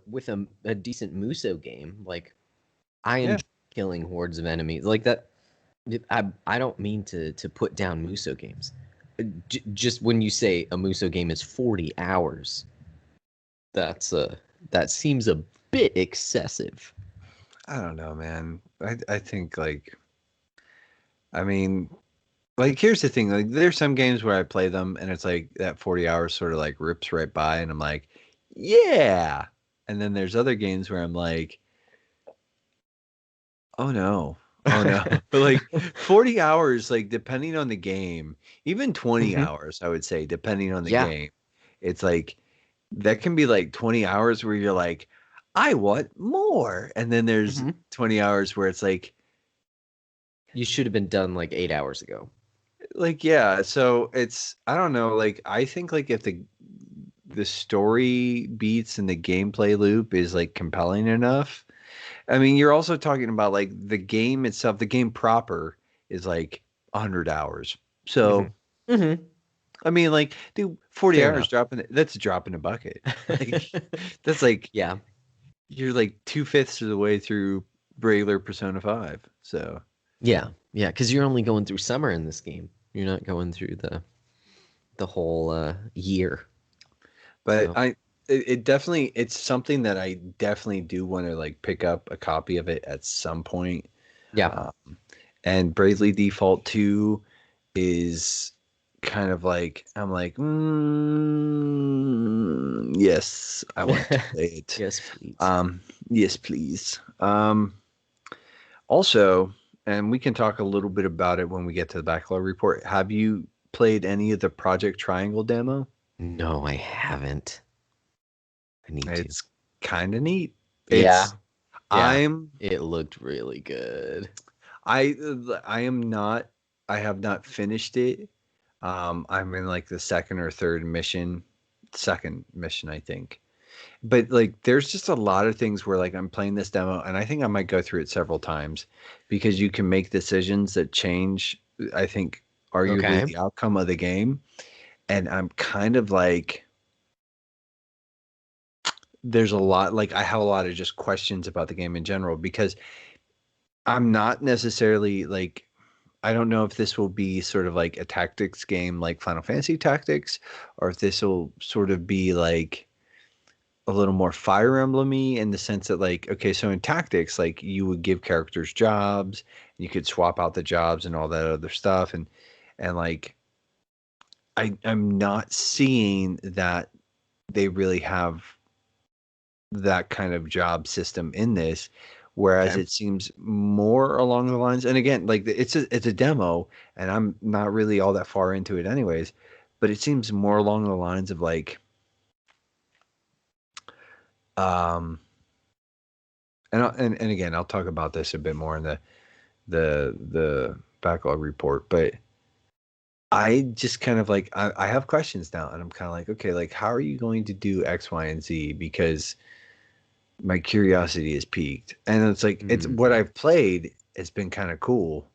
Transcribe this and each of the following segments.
with a decent Muso game, like I Yeah. enjoy killing hordes of enemies like that. I don't mean to put down Muso games. Just when you say a Muso game is 40 hours, that's that seems a bit excessive. I don't know, man. I think like I mean like here's the thing, like there's some games where I play them and it's like that 40 hours sort of like rips right by and I'm like, yeah. And then there's other games where I'm like, oh no. Oh no. But like 40 hours, like depending on the game, even 20 Hmm. hours, I would say, depending on the Yeah. game, it's like that can be like 20 hours where you're like, I want more. And then there's Hmm. 20 hours where it's You should have been done like 8 hours ago. yeah, so it's I don't know, like I think like if the story beats and the gameplay loop is like compelling enough. I mean, you're also talking about like the game itself, the game proper is like 100 hours. Hmm. So, Hmm. I mean, like, dude, 40 Fair hours enough. dropping that's a drop in a bucket. Like, that's like Yeah. you're like 2/5 of the way through regular Persona 5. So, Yeah. Yeah. Because you're only going through summer in this game. You're not going through the whole year. but So it definitely it's something that I definitely do want to like pick up a copy of it at some point. yeah. Um, and Bravely Default 2 is kind of like I'm like, yes, I want to play it. Yes, please. Um, yes, please. Also, and we can talk a little bit about it when we get to the backlog report. Have you played any of the Project Triangle demo? No, I haven't. I need to. It's kind of neat. Yeah. It's Yeah. I'm It looked really good. I I am not I have not finished it. I'm in like the second mission, I think. But like, there's just a lot of things where like I'm playing this demo, and I think I might go through it several times because you can make decisions that change, I think, arguably Okay. the outcome of the game. And I'm kind of like, there's a lot, like, I have a lot of just questions about the game in general because I'm not necessarily like, I don't know if this will be sort of like a tactics game like Final Fantasy Tactics, or if this will sort of be like a little more Fire Emblem-y in the sense that like, okay, so in Tactics, like you would give characters jobs, you could swap out the jobs and all that other stuff, and like I'm not seeing that they really have that kind of job system in this. Whereas Okay. it seems more along the lines, and again, like it's a demo, and I'm not really all that far into it, anyways. But it seems more along the lines of like, um, and again, I'll talk about this a bit more in the backlog report, but I just kind of like I have questions now, and I'm kind of like, okay, like how are you going to do X, Y, and Z? Because my curiosity is piqued, and it's like it's what Mm. I've played. It's been kind of cool,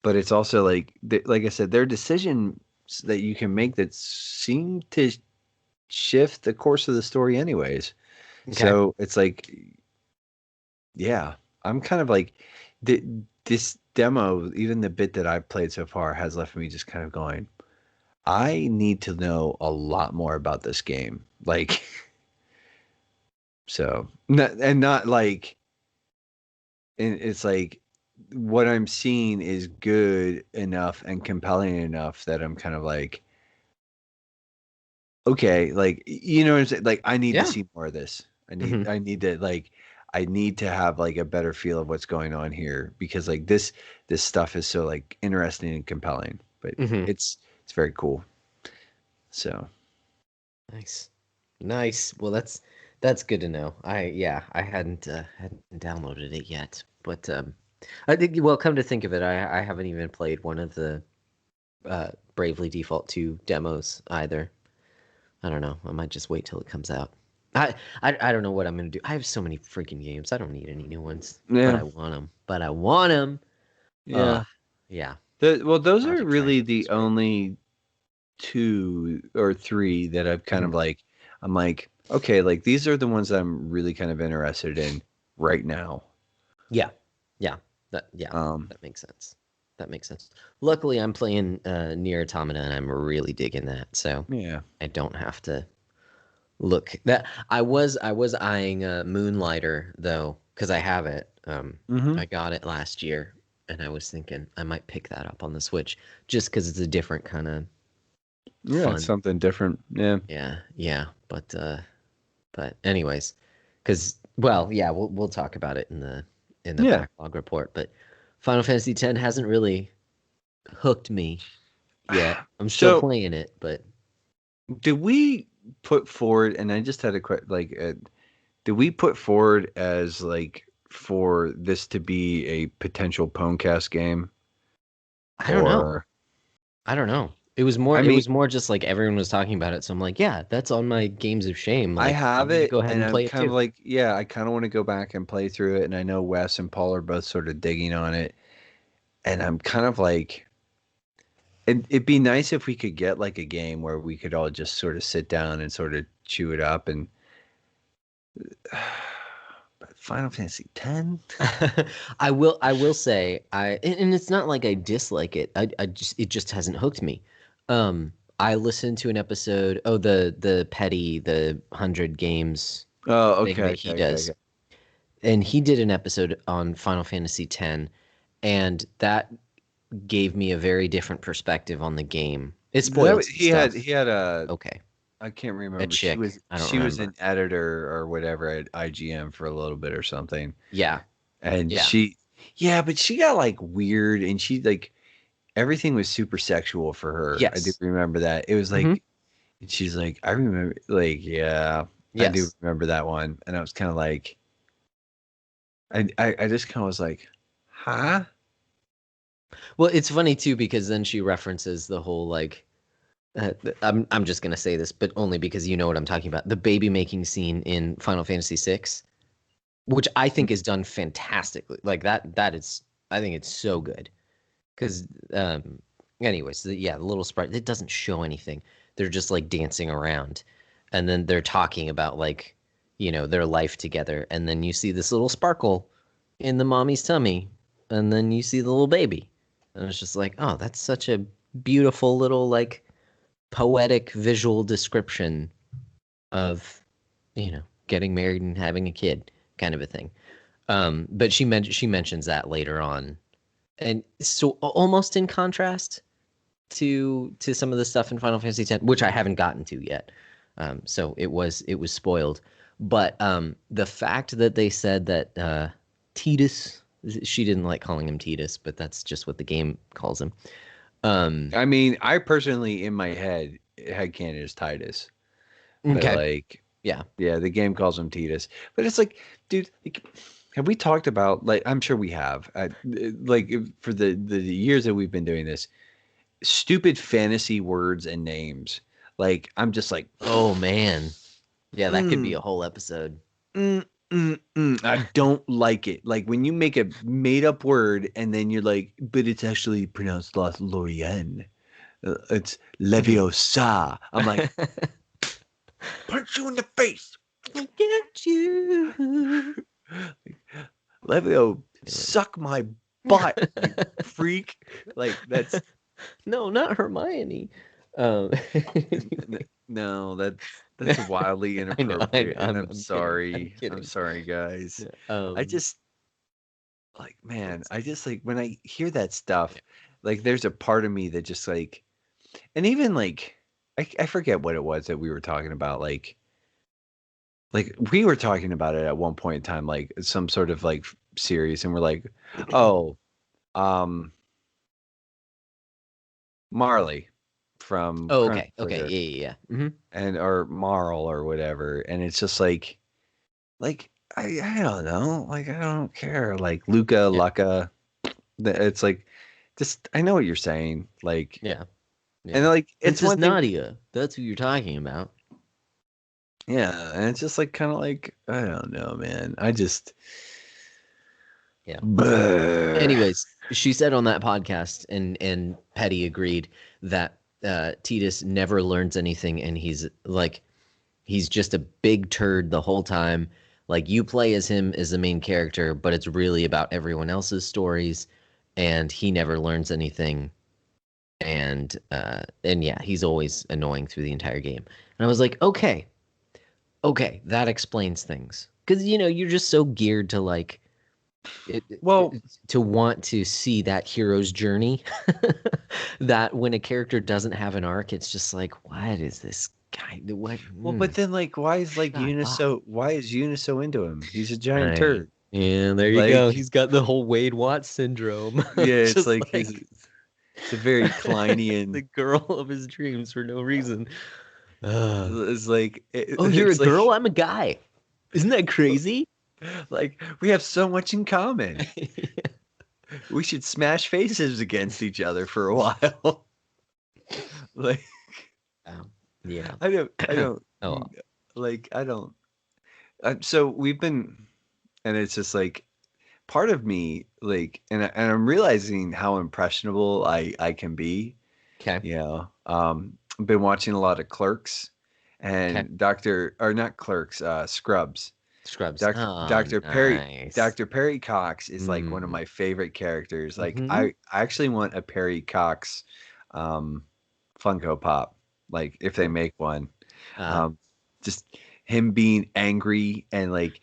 but it's also like like I said, there are decisions that you can make that seem to shift the course of the story, anyways. Okay. So it's like, yeah, I'm kind of like this demo, even the bit that I've played so far, has left me just kind of going, I need to know a lot more about this game. Like, so, and not like, and it's like what I'm seeing is good enough and compelling enough that I'm kind of like, okay, like, you know what I'm saying? Like, I need to Yeah. see more of this. Hmm. I need to like, I need to have like a better feel of what's going on here because like this stuff is so like interesting and compelling. But Hmm. it's very cool. So Nice. Nice. Well, that's good to know. I hadn't downloaded it yet, but I think well, come to think of it, I haven't even played one of the Bravely Default 2 demos either. I don't know. I might just wait till it comes out. I don't know what I'm gonna do. I have so many freaking games. I don't need any new ones, but yeah, I want them. But I want them. yeah. Yeah. Well, those are Project really Triangle the sounds great. only two or three that I've kind Hmm. of like. I'm like, okay, like these are the ones that I'm really kind of interested in right now. Yeah, yeah, yeah, Um, that makes sense. That makes sense. Luckily, I'm playing Near Automata, and I'm really digging that, so yeah. I don't have to look. That I was eyeing Moonlighter though, because I have it. Mm-hmm. I got it last year, and I was thinking I might pick that up on the Switch just because it's a different kind of Yeah, it's fun. something different. Yeah. Yeah, yeah, but anyways, because well, yeah, we'll talk about it in the Yeah. backlog report. But Final Fantasy X hasn't really hooked me yet. I'm still So playing it, but did we put forward, and I just had a question, like, did we put forward as like for this to be a potential Pwnecast game? I don't know. Or, I don't know. It was more I it mean, was more just like everyone was talking about it, so I'm like, yeah, that's on my games of shame. I Like, I'm have gonna it, go ahead and and I'm play it kind of too. like, yeah, I kind of want to go back and play through it. And I know Wes and Paul are both sort of digging on it, and I'm kind of like, it'd be nice if we could get like a game where we could all just sort of sit down and sort of chew it up. And but Final Fantasy X. I will say and it's not like I dislike it. I just it just hasn't hooked me. I listened to an episode, oh the Petty, the 100 games Oh, thing okay, that okay, he okay, does. okay. And he did an episode on Final Fantasy X, and that gave me a very different perspective on the game. It spoiled some stuff. He had a, Okay. I can't A remember. chick. I don't She was an remember. editor or whatever at IGM for a little bit or something. Yeah. And Yeah. yeah, but she got like weird, and she like everything was super sexual for her. I do Yes. remember that. It was Hmm. like, and she's like, I remember, like, yeah, I do Yes. remember that one. And I was kind of like, I just kind of was like, huh? Well, it's funny too because then she references the whole like I'm just gonna say this, but only because you know what I'm talking about. The baby making scene in Final Fantasy VI, which I think is done fantastically. Like that is I think it's so good. Because anyways, yeah, the little sprite it doesn't show anything. They're just like dancing around, and then they're talking about like their life together, and then you see this little sparkle in the mommy's tummy, and then you see the little baby, and it's just like, oh, that's such a beautiful little like poetic visual description of getting married and having a kid kind of a thing. But she mentions that later on, and so almost in contrast to some of the stuff in Final Fantasy X, which I haven't gotten to yet. So it was spoiled. But the fact that they said that Tidus, she didn't like calling him Tidus, but that's just what the game calls him. Um, I mean, I personally in my head canon is Titus, but okay, like, yeah. yeah, the game calls him Titus. But it's like, dude, like, have we talked about, like, I'm sure we have, like, for the years that we've been doing this, stupid fantasy words and names. Like, I'm just like, Oh man, yeah, that could be a mm, whole episode. I don't like it. Like when you make a made up word and then you're like, but it's actually pronounced Lorien. It's Leviosa. I'm like, punch you in the face. I get you. Levio, Anyway. suck my butt, you freak. Like that's No, not Hermione. Um, no, that's wildly I know. inappropriate, and I'm I'm kidding. I'm sorry. I'm kidding. sorry, guys. Yeah. I just like, man, It's I just like when I hear that stuff, yeah. like there's a part of me that just like, and even like I forget what it was that we were talking about, like we were talking about it at one point in time, like some sort of like series, and we're like, oh, um Marley from Oh, Chrono okay. Okay. Trigger, Yeah. Yeah. Yeah. Hmm. and or Marl or whatever, and it's just like I don't know, like I don't care, like Luca, Yeah. Lucca, it's like just I know what you're saying, like, Yeah. and Yeah. like it's Princess one thing, Nadia. That's who you're talking about. yeah, and it's just like kind of like I don't know, man, I just Yeah. Bleh. Anyways, she said on that podcast, and Petty agreed that Titus never learns anything, and he's just a big turd the whole time. Like you play as him as the main character, but it's really about everyone else's stories, and he never learns anything. And yeah, he's always annoying through the entire game. And I was like, okay, that explains things. Because you're just so geared to like Well, to want to see that hero's journey that when a character doesn't have an arc, it's just like, what is this guy? What? but then like, why is like Shut Eunice up. so? Why is Eunice so into him? He's a giant I turd. and there you go. Like, He's got the whole Wade Watts syndrome. yeah, it's Just like like it's a very Kleinian. the girl of his dreams for no reason. Uh, It's like oh, you're a it's girl? like I'm a guy. Isn't that crazy? like we have so much in common. We should smash faces against each other for a while. Like Um, yeah. I don't Oh, like I don't. So we've been, and it's just like part of me, like, and I'm realizing how impressionable I can be. okay. You know, I've been watching a lot of Clerks Okay. and Doctor, or not Clerks, Scrubs. Scrubs. Doc, Oh, Dr. Perry nice. Dr. Perry Cox is like one of Mm. my favorite characters. Like Hmm. I actually want a Perry Cox um Funko Pop, like if they Cool. make one. Uh, Um just him being angry and like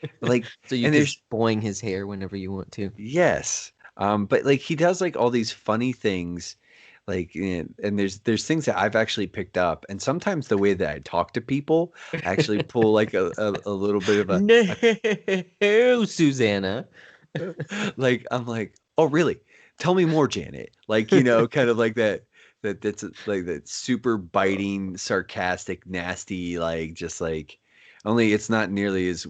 so you and could there's boing his hair whenever you want to. yes. But like he does like all these funny things like and there's things that I've actually picked up and sometimes the way that I talk to people actually pull like a little bit of a No, Susanna. like I'm like, oh really? Tell me more, Janet. Like, kind of like that's like that super biting, sarcastic, nasty, like just like only it's not nearly as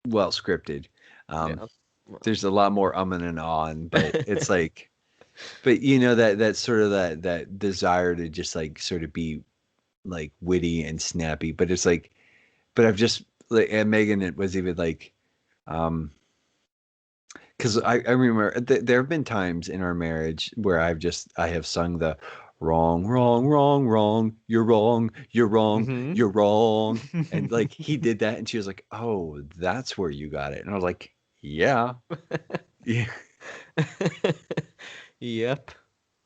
well scripted. Um, Yeah. Well, there's a lot more and on, but it's like but that sort of that desire to just like sort of be like witty and snappy, but it's like but I've just like and Megan it was even like um because I remember there have been times in our marriage where I have sung the wrong, wrong, wrong, wrong, you're wrong, mm-hmm. you're wrong. And like he did that and she was like, oh, that's where you got it. And I was like, yeah. Yeah. Yep.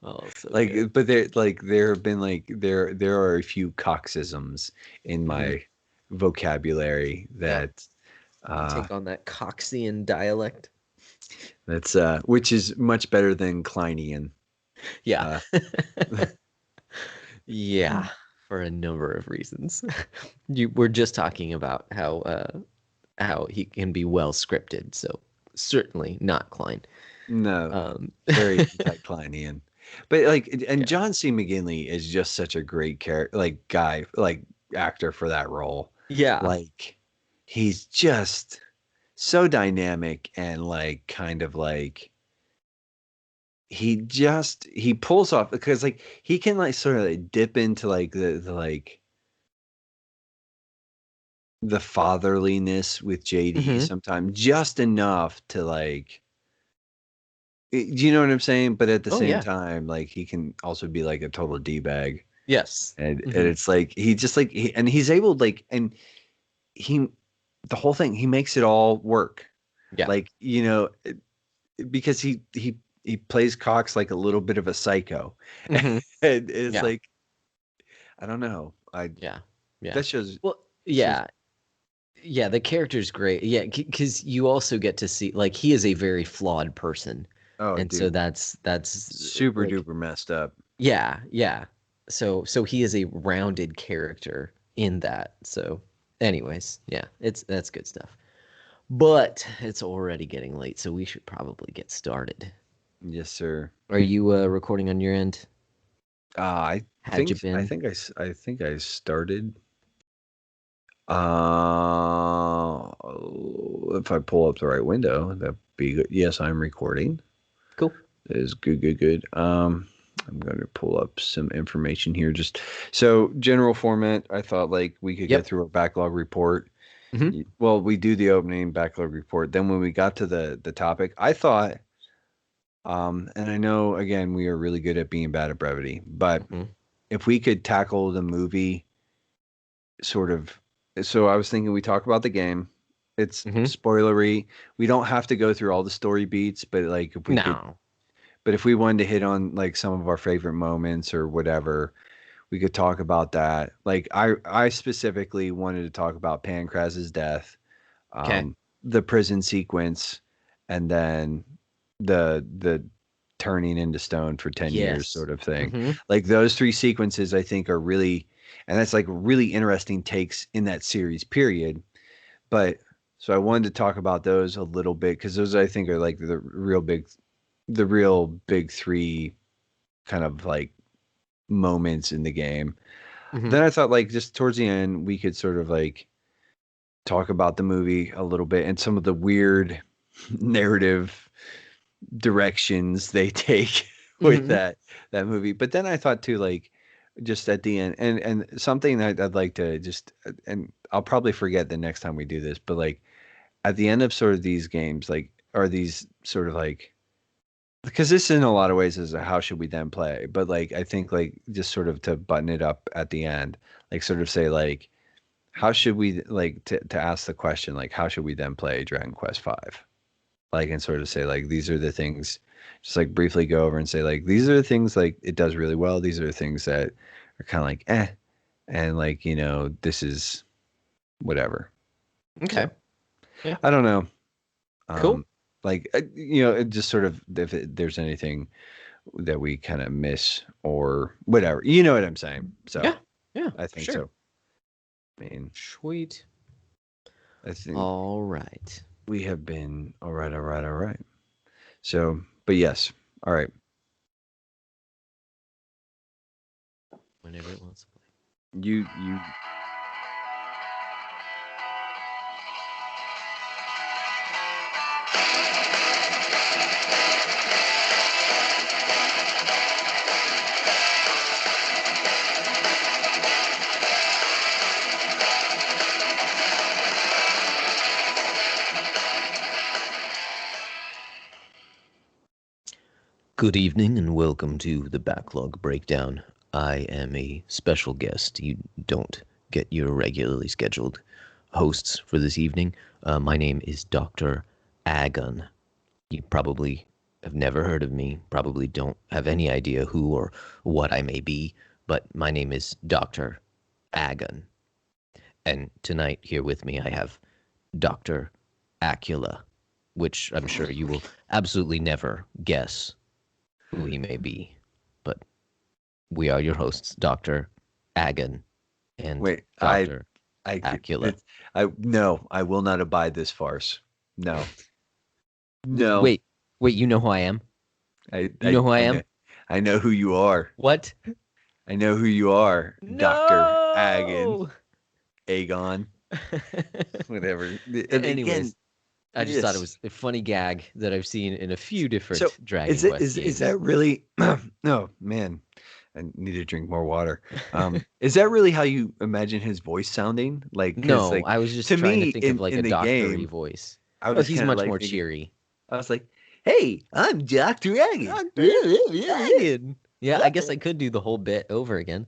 Oh, so Like good. but there have been like there are a few coxisms in Hmm. my vocabulary Yep. that You uh take on that Coxian dialect. that's which is much better than Kleinian. Yeah. Uh Yeah, for a number of reasons. You were just talking about how he can be well scripted, so certainly not Klein. no. Um, Very anti-Kleinian. But like, and yeah, John C. McGinley is just such a great character, like guy, like actor for that role. yeah, Like, he's just so dynamic and like kind of like he pulls off because like he can like sort of like dip into like the like the fatherliness with JD hmm, sometimes just enough to like do you know what I'm saying? But at the oh same yeah, time, like he can also be like a total D bag. yes, And hmm, it's like he just like and he's able like and he the whole thing he makes it all work yeah, like because he plays Cox like a little bit of a psycho hmm, and it's yeah, like I don't know I yeah, yeah. that Well, shows yeah, yeah. The character's great. Yeah, because you also get to see like he is a very flawed person, oh and so dude that's super like duper messed up yeah, yeah. So he is a rounded character in that. So anyways, yeah, that's good stuff. But it's already getting late, so we should probably get started. yes sir Are you recording on your end? I Had you been? I think I started uh if I pull up the right window that'd be good yes I'm recording. Cool. That is good, good, good. I'm going to pull up some information here. Just so general format, I thought like we could get Yep. through a backlog report. Hmm. Well, we do the opening backlog report. Then when we got to the topic, I thought, and I know again we are really good at being bad at brevity, but Hmm. if we could tackle the movie sort of So I was thinking we talk about the game. It's Mm-hmm. spoilery. We don't have to go through all the story beats, but like if we could, No. but if we wanted to hit on like some of our favorite moments or whatever, we could talk about that. Like I specifically wanted to talk about Pancraz's death, Okay. the prison sequence, and then the turning into stone for 10 years Yes. sort of thing. Mm-hmm. Like those three sequences I think are really, and that's like really interesting takes in that series period. But so I wanted to talk about those a little bit because those I think are like the real big three kind of like moments in the game. Mm-hmm. Then I thought like just towards the end we could sort of like talk about the movie a little bit and some of the weird narrative directions they take with Mm-hmm. that movie. But then I thought too, like just at the end, and something that I'd like to just, and I'll probably forget the next time we do this, but like at the end of sort of these games, like are these sort of like because this in a lot of ways is a how should we then play, but like I think like just sort of to button it up at the end, like sort of say like how should we like to ask the question like how should we then play Dragon Quest Five? Like and sort of say like these are the things just like briefly go over and say like these are the things like it does really well, these are the things that are kind of like and like this is whatever. Okay. So Yeah. I don't know, Cool. like it just sort of if there's anything that we kind of miss or whatever, you know what I'm saying. So Yeah. Yeah. I For think sure. so. I mean, Sweet. I think All right. we have been all right, all right, all right. So but yes, all right. Whenever it wants to play. You Good evening and welcome to the Backlog Breakdown. I am a special guest. You don't get your regularly scheduled hosts for this evening. My name is Dr. Agon. You probably have never heard of me, probably don't have any idea who or what I may be, but my name is Dr. Agon. And tonight, here with me, I have Dr. Acula, which I'm sure you will absolutely never guess who he may be. But we are your hosts, Dr. Agon and wait, Dr. I Acula. it's I no, I will not abide this farce. No. No. Wait, wait, you know who I am? I You know who I know am? who you are. What? I know who you are, Dr. Agon, No! Agon, whatever. And again, Anyways, I just thought it yes. was a funny gag that I've seen in a few So different Dragon is it Quest is that games. really no, man. I need to drink more water. Is that really how you imagine his voice sounding? Like, cause No, like I was just to trying to me think of like in a the doctory game, voice. I Oh, was he's kind of much like more thinking, cheery. I was like, "Hey, I'm Dr. Aggie." Dr. Agon. Yeah, I guess I could do the whole bit over again.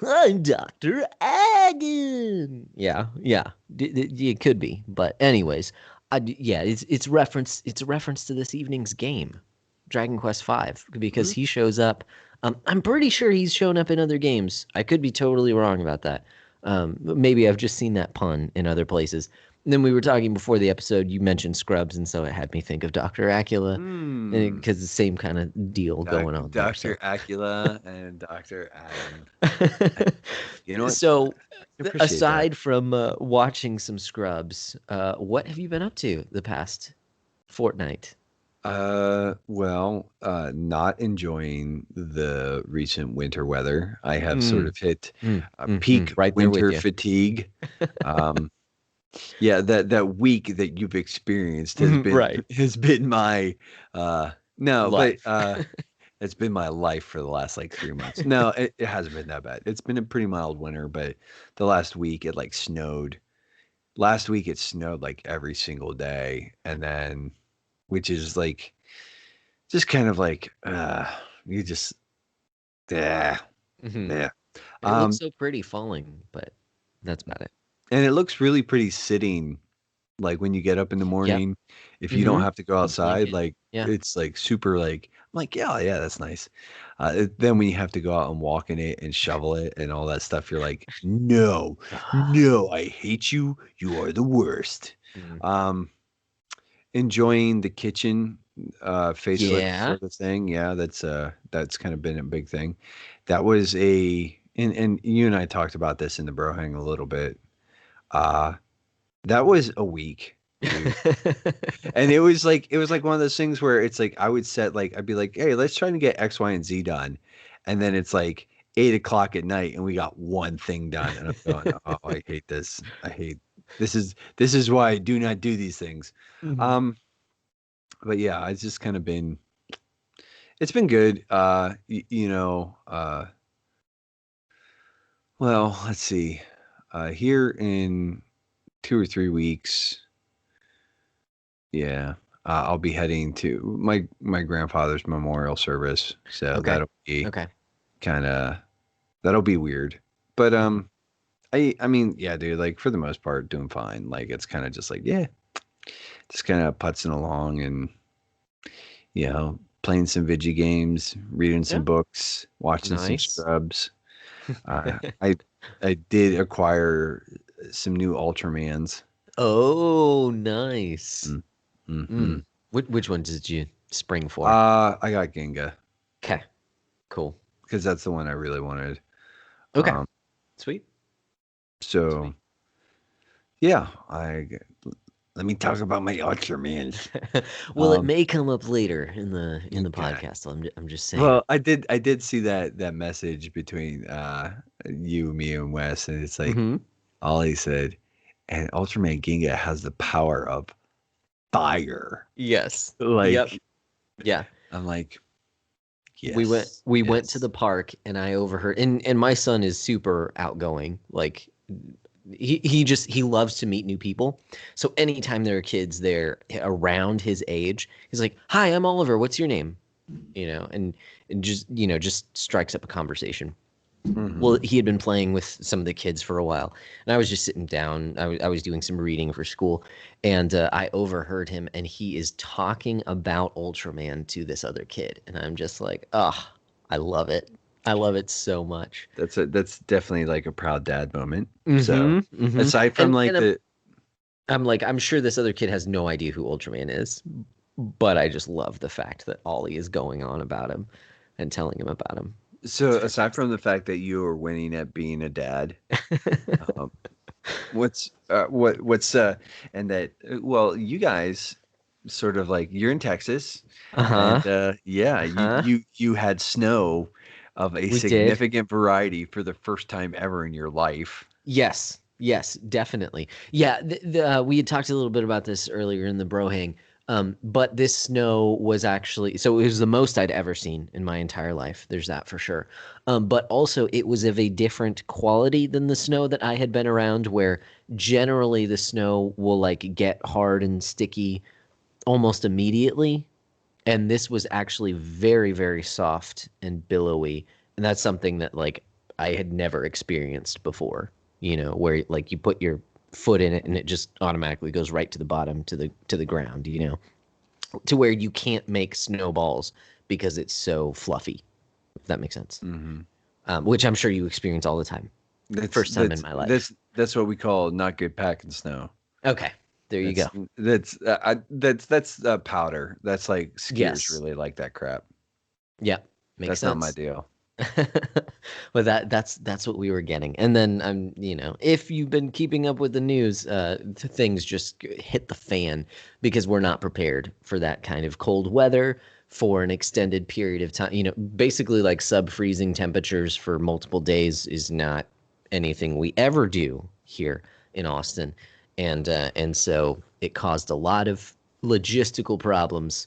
I'm Dr. Agon. Yeah, yeah, it could be. But anyways, yeah, it's a reference to this evening's game, Dragon Quest V, because Mhm. he shows up. I'm pretty sure he's shown up in other games. I could be totally wrong about that. Maybe I've just seen that pun in other places. And then we were talking before the episode. You mentioned Scrubs, and so it had me think of Doctor Acula, Hmm. because the same kind of deal going on there. Dr. So, Acula and Dr. Agon. I, you know what? so I appreciate that. aside from watching some Scrubs, what have you been up to the past fortnight? Well, not enjoying the recent winter weather. I have sort Mm, of hit peak right there with winter you. fatigue. Um, yeah, that week that you've experienced Right. has been my no, but Life. it's been my life for the last like 3 months. No, it hasn't been that bad. It's been a pretty mild winter, but the last week it like snowed. Last week it snowed like every single day, and then which is like just kind of like you just yeah hmm yeah It looks um so pretty falling, but that's about it. And it looks really pretty sitting. Like when you get up in the Yep. morning, if you don't Mm-hmm. have to go A outside, blanket. like Yeah. it's like super like I'm like, yeah, yeah, that's nice. Then when you have to go out and walk in it and shovel it and all that stuff, you're like, no, no, I hate you. You are the worst. Mm. Um, enjoying the kitchen facelift Yeah. sort of thing. Yeah, that's kind of been a big thing. That was a and you and I talked about this in the bro hang a little bit. Uh that was a week, dude. And it was like one of those things where it's like I would set like I'd be like, hey, let's try to get X, Y, and Z done. And then it's like 8 o'clock at night and we got one thing done. And I'm going, oh, I hate this. I hate this is why I do not do these things. Mhm. Um, but yeah, it's just kind of been it's been good. Well, let's see. Here in 2 or 3 weeks, yeah, I'll be heading to my grandfather's memorial service, so Okay. that'll be Okay. kind of that'll be weird. But I mean, yeah, dude, like for the most part, doing fine. Like it's kind of just like yeah, just kind of putzing along and playing some video games, reading some Yeah. books, watching some Nice. Scrubs. Uh, I I did acquire some new Ultramans. Oh, nice. Mm-hmm. Mm. Which one did you spring for? I got Ginga Okay. Cool. because that's the one I really wanted. Okay. Um, Sweet. so Sweet. yeah, let me talk about my Ultramans. Well, it Um, may come up later in the okay. podcast. I'm just saying. Well, I did see that message between you, me, and Wes, and it's like Mm-hmm. Ollie said, and Ultraman Ginga has the power of fire. Yes. Yep. Like Yeah. I'm like, we went yes, we went to yes. the park and I overheard, and my son is super outgoing. Like he loves to meet new people. So anytime there are kids there around his age, he's like, "Hi, I'm Oliver. What's your name?" And just strikes up a conversation. Well, Hmm. he had been playing with some of the kids for a while, and I was just sitting down. I was doing some reading for school, and I overheard him, and he is talking about Ultraman to this other kid, and I'm just like, oh, I love it. I love it so much. That's definitely like a proud dad moment. So Mm-hmm. Mm-hmm. aside from And like and I'm the I'm like, I'm sure this other kid has no idea who Ultraman is, but I just love the fact that Ollie is going on about him and telling him about him. It's so aside from fantastic. the fact that you are winning at being a dad, um, what's and that well you guys sort of like you're in Texas Uh-huh. and yeah Uh-huh. you had snow of a We did. significant variety for the first time ever in your life. Yes, yes, definitely. Yeah, we had talked a little bit about this earlier in the bro hang. But this snow was actually, so it was the most I'd ever seen in my entire life. There's that for sure. But also it was of a different quality than the snow that I had been around, where generally the snow will like get hard and sticky almost immediately, and this was actually very, very soft and billowy, and that's something that like I had never experienced before, where like you put your foot in it and it just automatically goes right to the bottom, to the ground, to where you can't make snowballs because it's so fluffy, if that makes sense. Hmm. Which I'm sure you experience all the time. that's First time in that's my life. that's what we call not good packing snow. Okay, there you go. That's powder. That's like skiers Yes. really like that crap. Yeah, makes That's not my sense. deal. Well, that's what we were getting. And then if you've been keeping up with the news, things just hit the fan because we're not prepared for that kind of cold weather for an extended period of time. Basically like sub-freezing temperatures for multiple days is not anything we ever do here in Austin. And so it caused a lot of logistical problems.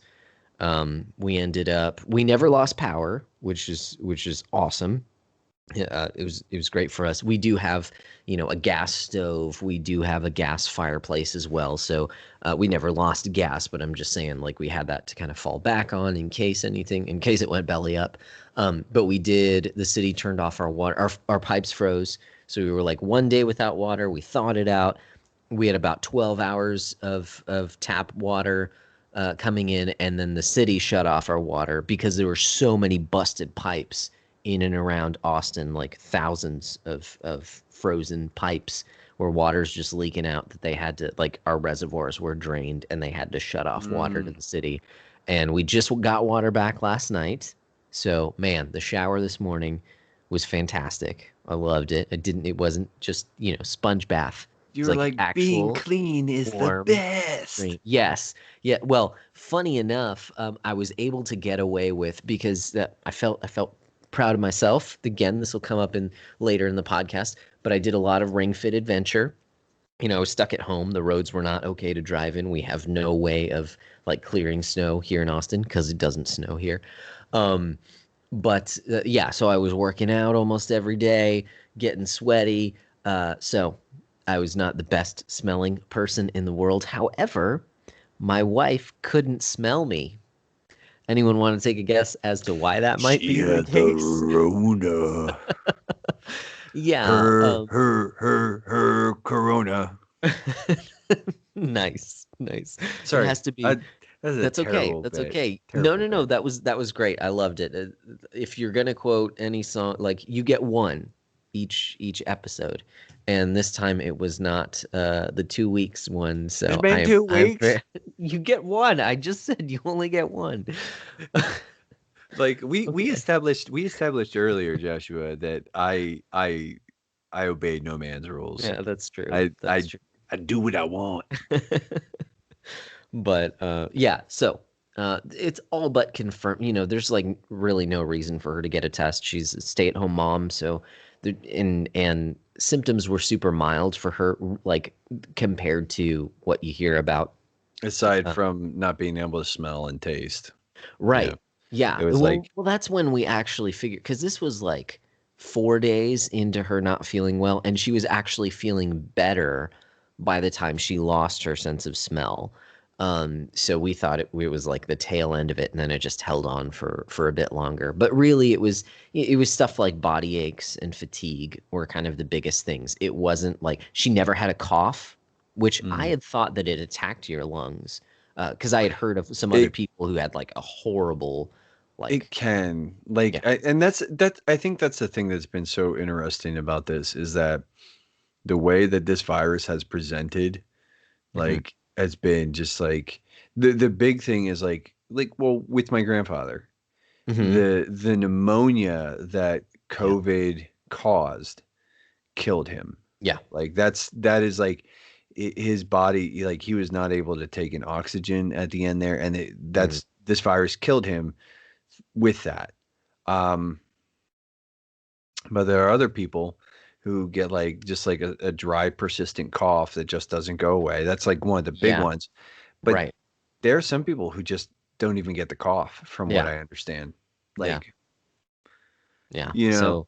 We never lost power, which is awesome. It was great for us. We do have, a gas stove. We do have a gas fireplace as well. So we never lost gas, but I'm just saying, like, we had that to kind of fall back on in case it went belly up. But we did. The city turned off our water. Our pipes froze, So we were like 1 day without water. We thawed it out. We had about 12 hours of tap water coming in, and then the city shut off our water because there were so many busted pipes in and around Austin, like thousands of frozen pipes where water's just leaking out that they had to, like, our reservoirs were drained and they had to shut off water to Mm. the city. And we just got water back last night. So, man, the shower this morning was fantastic. I loved it. It wasn't just, sponge bath. It's You're like like, being actual clean is the warm best. stream. Yes. Yeah. Well, funny enough, I was able to get away with because I felt proud of myself. Again, this will come up in later in the podcast, but I did a lot of Ring Fit Adventure. I was stuck at home. The roads were not okay to drive in. We have no way of like clearing snow here in Austin because it doesn't snow here. Um, but yeah, so I was working out almost every day, getting sweaty. So I was not the best smelling person in the world. However, my wife couldn't smell me. Anyone want to take a guess as to why that might She be the had the case? Rona. Yeah. Her Corona. Nice, nice. It Sorry, has to be. that's a That's okay. terrible That's bit. okay. No, Terrible no, no. bit. That was great. I loved it. If you're gonna quote any song, like you get one each episode, and this time it was not the 2 weeks one. It's So been 2 weeks. you get one. I just said you only get one. Like we Okay. established earlier, Joshua, that I obey no man's rules. Yeah, that's true. I That's I true. I do what I want. But yeah, so it's all but confirmed. There's like really no reason for her to get a test. She's a stay-at-home mom, so and symptoms were super mild for her, like compared to what you hear about. Aside Uh, from not being able to smell and taste. Yeah. right. It Yeah. was Well, like well, that's when we actually figured because this was like 4 days into her not feeling well, and she was actually feeling better by the time she lost her sense of smell. So we thought it was like the tail end of it, and then it just held on for a bit longer. But really, it was stuff like body aches and fatigue were kind of the biggest things. It wasn't like she never had a cough, which I mm, had thought that it attacked your lungs because I had heard of some other it people who had like a horrible, it like, can yeah. and that's I think that's the thing that's been so interesting about this is that the way that this virus has presented Hmm. like has been just like the big thing is like well with my grandfather Hmm. the pneumonia that Yeah. COVID caused killed him. Yeah. Like that is like his body like he was not able to take in oxygen at the end there, and Mm. that's this virus killed him with that. Um, but there are other people who get like just like a dry persistent cough that just doesn't go away. That's like one of the big Yeah. ones. But Right. there are some people who just don't even get the cough, from what Yeah. I understand. Yeah. Like, Yeah. you know,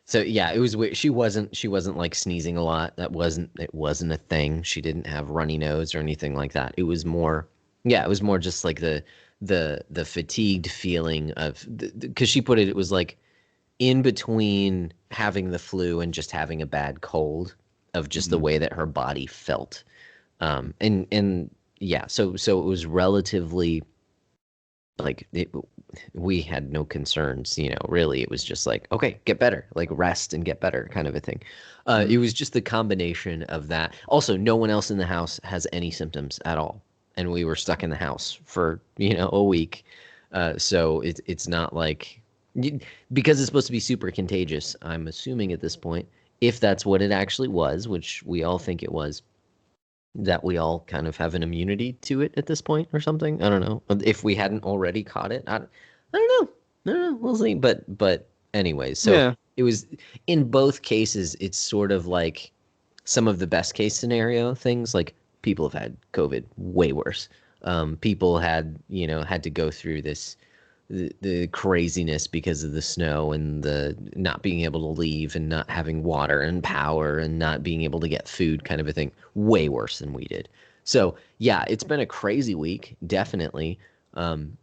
So yeah, it was weird. She wasn't like sneezing a lot. It wasn't a thing. She didn't have runny nose or anything like that. It was more, yeah, it was more just like the fatigued feeling of because she put it was like in between having the flu and just having a bad cold of just the mm, way that her body felt. And yeah, so it was relatively like we had no concerns, really. It was just like, okay, get better, like rest and get better kind of a thing. It mm, was just the combination of that. Also, no one else in the house has any symptoms at all. And we were stuck in the house for, a week. So it's not like, because it's supposed to be super contagious, I'm assuming at this point, if that's what it actually was, which we all think it was, that we all kind of have an immunity to it at this point or something. I don't know. If we hadn't already caught it, I don't know. I don't know. We'll see. But anyways, so yeah. it was in both cases, it's sort of like some of the best case scenario things. Like people have had COVID way worse. People had to go through the craziness because of the snow and the not being able to leave and not having water and power and not being able to get food kind of a thing way worse than we did. So yeah, it's been a crazy week, definitely.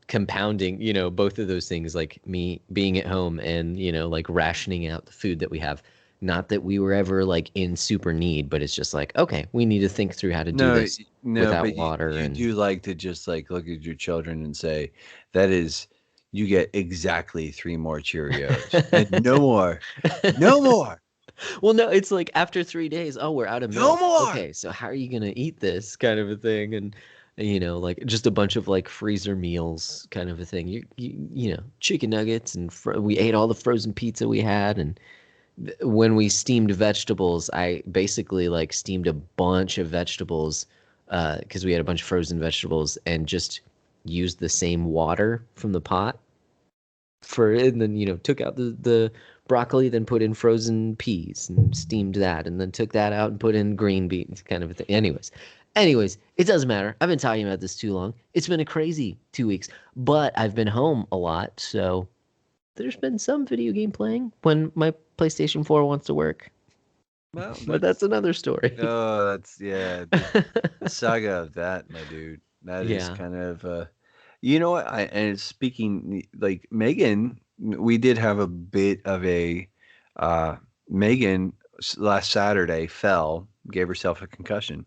Compounding, both of those things, like me being at home and, like rationing out the food that we have. Not that we were ever like in super need, but it's just like, okay, we need to think through how to do No, this no, without but water you and do like to just like look at your children and say, that is, you get exactly 3 more Cheerios and no more, no more, Well, no, it's like after 3 days, oh, we're out of no milk. more. Okay, so how are you gonna eat this kind of a thing? And like just a bunch of like freezer meals kind of a thing. Chicken nuggets and we ate all the frozen pizza we had, and when we steamed vegetables, I basically like steamed a bunch of vegetables because we had a bunch of frozen vegetables and just used the same water from the pot for it, and then took out the broccoli, then put in frozen peas and steamed that, and then took that out and put in green beans, kind of a thing. Anyways, it doesn't matter. I've been talking about this too long. It's been a crazy 2 weeks, but I've been home a lot, so there's been some video game playing when my PlayStation 4 wants to work. Well, But that's another story. oh, that's, yeah, the saga of that, my dude. That is Yeah. kind of, you know what? And speaking like Megan, we did have a bit of a, uh, Megan last Saturday fell, gave herself a concussion.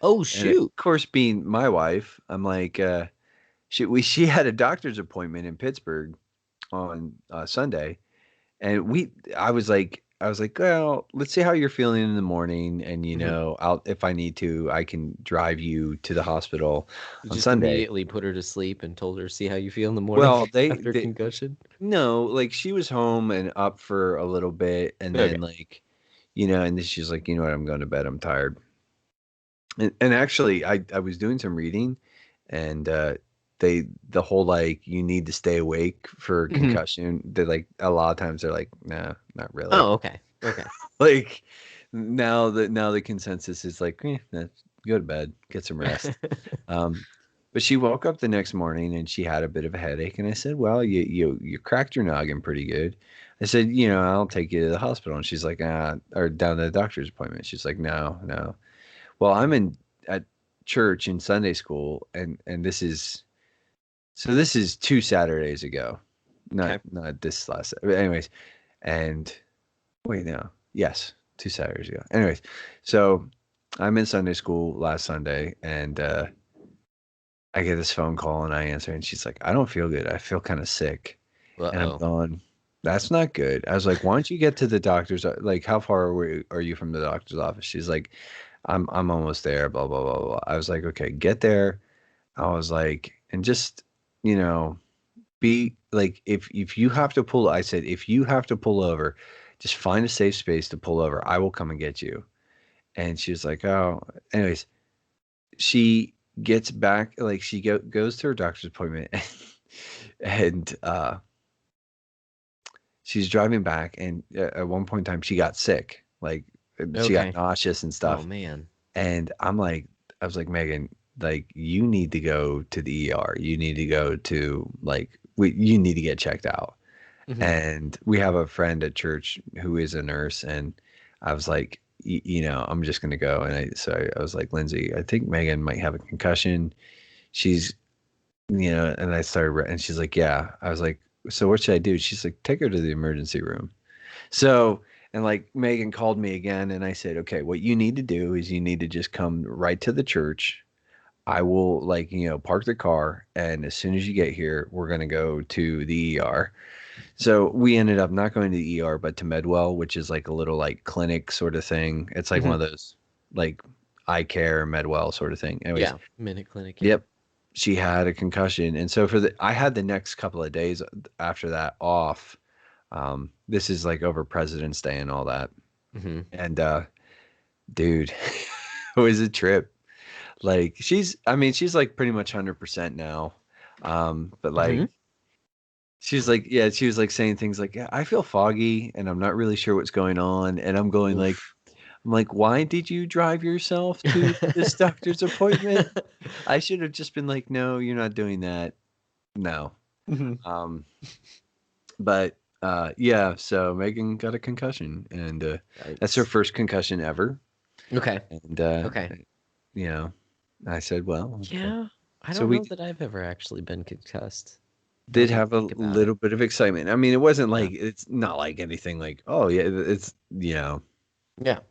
Oh And of shoot. course, being my wife, I'm like, she had a doctor's appointment in Pittsburgh on Sunday, and I was like, well, let's see how you're feeling in the morning, and Mhm. I'll if I need to, I can drive you to the hospital You on just Sunday. immediately put her to sleep and told her, see how you feel in the morning Well, after concussion. no, like she was home and up for a little bit, and Okay. then like, and then she's like, you know what, I'm going to bed, I'm tired. And actually, I was doing some reading, and the whole like you need to stay awake for Mhm. concussion. They like a lot of times they're like, nah, not really. Oh, okay. Okay. Like now the consensus is like, let's go to bed, get some rest. Um, but she woke up the next morning and she had a bit of a headache, and I said, well, you cracked your noggin pretty good. I said, I'll take you to the hospital, and she's like, or down to the doctor's appointment. She's like, no, no. Well, I'm in at church in Sunday school, and this is 2 Saturdays ago, not Okay. not this last. But anyways, and wait, no, yes, 2 Saturdays ago. Anyways, so I'm in Sunday school last Sunday, and I get this phone call, and I answer, and she's like, "I don't feel good. I feel kind of sick," and I'm Uh-oh. going, "That's not good." I was like, "Why don't you get to the doctor's? Like, how far away are you from the doctor's office?" She's like, I'm almost there, blah blah blah blah. I was like, okay, get there. I was like, and just, you know, be like, if you have to pull, I said, if you have to pull over, just find a safe space to pull over. I will come and get you. And she was like, oh, anyways, she gets back, like she goes to her doctor's appointment, and she's driving back, and at one point in time she got sick, like she got Okay. nauseous and Oh stuff. man. And I was like, Megan, like you need to go to the ER. You need to go to you need to get checked out. Hmm. And we have a friend at church who is a nurse, and I was like, I'm just gonna go. And I was like, Lindsay, I think Megan might have a concussion. She's, and I started, and she's like, yeah. I was like, so what should I do? She's like, take her to the emergency room. So, and like Megan called me again, and I said, okay, what you need to do is you need to just come right to the church. I will, like, park the car, and as soon as you get here, we're going to go to the ER. So we ended up not going to the ER, but to Medwell, which is like a little like clinic sort of thing. It's like one Hmm. of those like eye care Medwell sort of thing. Anyways, Yeah. Minute clinic. Yeah. yep. She had a concussion. And so I had the next couple of days after that off. This is like over President's Day and all that. Hmm. And dude, it was a trip. Like she's like pretty much 100% now. But like Hmm. she was like saying things like, yeah, I feel foggy and I'm not really sure what's going on. And Oof. I'm like, why did you drive yourself to this doctor's appointment? I should have just been like, no, you're not doing that. No. Hmm. Um, but yeah, so Megan got a concussion, and that's her Yikes. first concussion ever. Okay. And Okay. you know, I said, well, okay. Yeah. I So don't we know that I've ever actually been concussed. Now Did that I have a think about it. little bit of excitement. I mean, it wasn't Yeah. like it's not like anything like, oh yeah, it's Yeah. it's a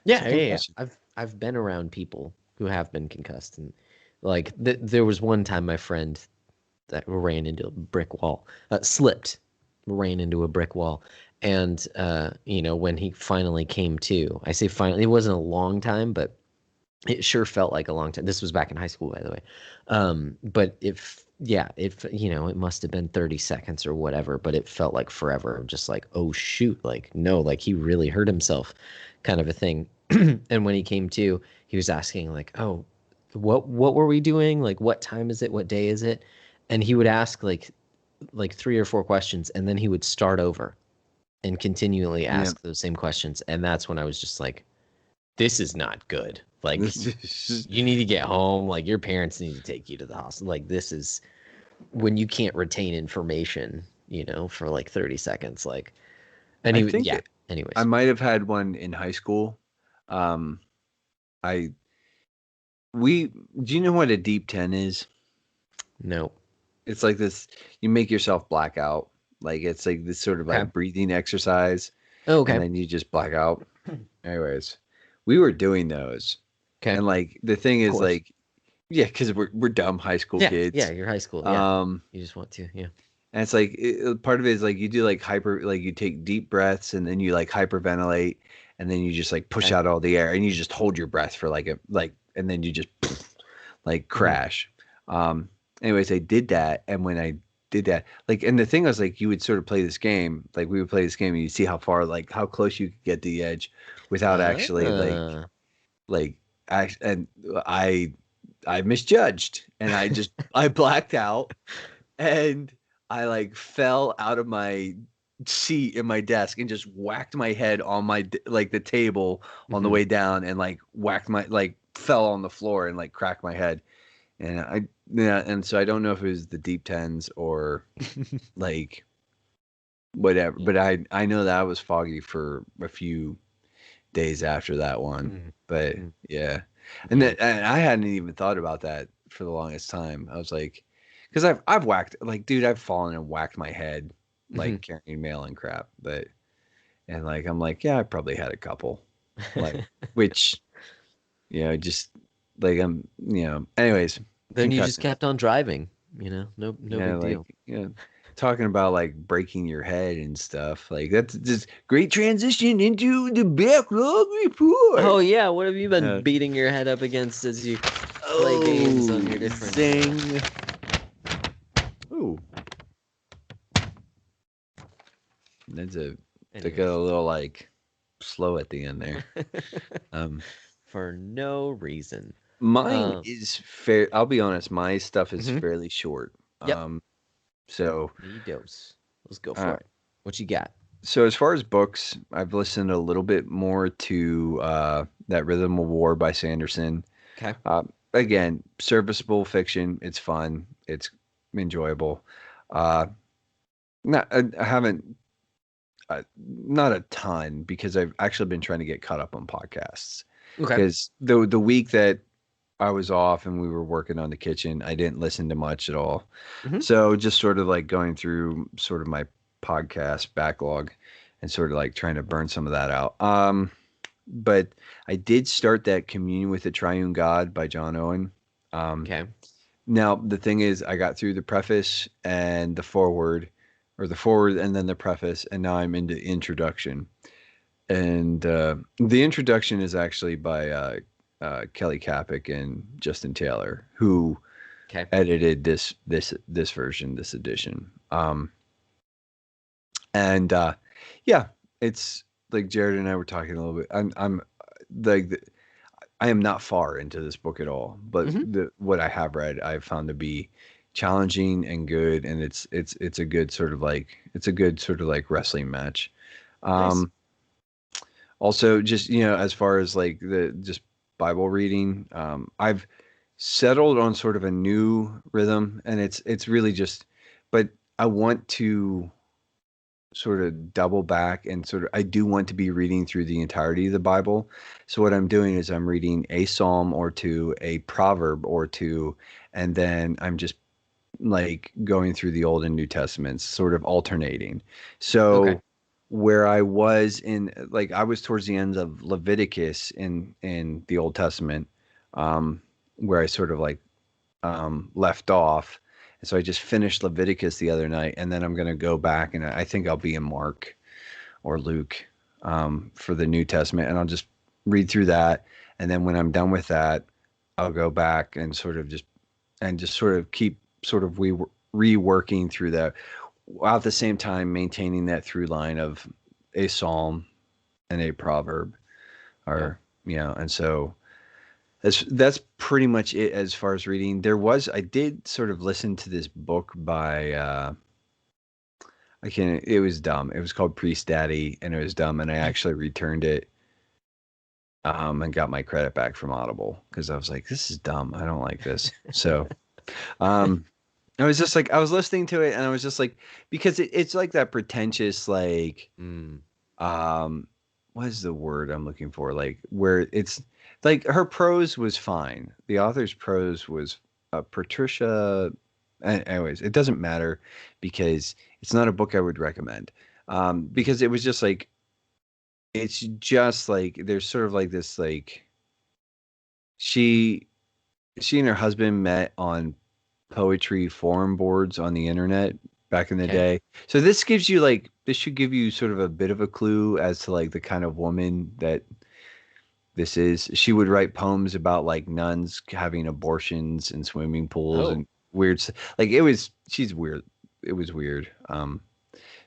Yeah, yeah, yeah. concussion. I've been around people who have been concussed, and like there was one time my friend that ran into a brick wall, slipped, ran into a brick wall, and when he finally came to, I say finally, it wasn't a long time, but it sure felt like a long time. This was back in high school, by the way. But if yeah, if it must have been 30 seconds or whatever, but it felt like forever. Just like, oh shoot, like no, like he really hurt himself, kind of a thing. And when he came to, he was asking like, oh, what were we doing? Like, what time is it? What day is it? And he would ask like three or four questions, and then he would start over and continually Yeah. ask those same questions. And that's when I was just like, this is not good. Like, you need to get home. Like, your parents need to take you to the hospital. Like, this is when you can't retain information, for like 30 seconds. Like, and I he would, think yeah. I Anyways, might have had one in high school. Um, I we do you know what a deep 10 is? no. It's like this, you make yourself black out. Like it's like this sort of Okay. like breathing exercise, Oh, and okay. then you just black out. Anyways, we were doing those. Okay. And like the thing Of is course. like, yeah, because we're dumb high school Yeah. Yeah. kids. You're high school. Yeah. Um, You just want to. Yeah. and it's like part of it is like you do like like you take deep breaths and then you like hyperventilate and then you just like push Okay. out all the air and you just hold your breath for and then you just like Hmm. crash. Um, anyways, I did that, and when I did that, like, and the thing was like you would sort of play this game, like we would play this game and you see how far, like how close you could get to the edge without actually Uh, like and I misjudged and I blacked out and I like fell out of my seat in my desk and just whacked my head on like the table on the mhm. way down and like whacked my like fell on the floor and like cracked my head. And yeah, and so I don't know if it was the deep tens or like whatever, Yeah. but I know that I was foggy for a few days after that one. Mm, But mm, yeah, yeah. and I hadn't even thought about that for the longest time. I was like, because I've whacked like dude, I've fallen and whacked my head Mhm. like carrying mail and crap. But and like I'm like yeah, I probably had a couple like which just like anyways Then you just concussions. kept on driving. No Yeah, big like deal. talking about like breaking your head and stuff. Like that's just great transition into the backlog Oh report. yeah, what have you been Uh, beating your head up against as you play games on oh, your different zing! Ooh, that's a they got a anyways. little like slow at the end there. Um, For no reason. mine Um, is fair. I'll be honest, my stuff is mhm. fairly short. Yep. So Me dose. Let's go uh, for it. What you got? so as far as books, I've listened a little bit more to that Rhythm of War by Sanderson. Okay. Again, serviceable fiction. It's fun. It's enjoyable. Uh, not I haven't not a ton because I've actually been trying to get caught up on podcasts Okay. because the week that I was off and we were working on the kitchen, I didn't listen to much at all. Hmm. So just sort of like going through sort of my podcast backlog and sort of like trying to burn some of that out. But I did start that Communion with the Triune God by John Owen. Um, Okay. Now the thing is, I got through the preface and the forward, or the forward and then the preface, and now I'm into introduction. And the introduction is actually by Kelly Kapic and Justin Taylor, who Okay. edited this version, this edition. And yeah, it's like Jared and I were talking a little bit. I'm like I am not far into this book at all, but Hmm. what I have read, I've found to be challenging and good, and it's a good sort of like it's a good sort of like wrestling match. Nice. Um, Also, just as far as like the just Bible reading, I've settled on sort of a new rhythm, and it's really just, but I want to sort of double back and sort of I do want to be reading through the entirety of the Bible. So what I'm doing is I'm reading a psalm or two, a proverb or two, and then I'm just like going through the Old and New Testaments, sort of alternating. Okay. So where I was in, like, I was towards the end of Leviticus in the Old Testament, where I sort of like left off. And so I just finished Leviticus the other night, and then I'm going to go back, and I think I'll be in Mark or Luke, for the New Testament, and I'll just read through that. And then when I'm done with that, I'll go back and just sort of keep sort of reworking through that, while at the same time maintaining that through line of a psalm and a proverb, Yeah. or and so that's pretty much it as far as reading. I did sort of listen to this book by I can't it was dumb. It was called Priest Daddy, and it was dumb, and I actually returned it, and got my credit back from Audible because I was like, this is dumb. I don't like this. So um I was just like, I was listening to it, and I was just like, because it's like that pretentious, like, Mm. um, what is the word I'm looking for? Like, where it's like her prose was fine. The author's prose was, Patricia. Anyways, it doesn't matter because it's not a book I would recommend. Because it was just like, it's just like, there's sort of like this, like, she, she and her husband met on poetry forum boards on the internet back in the Okay. day. So this should give you sort of a bit of a clue as to like the kind of woman that this is. She would write poems about like nuns having abortions in swimming pools Oh. and like she's weird. It was weird.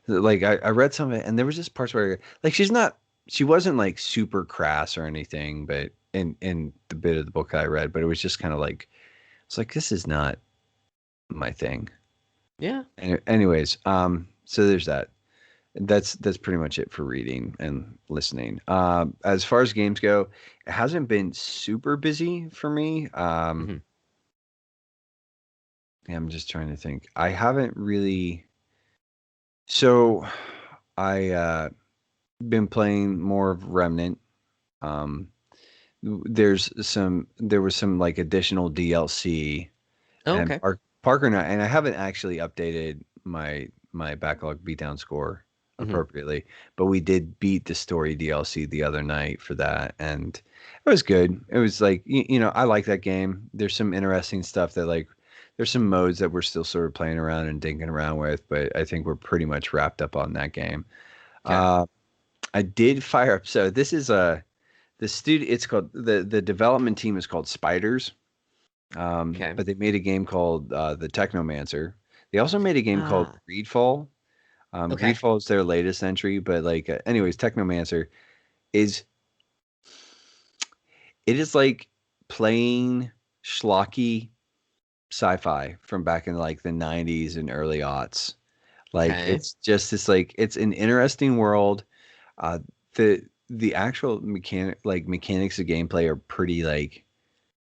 Like I read some of it, and there was just parts where like she wasn't like super crass or anything, but in the bit of the book I read, but it was just kind of like, it's like, this is not my thing. Yeah. Anyways, so there's that. That's pretty much it for reading and listening. As far as games go, it hasn't been super busy for me. Hmm. Yeah, I'm just trying to think. I haven't really. So, I been playing more of Remnant. Um, there was some like additional DLC, Oh, and okay. Parker and I haven't actually updated my backlog beatdown score Hmm. appropriately, but we did beat the story DLC the other night for that, and it was good. It was like, I like that game. There's some interesting stuff that, like, there's some modes that we're still sort of playing around and dinking around with, but I think we're pretty much wrapped up on that game. Okay. Uh, I did fire up. So this is the studio. It's called the development team is called Spiders. Okay. But they made a game called, the Technomancer. They also made a game called Ah. Greedfall. Okay. Greedfall is their latest entry, but like, anyways, Technomancer is it is like plain schlocky sci-fi from back in like the 90s and early aughts. Like, Okay. it's just this, like, it's an interesting world. Uh, the actual mechanics of gameplay are pretty like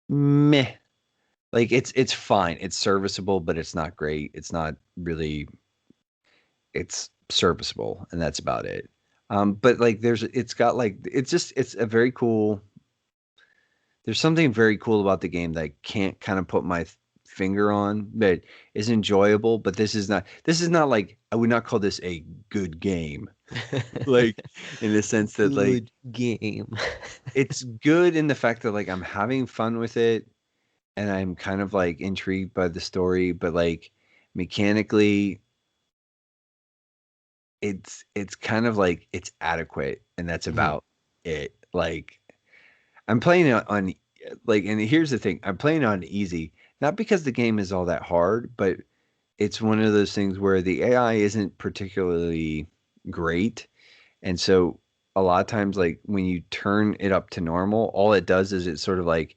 meh. Like, it's fine. It's serviceable, but it's not great. It's not really, it's serviceable, and that's about it. But like, it's got like, it's a very cool. There's something very cool about the game that I can't kind of put my finger on, that is enjoyable. But this is not like, I would not call this a good game. Like, in the sense that, like, Good game. it's good in the fact that, like, I'm having fun with it, and I'm kind of like intrigued by the story, but like, mechanically, it's kind of like, it's adequate, and that's Hmm. about it. Like, I'm playing it on, like, and here's the thing, I'm playing on easy, not because the game is all that hard, but it's one of those things where the AI isn't particularly great. And so a lot of times, like, when you turn it up to normal, all it does is it sort of like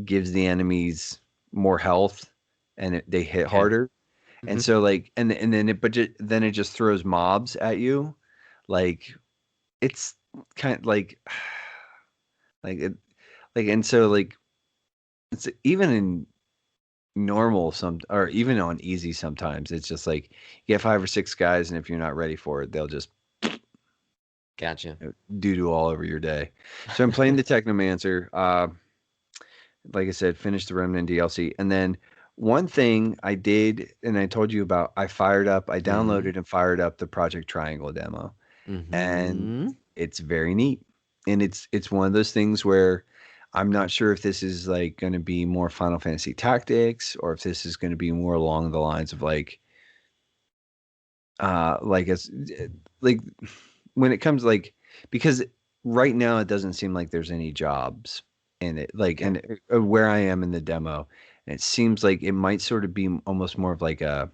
gives the enemies more health, and they hit Okay. harder. And Hmm. so, like, and then then it just throws mobs at you. Like, it's kind of like, like it, like, and so, like, it's even in normal, or even on easy, sometimes it's just like, you get 5 or 6 guys, and if you're not ready for it, they'll just, Gotcha. doo-doo all over your day. So I'm playing the Technomancer. Like I said, finished the Remnant DLC, and then One thing I did, and I told you about, I Mm-hmm. downloaded and fired up the Project Triangle demo, and Mm-hmm. it's very neat. And it's one of those things where I'm not sure if this is like going to be more Final Fantasy Tactics or if this is going to be more along the lines of like as like when it comes like because right now it doesn't seem like there's any jobs in it like Okay. and where I am in the demo, and it seems like it might sort of be almost more of like a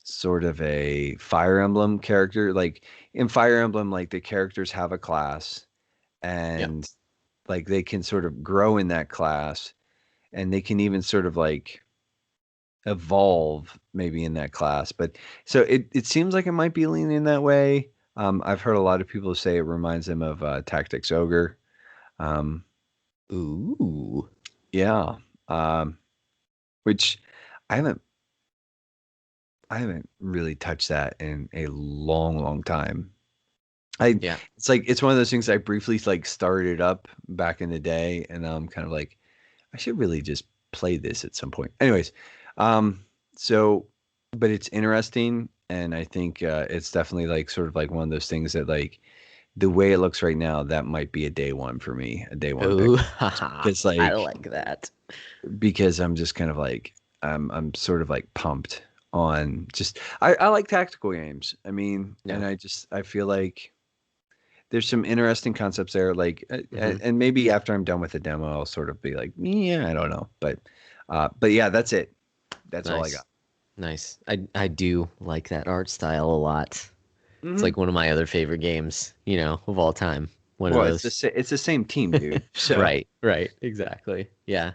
sort of a Fire Emblem character. Like in Fire Emblem, like the characters have a class Yep. and like they can sort of grow in that class, and they can even sort of like evolve maybe in that class. But so it seems like it might be leaning that way. I've heard a lot of people say it reminds them of Tactics Ogre. Um, Ooh. yeah, um, which I haven't I haven't really touched that in a long, long time. I Yeah. It's like it's one of those things I briefly like started up back in the day, and I'm kind of like I should really just play this at some point. Anyways, um, so but it's interesting, and I think it's definitely like sort of like one of those things that like the way it looks right now, that might be a day one for me, a day one pick. Ooh. Haha. Because I like like that. because I'm just kind of like I'm sort of like pumped on just I like tactical games. I mean, Yeah. and I feel like there's some interesting concepts there. Like, Mm-hmm. and maybe after I'm done with the demo, I'll sort of be like, yeah, I don't know, but yeah, that's it. That's all I Nice. got. Nice. I do like that art style a lot. It's Hmm. like one of my other favorite games, of all time. One of Well, those. it's the same team, dude. So Right, right, exactly. Yeah.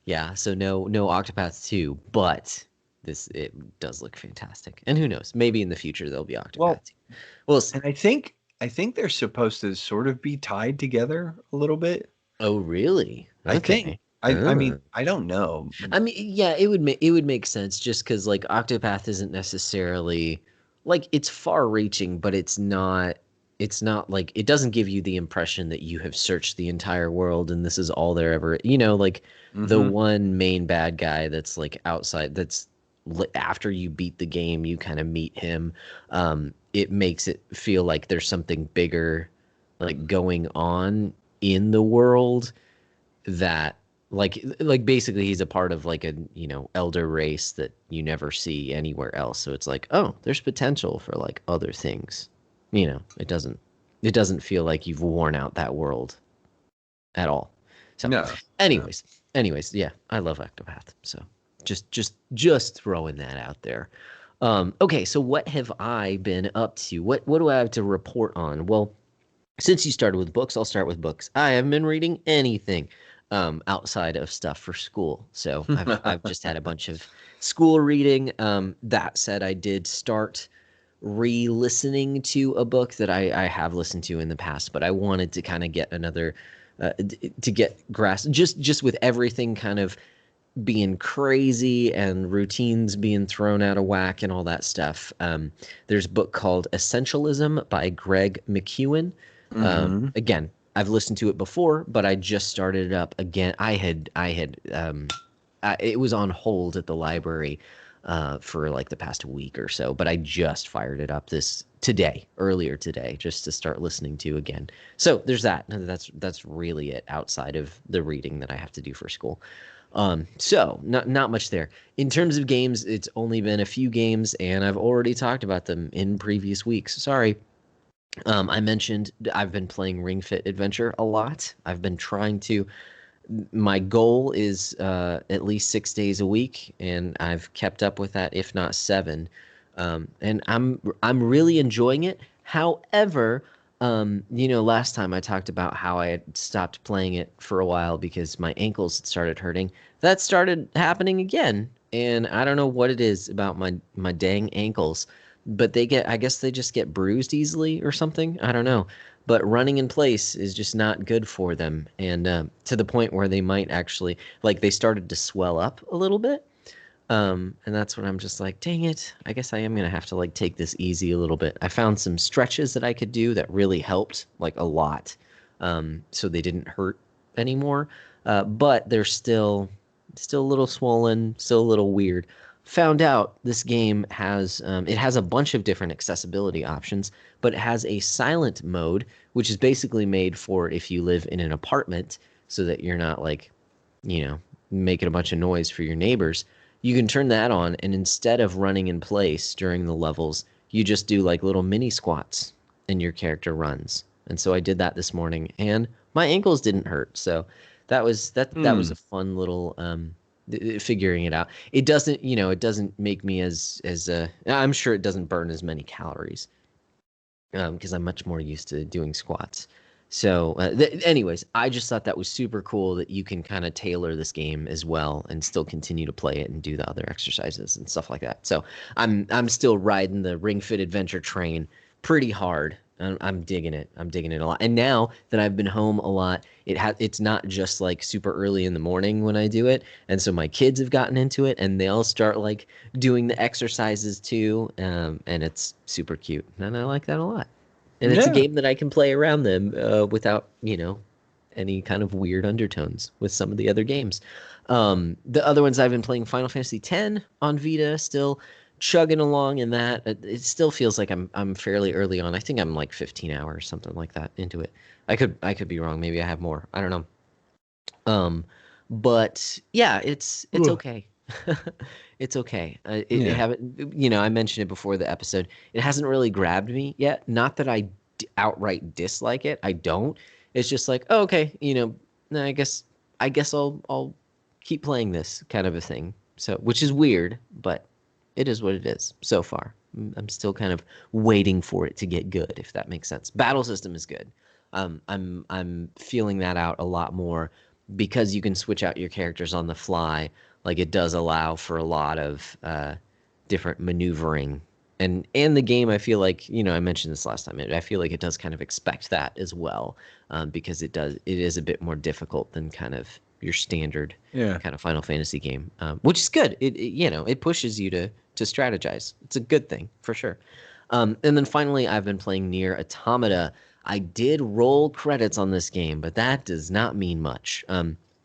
Yeah, so no Octopath 2, but this it does look fantastic. And who knows, maybe in the future there'll be well, Octopath 2. We'll see. and I think they're supposed to sort of be tied together a little bit. Oh, really? I think. Okay. I mean, I don't know. I mean, yeah, it would make sense just because like Octopath isn't necessarily like it's far-reaching, but it's not like it doesn't give you the impression that you have searched the entire world and this is all there ever. Like the Hmm. one main bad guy that's like outside that's after you beat the game, you kind of meet him. It makes it feel like there's something bigger like going on in the world that like basically he's a part of like a elder race that you never see anywhere else, so it's like, oh, there's potential for like other things. It doesn't feel like you've worn out that world at all. So No, no. anyways, yeah, I love Octopath, so just throwing that out there. Okay, so what have I been up to? What do I have to report on? Well, since you started with books, I'll start with books. I haven't been reading anything outside of stuff for school. So I've just had a bunch of school reading. That said, I did start re-listening to a book that I have listened to in the past, but I wanted to kind of get another to get grasp just with everything kind of being crazy and routines being thrown out of whack and all that stuff. There's a book called Essentialism by Greg McEwen. Hmm. Again, I've listened to it before, but I just started it up again. It was on hold at the library for like the past week or so, but I just fired it up earlier today, just to start listening to again. So there's that. That's really it outside of the reading that I have to do for school. So not much there. In terms of games, it's only been a few games, and I've already talked about them in previous weeks. Sorry. I mentioned I've been playing Ring Fit Adventure a lot. I've been trying to. My goal is at least 6 days a week, and I've kept up with that, if not seven. And I'm really enjoying it. However, last time I talked about how I had stopped playing it for a while because my ankles had started hurting. That started happening again, and I don't know what it is about my dang ankles, but I guess they just get bruised easily or something. I don't know, but running in place is just not good for them, and to the point where they might actually like they started to swell up a little bit. And that's when I'm just like, dang it, I guess I am gonna have to like take this easy a little bit. I found some stretches that I could do that really helped like a lot, so they didn't hurt anymore, but they're still a little swollen, still a little weird. Found out this game has it has a bunch of different accessibility options, but it has a silent mode, which is basically made for if you live in an apartment, so that you're not like, you know, making a bunch of noise for your neighbors. You can turn that on, and instead of running in place during the levels, you just do like little mini squats, and your character runs. And so I did that this morning, and my ankles didn't hurt. So that was Hmm. a fun little figuring it out. It doesn't, it doesn't make me as I'm sure it doesn't burn as many calories because I'm much more used to doing squats. So, anyways, I just thought that was super cool that you can kind of tailor this game as well and still continue to play it and do the other exercises and stuff like that. So, I'm still riding the Ring Fit Adventure train pretty hard. I'm digging it. I'm digging it a lot. And now that I've been home a lot, it's not just like super early in the morning when I do it. And so my kids have gotten into it, and they all start like doing the exercises too. And it's super cute, and I like that a lot. And it's a Yeah. game that I can play around them without, any kind of weird undertones with some of the other games. The other ones I've been playing Final Fantasy X on Vita, still chugging along in that. It still feels like I'm fairly early on. I think I'm like 15 hours, something like that, into it. I could be wrong. Maybe I have more. I don't know. Um, but yeah, it's Ugh. okay. It's okay. It Yeah. haven't, I mentioned it before the episode. It hasn't really grabbed me yet. Not that I outright dislike it. I don't. It's just like, oh, okay, nah, I guess I'll keep playing this kind of a thing. So, which is weird, but it is what it is so far. I'm still kind of waiting for it to get good, if that makes sense. Battle system is good. I'm feeling that out a lot more because you can switch out your characters on the fly. Like it does allow for a lot of different maneuvering, and the game. I feel like I mentioned this last time. I feel like it does kind of expect that as well, because it is a bit more difficult than kind of your standard Yeah. kind of Final Fantasy game, which is good. It pushes you to strategize. It's a good thing for sure. And then finally, I've been playing Near Automata. I did roll credits on this game, but that does not mean much.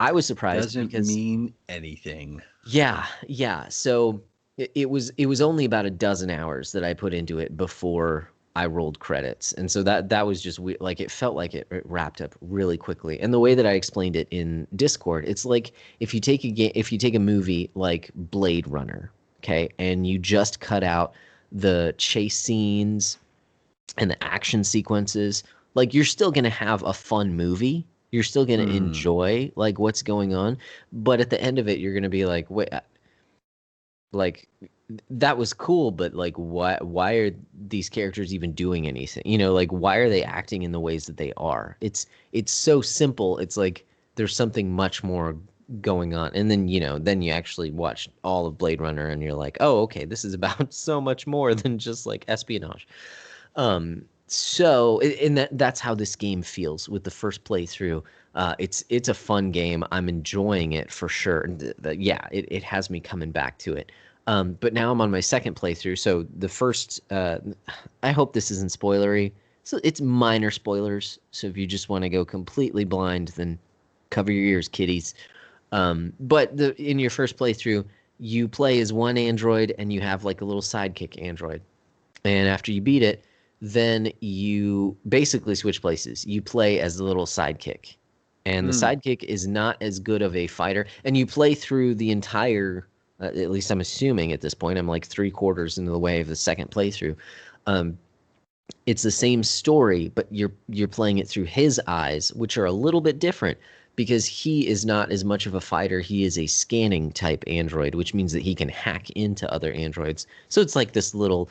I was surprised Doesn't because mean anything. yeah, yeah. So it was only about a dozen hours that I put into it before I rolled credits, and so that was just like it felt like it wrapped up really quickly. And the way that I explained it in Discord, it's like if you take a movie like Blade Runner, okay, and you just cut out the chase scenes and the action sequences, like you're still going to have a fun movie. You're still going to Hmm. enjoy like what's going on, but at the end of it you're going to be like, "Wait, like that was cool, but like why are these characters even doing anything? Like why are they acting in the ways that they are?" It's so simple. It's like there's something much more going on. And then, then you actually watch all of Blade Runner and you're like, "Oh, okay, this is about so much more than just like espionage." So and that's how this game feels with the first playthrough. It's a fun game. I'm enjoying it for sure. And yeah, it has me coming back to it. But now I'm on my second playthrough. So the first, I hope this isn't spoilery. So it's minor spoilers. So if you just want to go completely blind, then cover your ears, kiddies. But in your first playthrough, you play as one android and you have like a little sidekick android. And after you beat it, then you basically switch places. You play as the little sidekick. And the Hmm. sidekick is not as good of a fighter. And you play through the entire, at least I'm assuming at this point, I'm like three-quarters into the way of the second playthrough. Um, it's the same story, but you're playing it through his eyes, which are a little bit different because he is not as much of a fighter. He is a scanning type android, which means that he can hack into other androids. So it's like this little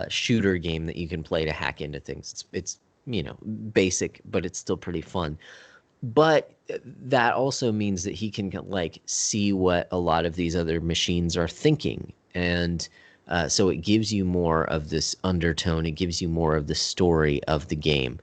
shooter game that you can play to hack into things. It's basic, but it's still pretty fun. But that also means that he can like see what a lot of these other machines are thinking, and so it gives you more of this undertone. It gives you more of the story of the game.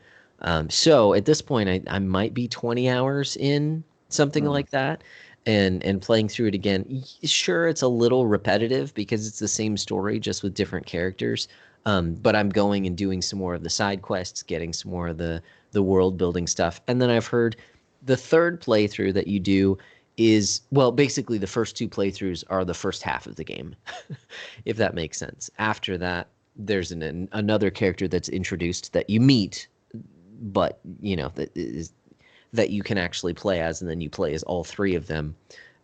So at this point, I might be 20 hours in, something Hmm. like that, and playing through it again. Sure, it's a little repetitive because it's the same story just with different characters. But I'm going and doing some more of the side quests, getting some more of the world building stuff. And then I've heard the third playthrough that you do. is, well, basically the first two playthroughs are the first half of the game, if that makes sense. After that, there's another character that's introduced that you meet, but that you can actually play as, and then you play as all three of them.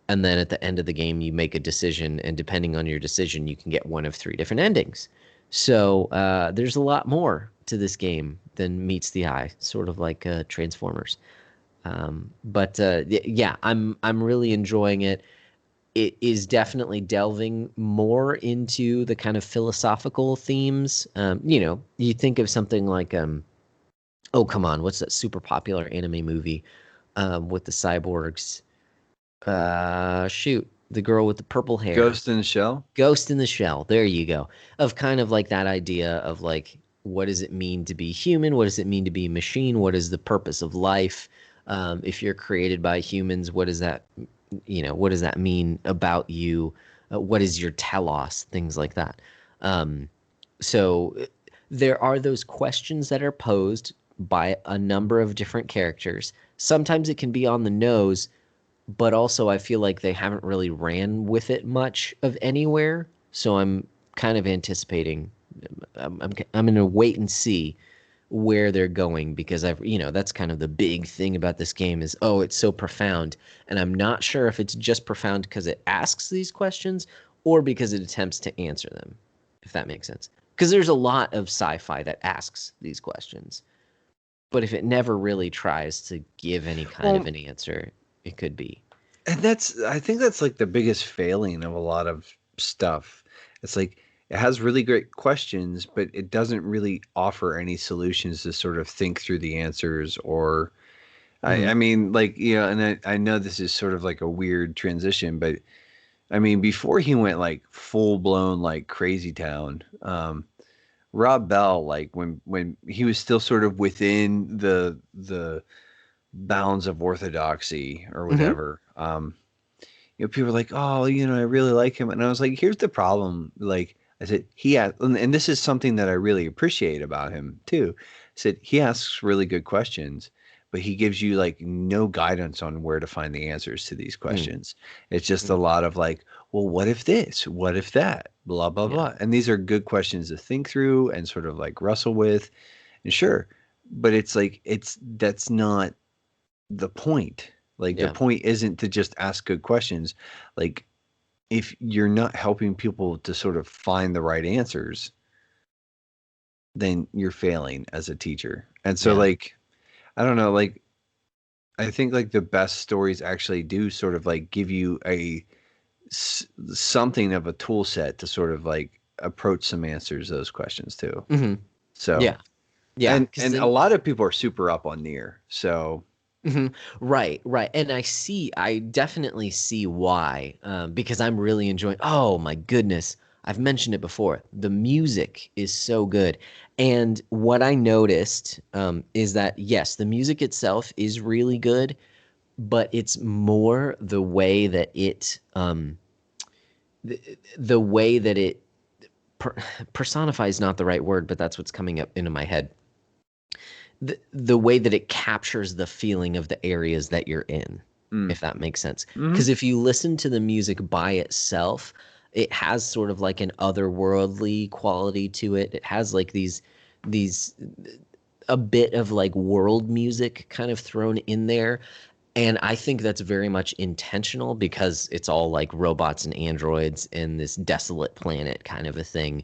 And then at the end of the game, you make a decision, and depending on your decision, you can get one of three different endings. So there's a lot more to this game than meets the eye, sort of like Transformers. But yeah, I'm really enjoying it. It is definitely delving more into the kind of philosophical themes. You think of something like oh come on, what's that super popular anime movie with the cyborgs? Shoot, the girl with the purple hair. Ghost in the Shell. Ghost in the Shell. There you go. Of kind of like that idea of like, what does it mean to be human? What does it mean to be a machine? What is the purpose of life? If you're created by humans, what does that, what does that mean about you? What is your telos? Things like that. So there are those questions that are posed by a number of different characters. Sometimes it can be on the nose, but also I feel like they haven't really ran with it much of anywhere. So I'm kind of anticipating. I'm going to wait and see where they're going, because that's kind of the big thing about this game is, oh, it's so profound, and I'm not sure if it's just profound because it asks these questions or because it attempts to answer them, if that makes sense. Because there's a lot of sci-fi that asks these questions, but if it never really tries to give any kind of Well, an answer, it could be. and I think that's like the biggest failing of a lot of stuff. It's like it has really great questions, but it doesn't really offer any solutions to sort of think through the answers. Or Hmm. I mean, like, and I know this is sort of like a weird transition, but I mean, before he went like full blown like crazy town, Rob Bell, like when he was still sort of within the bounds of orthodoxy or Hmm. whatever. People are like, oh, I really like him. And I was like, here's the problem. Like I said, and this is something that I really appreciate about him too. I said, he asks really good questions, but he gives you like no guidance on where to find the answers to these Mm. questions. It's just a Mm. lot of like, well, what if this? What if that? Blah, blah, Yeah. blah. And these are good questions to think through and sort of like wrestle with. And sure, but it's like, that's not the point. Like the Yeah. point isn't to just ask good questions. Like if you're not helping people to sort of find the right answers, then you're failing as a teacher. And so Yeah. like I don't know, like I think like the best stories actually do sort of like give you something of a tool set to sort of like approach some answers to those questions too. Hmm. So Yeah. Yeah. and Because a then, lot of people are super up on Near. So mhm. Right, right. And I definitely see why, because I'm really enjoying, oh my goodness, I've mentioned it before. The music is so good. And what I noticed is that, yes, the music itself is really good, but it's more the way that it per- personify is not the right word, but that's what's coming up into my head. The way that it captures the feeling of the areas that you're in, mm, if that makes sense. hmm Because if you listen to the music by itself, it has sort of like an otherworldly quality to it. It has like these a bit of like world music kind of thrown in there. And I think that's very much intentional because it's all like robots and androids in this desolate planet kind of a thing.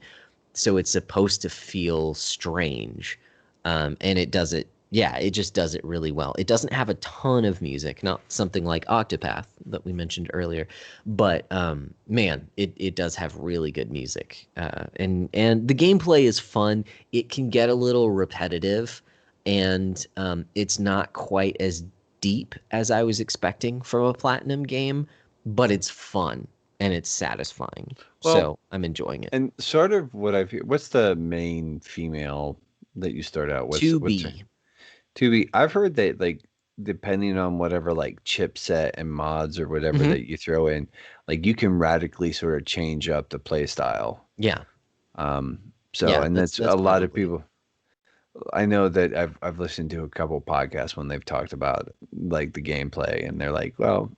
So it's supposed to feel strange, and it does it. Yeah, it just does it really well. It doesn't have a ton of music, not something like Octopath that we mentioned earlier, but man, it does have really good music, and the gameplay is fun. It can get a little repetitive, and it's not quite as deep as I was expecting from a platinum game, but it's fun and it's satisfying. well, So I'm enjoying it. and sort of what's the main female that you start out? To What's her be. to be? I've heard that like depending on whatever like chipset and mods or whatever Hmm. that you throw in, like you can radically sort of change up the play style. Yeah. Um, so Yeah, and that's that's that's a lot of probably. people. I know that I've listened to a couple podcasts when they've talked about like the gameplay, and they're like, well,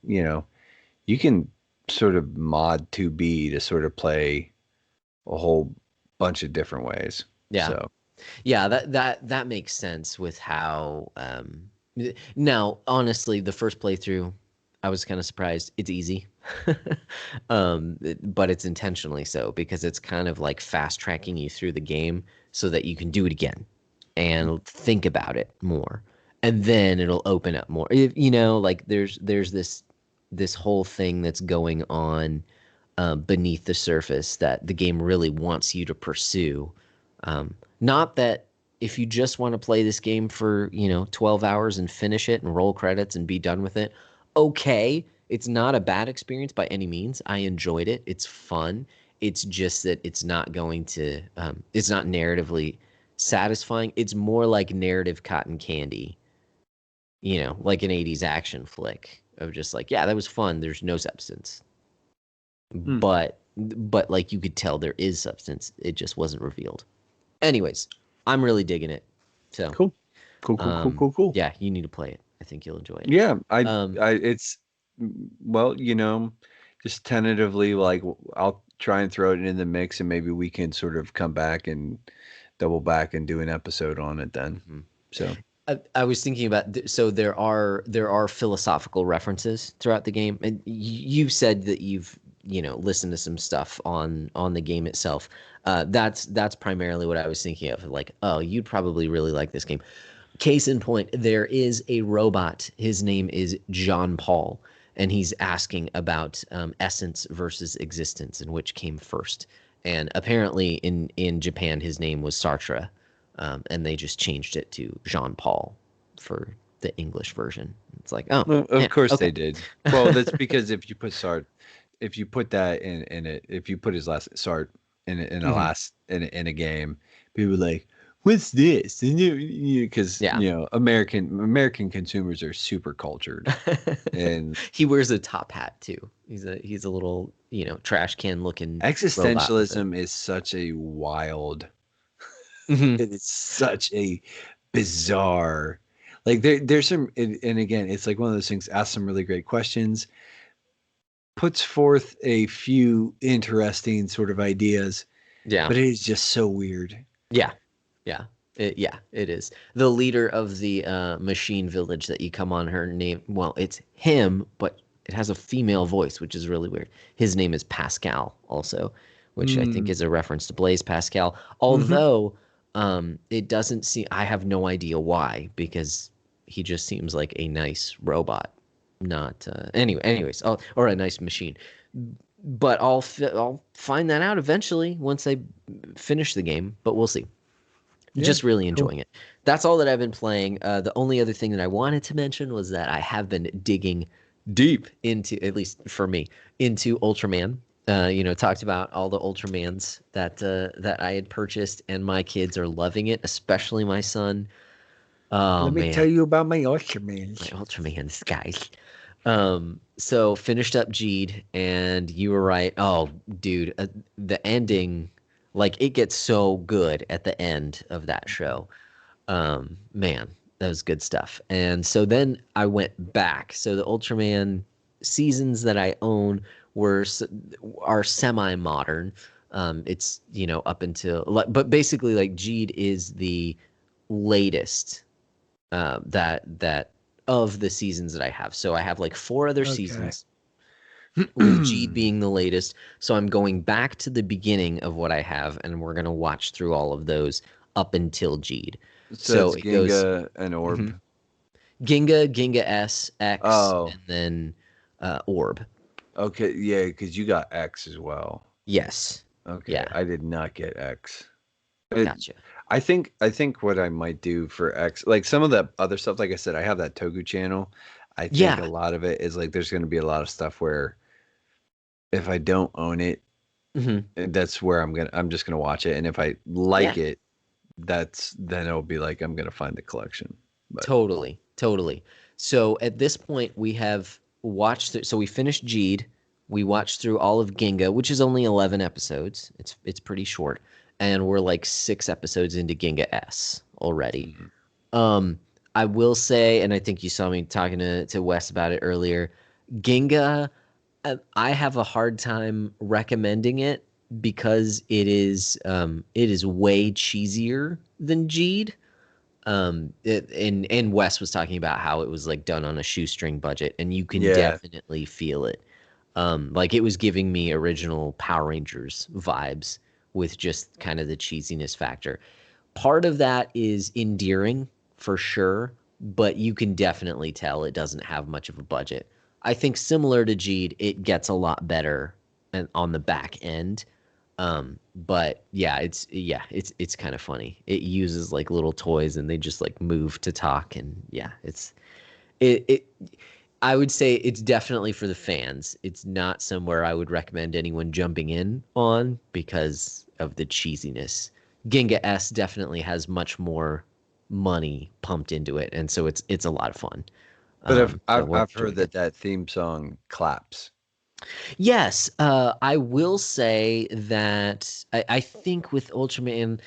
you can sort of mod 2B to sort of play a whole bunch of different ways. Yeah. So, Yeah, that makes sense with how now honestly, the first playthrough, I was kind of surprised. It's easy. But it's intentionally so because it's kind of like fast tracking you through the game so that you can do it again and think about it more. And then it'll open up more. Like there's this whole thing that's going on beneath the surface that the game really wants you to pursue. Not that if you just want to play this game for, 12 hours and finish it and roll credits and be done with it, okay. It's not a bad experience by any means. I enjoyed it. It's fun. It's just that it's not narratively satisfying. It's more like narrative cotton candy, like an 80s action flick of just like, yeah, that was fun. There's no substance. hmm. But like you could tell there is substance. It just wasn't revealed. Anyways, I'm really digging it. So, Cool. Cool, cool, cool, cool, cool. yeah, you need to play it. I think you'll enjoy it. Yeah, Um, it's well, just tentatively like I'll try and throw it in the mix, and maybe we can sort of come back and double back and do an episode on it then. mhm. So, I was thinking about so there are philosophical references throughout the game, and you said that you've listened to some stuff on the game itself. That's primarily what I was thinking of. Like, oh, you'd probably really like this game. Case in point, there is a robot. His name is John Paul, and he's asking about essence versus existence and which came first. And apparently, in Japan, his name was Sartre, and they just changed it to Jean Paul for the English version. It's like, oh, well, yeah, of course okay. they did. Well, that's because if you put that in it, if you put his last Sart Hmm. in a game, people are like, "What's this?" And because Yeah. American consumers are super cultured, and He wears a top hat too. He's a little, trash can looking robot with a. existentialism is such a wild. Mhm. It is such a bizarre. Like there's some, and again, it's like one of those things. Ask some really great questions, puts forth a few interesting sort of ideas, Yeah. but it is just so weird. Yeah. Yeah. It is. The leader of the machine village that you come on, her name, well, it's him, but it has a female voice, which is really weird. His name is Pascal, also, which I think Mm. is a reference to Blaise Pascal. Hmm. Although it doesn't seem, I have no idea why, because he just seems like a nice robot, not anyways, or a nice machine. But I'll find that out eventually once I finish the game, but we'll see. Yeah, Just really cool. enjoying it. That's all that I've been playing. The only other thing that I wanted to mention was that I have been digging deep into, at least for me, into Ultraman. Talked about all the Ultramans that I had purchased, and my kids are loving it, especially my son. Oh Let me tell man, you about my my Ultramans. Ultramans, guys. So finished up Jeed, and you were right. Oh, dude, the ending, like it gets so good at the end of that show. Man, that was good stuff. And so then I went back. So the Ultraman seasons that I own are semi-modern. It's up until but basically like Jeed is the latest that of the seasons that I have. So I have like four other Okay. seasons with Jeed being the latest. So I'm going back to the beginning of what I have, and we're gonna watch through all of those up until Jeed. So So that's it goes Ginga and mhm, Orb. Ginga S, X, Oh, and then Orb. okay. Yeah, because you got X as well. Yes. Okay, Yeah. I did not get X. It, Gotcha. I think what I might do for X, like some of the other stuff, like I said, I have that Togu channel. I think a Yeah. lot of it is like there's going to be a lot of stuff where if I don't own it, Hmm. that's where I'm just gonna watch it, and if I Yeah. like it, then it'll be like I'm gonna find the collection. But Totally. Totally. So at this point, we have watched. So we finished Jeed. We watched through all of Ginga, which is only 11 episodes. It's pretty short, and we're like 6 episodes into Ginga S already. mhm. Um, I will say, and I think you saw me talking to Wes about it earlier. Ginga. I have a hard time recommending it because it is way cheesier than Jeed. And Wes was talking about how it was like done on a shoestring budget, and you can Yeah. definitely feel it. Like it was giving me original Power Rangers vibes with just kind of the cheesiness factor. Part of that is endearing for sure, but you can definitely tell it doesn't have much of a budget. I think similar to Jeed, it gets a lot better on the back end. But it's kind of funny. It uses like little toys and they just like move to talk and yeah, it I would say it's definitely for the fans. It's not somewhere I would recommend anyone jumping in on because of the cheesiness. Ginga S definitely has much more money pumped into it, and so it's a lot of fun. But So worth I've heard joining. that theme song claps. Yes, I will say that I think with Ultraman,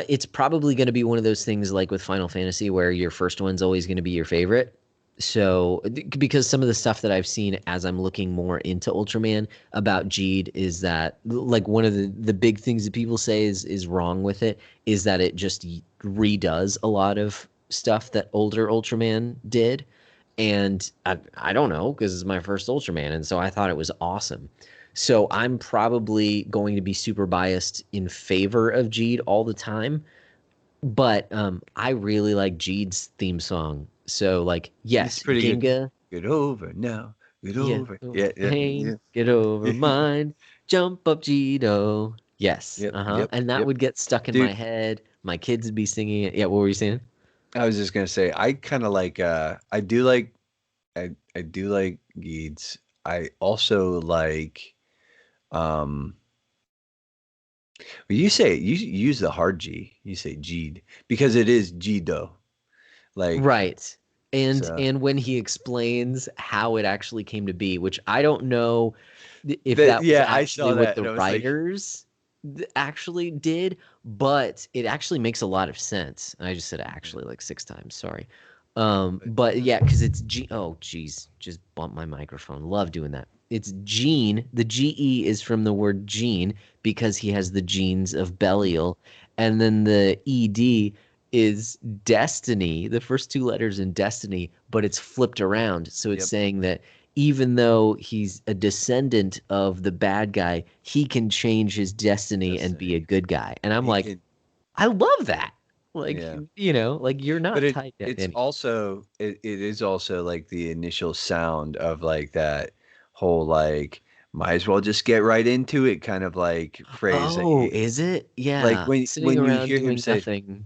it's probably going to be one of those things like with Final Fantasy where your first one's always going to be your favorite. So, because some of the stuff that I've seen as I'm looking more into Ultraman about Jeed is that like one of the big things that people say is wrong with it is that it just redoes a lot of stuff that older Ultraman did. And I don't know because it's my first Ultraman, and so I thought it was awesome. So I'm probably going to be super biased in favor of Jeed all the time, but I really like Jeed's theme song. So like, It's yes, pretty good. Ginga, Get over now. Get yeah, over. over Yeah, yeah, pain, yeah. get over Yeah. mine, jump up Jeedo. Yes, Yep, uh-huh. yep, And that yep. would get stuck in my Dude, head. My kids would be singing it. Yeah, what were you saying? I was just gonna say I kind of like I do like Geeds. I also like um you say you use the hard G. You say G'd because it is G'do. Like Right. so And when he explains how it actually came to be, which I don't know if that that was yeah, I actually saw what that and the I was like writers actually did, but it actually makes a lot of sense. I just said actually like six times, sorry. but But yeah, because it's G. Oh, geez, just bumped my microphone. Love doing that. It's Gene. The GE is from the word gene because he has the genes of Belial, and then the ED is destiny, the first two letters in destiny, but it's flipped around. So it's yep, saying that even though he's a descendant of the bad guy, he can change his destiny and be a Destiny. good guy. And I'm He like, can I love that. Like, yeah. like you're But not tied to it's anything. also it is also like the initial sound of like that whole like might as well just get right into it kind of like phrase that Oh, is it? like Yeah. Sitting when you around hear him doing say nothing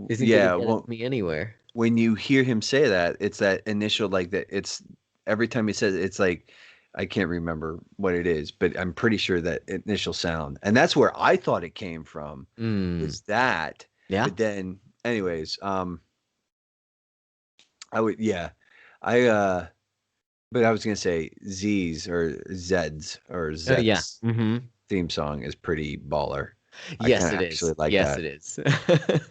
isn't going to yeah get well me anywhere. when you hear him say that it's that initial like that it's every time he says it, it's like I can't remember what it is but I'm pretty sure that initial sound and that's where I thought it came from Mm. was that Yeah. but then anyways I would yeah I but I was gonna say Z's or Zed's or Oh, yeah. Zet's Hmm. theme song is pretty baller. I Yes, kind of it actually is. like Yes, that. it is.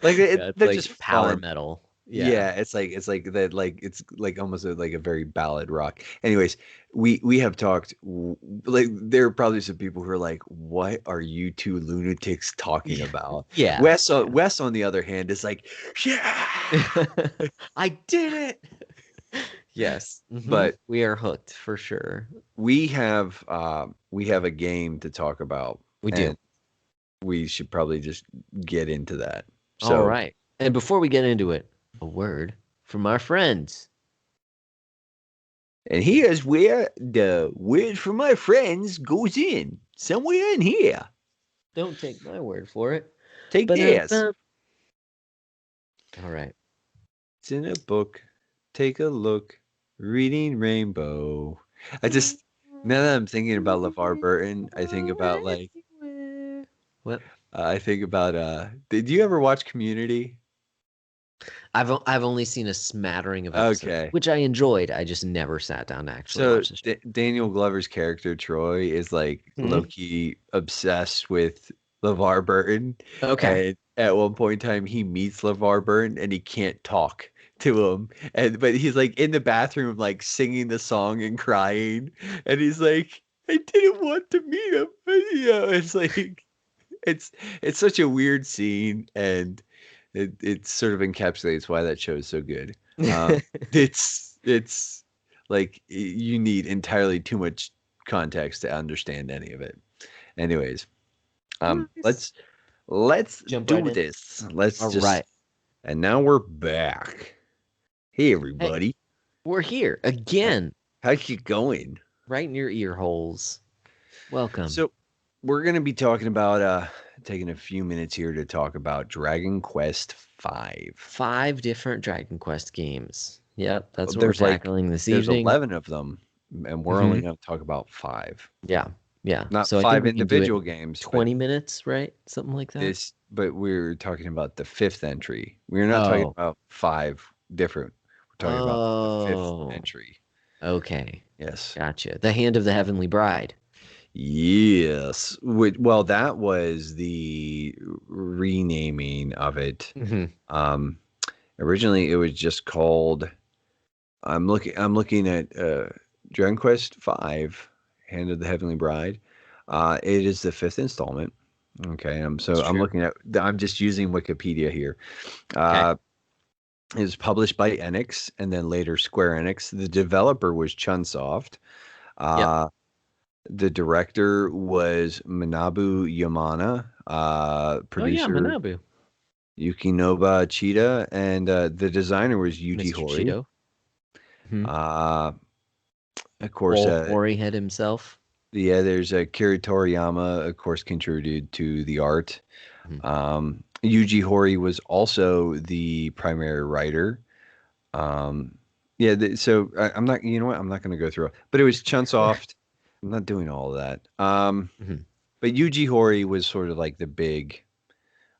Like Yeah, it's they're like just power fun. metal. Yeah. Yeah, it's like that like it's like almost like a very ballad rock. Anyways, we have talked like there are probably some people who are like, what are you two lunatics talking Yeah. about? Yeah. Yeah. Wes on the other hand is like, yeah. I did it. Yes. But We are hooked for sure. we have a game to talk about We do. and we should probably just get into that. All So, right. And before we get into it, a word from our friends. and here's where the word from my friends goes in. Somewhere in here. Don't take my word for it. Take But this. all right. It's in a book. Take a look. Reading Rainbow. I just now that I'm thinking about LeVar Burton, I think about like What? I think about did you ever watch Community? I've only seen a smattering of episodes, Okay. which I enjoyed. I just never sat down to actually So watch the show. Daniel Glover's character Troy is like low Mhm. key obsessed with LeVar Burton, Okay. and at one point in time he meets LeVar Burton and he can't talk to him, and but he's like in the bathroom, like singing the song and crying, and he's like, "I didn't want to meet him." It's like it's it's such a weird scene, and it sort of encapsulates why that show is so good. Um, it's like you need entirely too much context to understand any of it. Anyways, Nice. let's Jump right do in. this. Let's All just right. and now we're back. Hey Hey, everybody, we're here How- again, how's it going? right in your ear holes. Welcome. So we're gonna be talking about taking a few minutes here to talk about Dragon Quest V. 5 different Dragon Quest games. Yep, that's what we're There's like tackling this there's evening. 11 of them, and we're Hmm. only gonna talk about five. Yeah, yeah. Not So I think five we can do it individual in games, but 20 minutes, right? Something like that. but we're talking about the fifth entry. We're not talking Oh. about five different. We're talking about the fifth Oh. entry. Okay. Yes. Gotcha. The Hand of the Heavenly Bride. Yes. Well, that was the renaming of it. Hmm. Um, Originally, it was just called. I'm looking at Dragon Quest V, Hand of the Heavenly Bride. It is the fifth installment. Okay, That's so I'm true. looking at. I'm just using Wikipedia here. Okay. Uh, it was published by Enix and then later Square Enix. The developer was Chunsoft. Yep. Uh, the director was Manabu Yamana. Oh yeah, Producer Manabu. Yukinoba Chida, and the designer was Yuji Mr. Horii. Cheeto. Hmm. Uh, of course, Old hoary head himself. yeah, there's Kira Toriyama, of course, contributed to the art. Mhm. Yuji Horii was also the primary writer. Um, yeah, so I'm not, you know what, I'm not going to go through it, but it was Chunsoft. I'm not doing all of that. Mhm. But Yuji Horii was sort of like the big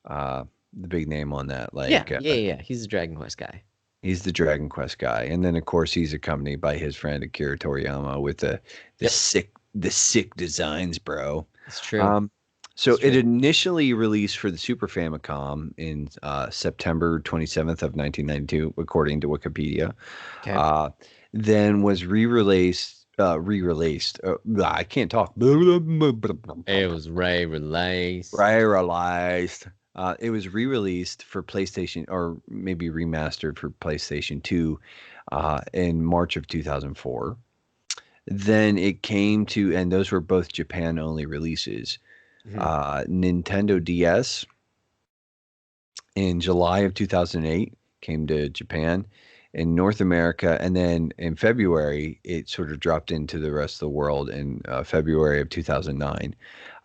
name on that. Yeah, Like, yeah, yeah. He's a Dragon Quest guy. he's the Dragon Quest guy, and then of course he's accompanied by his friend Akira Toriyama with Yep, the sick designs, bro. it's true. Um, It's so it true. initially released for the Super Famicom in September 27th of 1992, according to Wikipedia. Okay. Uh, then was re-released. I can't talk. It was Ray released. Re-released. It was re-released for PlayStation, or maybe remastered for PlayStation 2, in March of 2004. Then it came to, and those were both Japan-only releases. Mhm. Nintendo DS in July of 2008 came to Japan. In North America, and then in February, it sort of dropped into the rest of the world in February of 2009.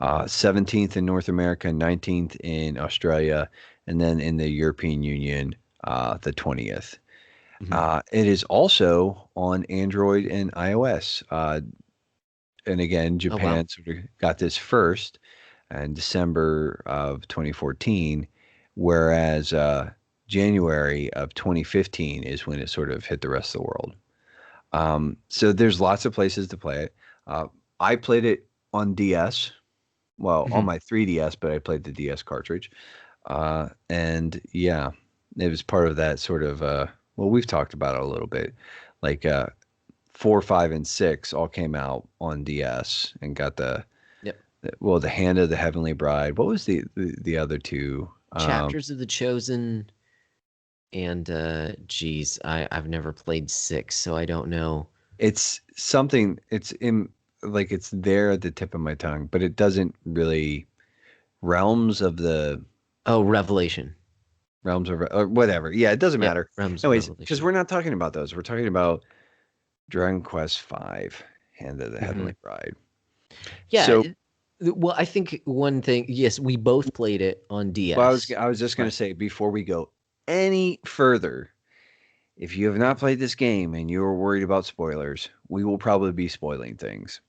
17th in North America, 19th in Australia, and then in the European Union, the 20th. Mhm. It is also on Android and iOS. And again, Oh wow. Japan sort of got this first in December of 2014, whereas January of 2015 is when it sort of hit the rest of the world. So there's lots of places to play it. Uh, I played it on DS, well, on Mhm. my 3DS, but I played the DS cartridge. And yeah, it was part of that sort of, well, we've talked about it a little bit. Like 4, 5, and 6 all came out on DS and got Yep. well, the Hand of the Heavenly Bride. What was the other two? Chapters of the Chosen and geez, I've never played 6, so I don't know. It's something. It's in like it's there at the tip of my tongue, but it doesn't really. Realms of the Oh, Revelation. realms of or whatever. Yeah, it doesn't Yep, matter. Realms of Anyways, because Revelation. we're not talking about those. We're talking about Dragon Quest V, Hand of the Mhm. Heavenly Bride. Yeah, So, well, I think one thing, yes, we both played it on well, DS. I was just going to Right. say before we go any further, if you have not played this game and you're worried about spoilers, we will probably be spoiling things.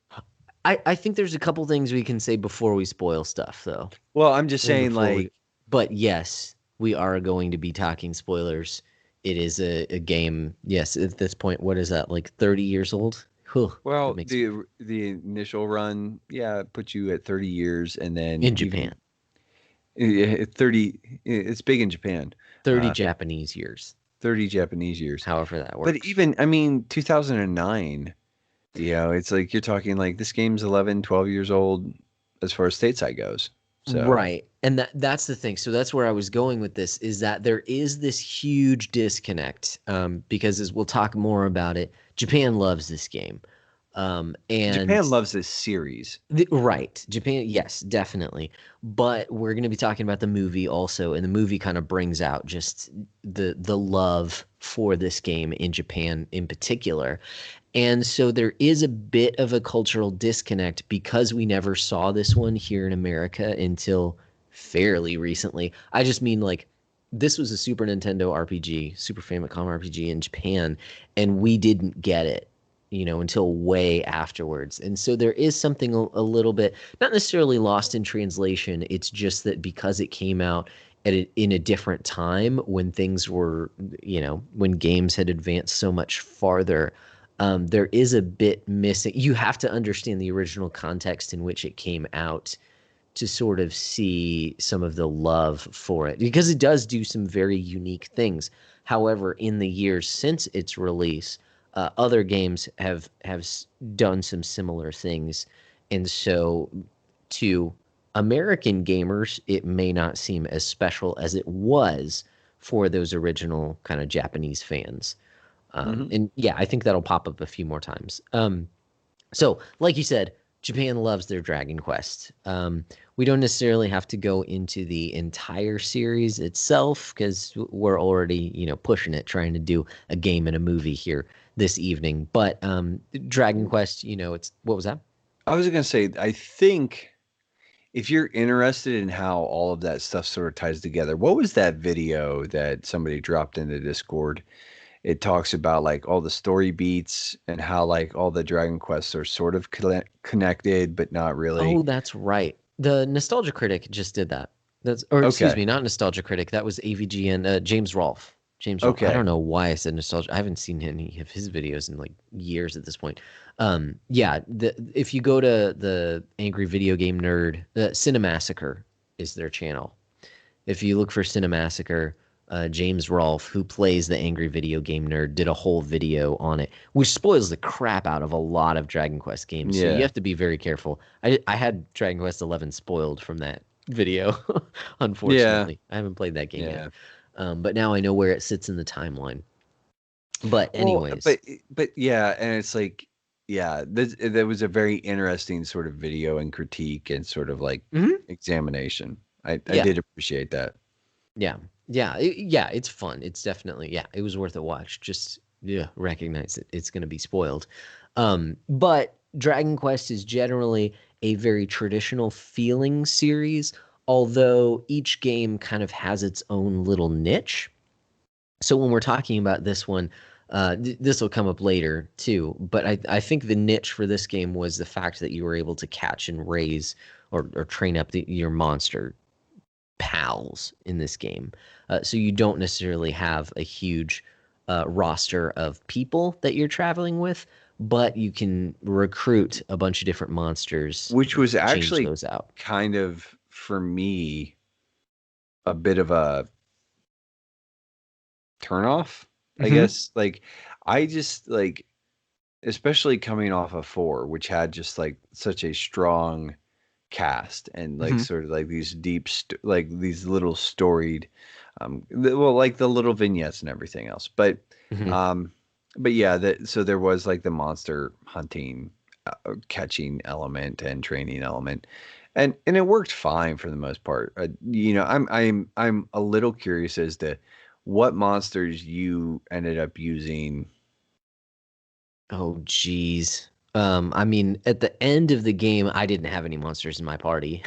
I think there's a couple things we can say before we spoil stuff, though. Well, I'm just And saying, before we, like, but yes, we are going to be talking spoilers. It is a game. Yes, at this point, what is that? Like 30 years old? Whew, that well, makes me the initial run, yeah, it puts you at 30 years, and then in even Japan. 30. It's big in Japan. 30 Uh, Japanese years. 30 Japanese years. however that But works. even, I mean, 2009, it's like you're talking like this game's 11, 12 years old as far as stateside goes. So, Right. And that's the thing. So that's where I was going with this is that there is this huge disconnect because as we'll talk more about it, Japan loves this game. And Japan loves this series. right, Japan, yes, definitely. But we're going to be talking about the movie also, and the movie kind of brings out just the love for this game in Japan in particular. And so there is a bit of a cultural disconnect because we never saw this one here in America until fairly recently. I just mean like this was a Super Nintendo RPG, Super Famicom RPG in Japan, and we didn't get it, until way afterwards. And so there is something a little bit not necessarily lost in translation. It's just that because it came out in a different time when things were, when games had advanced so much farther, there is a bit missing. You have to understand the original context in which it came out to sort of see some of the love for it because it does do some very unique things. However, in the years since its release, other games have done some similar things, and so to American gamers, it may not seem as special as it was for those original kind of Japanese fans. Hmm. And yeah, I think that'll pop up a few more times. So, like you said, Japan loves their Dragon Quest. We don't necessarily have to go into the entire series itself because we're already, pushing it, trying to do a game and a movie here this evening. But Dragon Quest, it's what was that? I was going to say, I think if you're interested in how all of that stuff sort of ties together, what was that video that somebody dropped into Discord? It talks about like all the story beats and how like all the Dragon Quests are sort of connected, but not really. Oh, that's right. The Nostalgia Critic just did that. Or excuse Okay. me, not Nostalgia Critic. That was AVG and James Rolfe. James Rolfe. I Okay. don't know why I said Nostalgia. I haven't seen any of his videos in like years at this point. Yeah, if you go to the Angry Video Game Nerd, Cinemassacre is their channel. If you look for Cinemassacre, James Rolfe, who plays the angry video game nerd, did a whole video on it, which spoils the crap out of a lot of Dragon Quest games. So you Yeah. have to be very careful. I had Dragon Quest 11 spoiled from that video, Yeah. unfortunately. I haven't played that game yet. Yeah. But now I know where it sits in the timeline. But Well, anyways, but yeah, and it's like yeah, that was a very interesting sort of video and critique and sort of like mhm, examination. I yeah, did appreciate that. yeah, yeah, it's fun. It's definitely, yeah, it was worth a watch. Just, yeah, recognize it. It's going to be spoiled. But Dragon Quest is generally a very traditional feeling series, although each game kind of has its own little niche. So when we're talking about this one, this will come up later too, but I think the niche for this game was the fact that you were able to catch and raise or train up your monster pals in this game. So you don't necessarily have a huge roster of people that you're traveling with, but you can recruit a bunch of different monsters Which was and change actually those out. kind of for me a bit of a turn off, I Hmm. guess. Like I just like especially coming off of 4, which had just like such a strong cast and like Hmm. sort of like these like these little storied well like the little vignettes and everything else. Hmm. Um but yeah, that so there was like the monster hunting catching element and training element. And it worked fine for the most part. I'm a little curious as to what monsters you ended up using. Oh, geez. I mean, at the end of the game, I didn't have any monsters in my party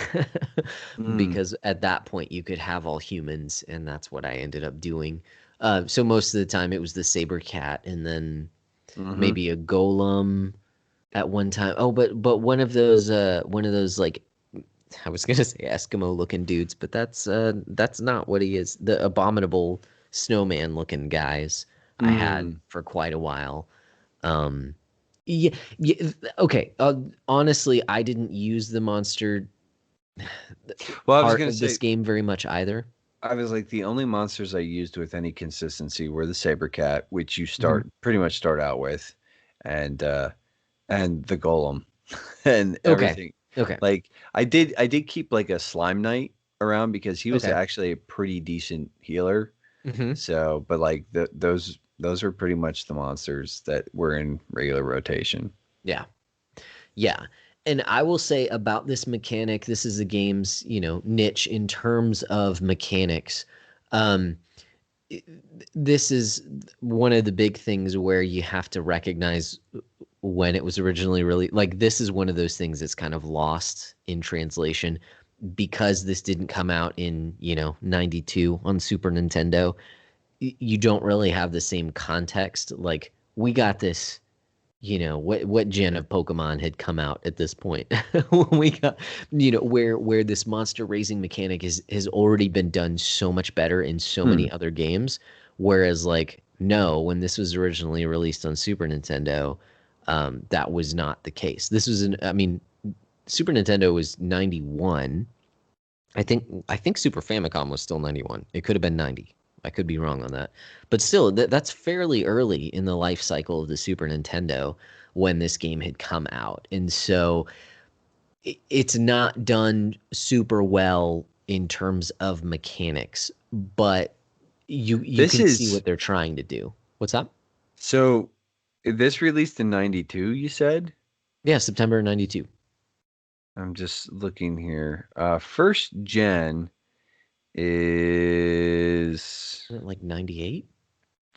Mm, because at that point you could have all humans, and that's what I ended up doing. So most of the time it was the saber cat, and then mm-hmm. maybe a golem at one time. Oh, but one of those like I was gonna say Eskimo looking dudes, but that's not what he is. The abominable snowman looking guys I had Mm. for quite a while. Um, yeah, yeah, okay. Honestly, I didn't use the monster Well, I was part gonna of this say game very much either. I was like the only monsters I used with any consistency were the saber cat, which you Hmm. start pretty much start out with, and the golem and Okay. everything. Okay. Like I did keep like a slime knight around because he was Okay. actually a pretty decent healer. Hmm. So, but like those are pretty much the monsters that were in regular rotation. Yeah. Yeah. And I will say about this mechanic, this is the game's, niche in terms of mechanics. Um, this is one of the big things where you have to recognize when it was originally really like this is one of those things that's kind of lost in translation because this didn't come out in 92 on Super Nintendo. You don't really have the same context. Like we got this, what gen of Pokemon had come out at this point. When we got, where this monster raising mechanic has already been done so much better in so Hmm. many other games. Whereas like no, when this was originally released on Super Nintendo, that was not the case. I mean, Super Nintendo was 91. I think Super Famicom was still 91. It could have been 90. I could be wrong on that. But still, that's fairly early in the life cycle of the Super Nintendo when this game had come out. And so it's not done super well in terms of mechanics, but you This can see is what they're trying to do. What's up? so this released in 92, you said? Yeah, September 92. I'm just looking here. First gen is Isn't it like 98?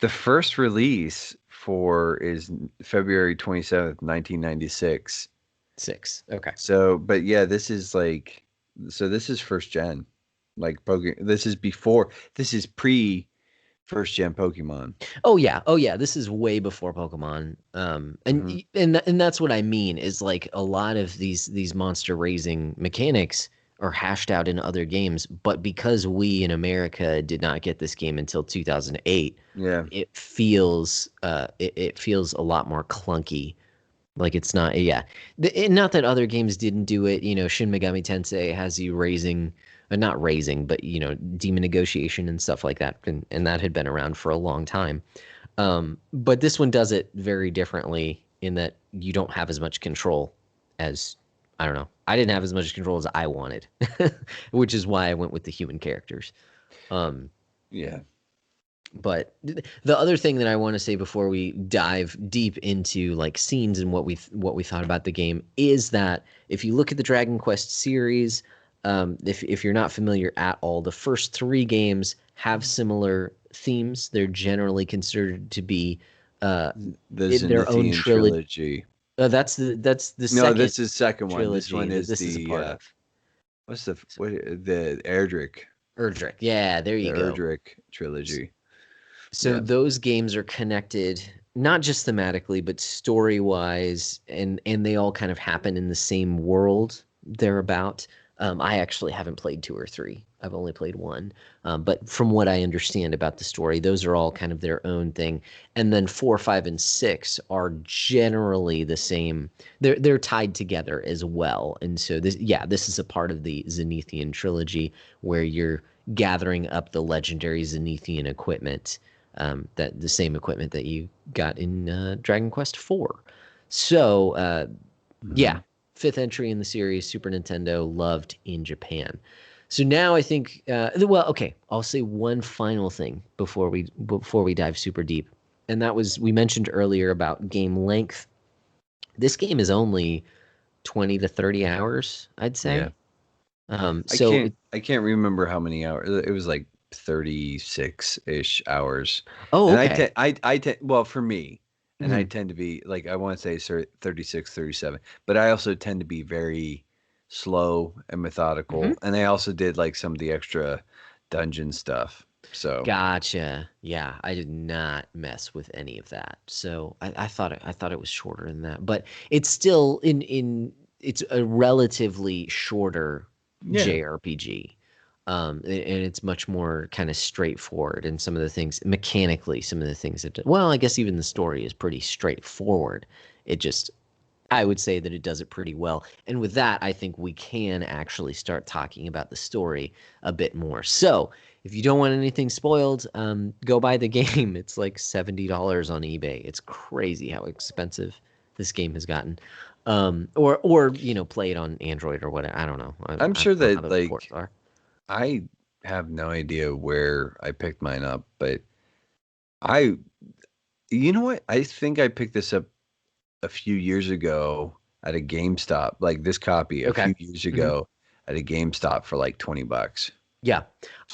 the first release for is February 27th, 1996. 6. Okay. So, but yeah, this is like, so this is first gen. Like this is before, this is pre first gen Pokemon. Oh yeah, oh yeah. This is way before Pokemon. Hmm. And that's what I mean is like a lot of these monster raising mechanics are hashed out in other games, but because we in America did not get this game until 2008, Yeah. it feels a lot more clunky. Like it's not, yeah. Not that other games didn't do it. Shin Megami Tensei has you raising, not raising, but demon negotiation and stuff like that, and that had been around for a long time. But this one does it very differently in that you don't have as much control as I don't know. I didn't have as much control as I wanted, which is why I went with the human characters. Um, Yeah. but the other thing that I want to say before we dive deep into like scenes and what we thought about the game is that if you look at the Dragon Quest series, if you're not familiar at all, the first three games have similar themes. They're generally considered to be uh, The in their own Zenithian trilogy. trilogy. That's the No, second this is second one. This trilogy one that is this is a the part of. what's the So, what the Erdrick, Erdrick, yeah, there the you go. Erdrick trilogy. So Yeah. those games are connected not just thematically but story wise, and they all kind of happen in the same world thereabout. I actually haven't played two or three. I've only played one. But from what I understand about the story, those are all kind of their own thing. And then four, five, and six are generally the same. They're tied together as well. And so this is a part of the Zenithian trilogy where you're gathering up the legendary Zenithian equipment, that the same equipment that you got in Dragon Quest IV. So Hmm. yeah, fifth entry in the series, Super Nintendo, loved in Japan. So now I think, well, okay, I'll say one final thing before we dive super deep, and that was we mentioned earlier about game length. This game is only 20 to 30 hours, I'd Yeah. say. So I can't remember how many hours. It was like 36-ish hours. oh, And okay. I tend well for me, and I Mhm. tend to be like I want to say 36, 37, but I also tend to be very slow and Mhm. methodical. And I also did like some of the extra dungeon stuff. So, Gotcha. Yeah, I did not mess with any of that. So I thought it was shorter than that, but it's still it's a relatively shorter yeah. JRPG. And it's much more kind of straightforward and some of the things mechanically, some of the things that well, I guess even the story is pretty straightforward. It just I would say that it does it pretty well. And with that, I think we can actually start talking about the story a bit more. So, if you don't want anything spoiled, go buy the game. It's like $70 on eBay. It's crazy how expensive this game has gotten. Or play it on Android or whatever. I don't know. I, I'm I sure don't know how that the ports are. I have no idea where I picked mine up, but I you know what? I think I picked this up a few years ago at a GameStop, like this copy a Okay. few years Mhm. ago at a GameStop for like 20 bucks. Yeah,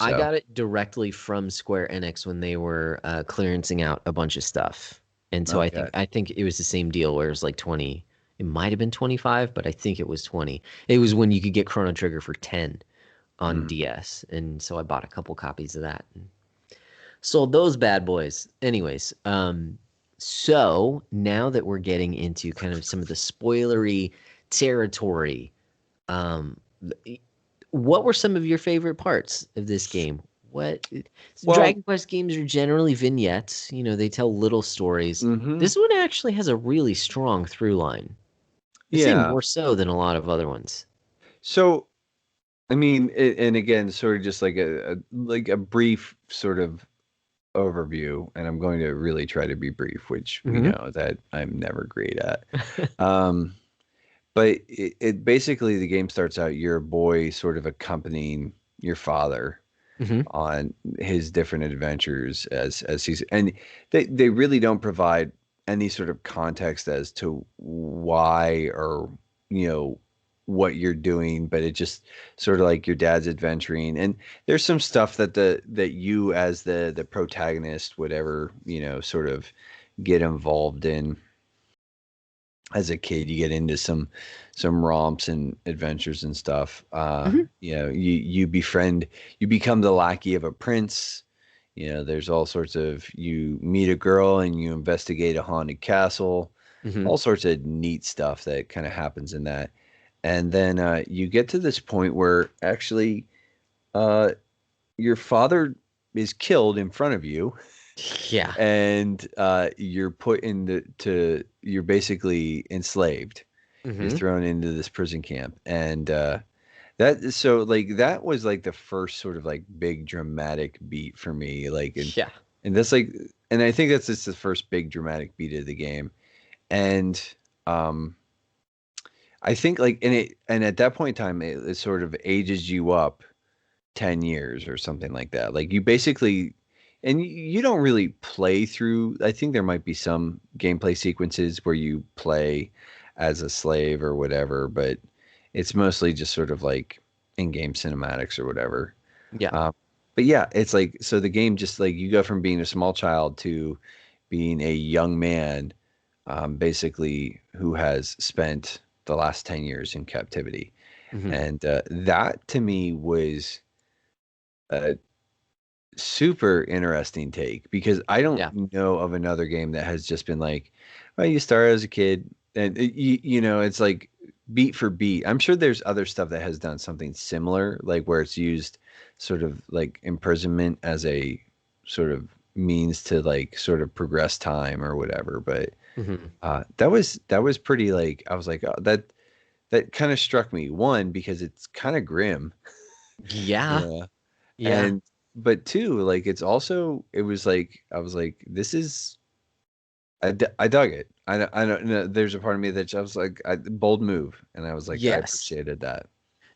I So, got it directly from Square Enix when they were clearancing out a bunch of stuff, and so I think okay. I think it was the same deal where it was like 20. It might have been 25, but I think it was 20. It was when you could get Chrono Trigger for 10 on Mhm. DS, and so I bought a couple copies of that and sold those bad boys. Anyways, so now that we're getting into kind of some of the spoilery territory, um, what were some of your favorite parts of this game? What Well, Dragon Quest games are generally vignettes, they tell little stories. mhm. This one actually has a really strong through line. I'd say Yeah. more so than a lot of other ones. So, I mean, and again, sort of just like a brief sort of overview, and I'm going to really try to be brief, which we Hmm. know that I'm never great at. Um, but it basically the game starts out you're a boy sort of accompanying your father Hmm. on his different adventures as he's and they really don't provide any sort of context as to why or you know what you're doing, but it just sort of like your dad's adventuring, and there's some stuff that you as the protagonist would ever sort of get involved in as a kid. You get into some romps and adventures and stuff. Hmm. You become the lackey of a prince. There's all sorts of, you meet a girl and you investigate a haunted castle, Hmm. all sorts of neat stuff that kind of happens in that. And then you get to this point where actually uh, your father is killed in front of you, Yeah. and you're put you're basically enslaved. You're Hmm. thrown into this prison camp, and that was like the first sort of like big dramatic beat for me, like, Yeah. and that's like, and I think that's just the first big dramatic beat of the game. And um I think like, and at that point in time it sort of ages you up 10 years or something like that. Like you basically, and you don't really play through. I think there might be some gameplay sequences where you play as a slave or whatever, but it's mostly just sort of like in-game cinematics or whatever. Yeah. Uh, but yeah, it's like, so the game just like, you go from being a small child to being a young man, basically, who has spent the last 10 years in captivity. Hmm. And that to me was a super interesting take, because I don't Yeah. know of another game that has just been like, well, you start as a kid and it's like beat for beat. I'm sure there's other stuff that has done something similar, like where it's used sort of like imprisonment as a sort of means to like sort of progress time or whatever. But Hmm. that was pretty, like, I was like, oh, that kind of struck me, one, because it's kind of grim. Yeah. Yeah. Yeah. And but two, like, it was like, I was like, this is, I dug it. I don't know. There's a part of me that I was like, bold move, and I was like, I Yes. appreciated that.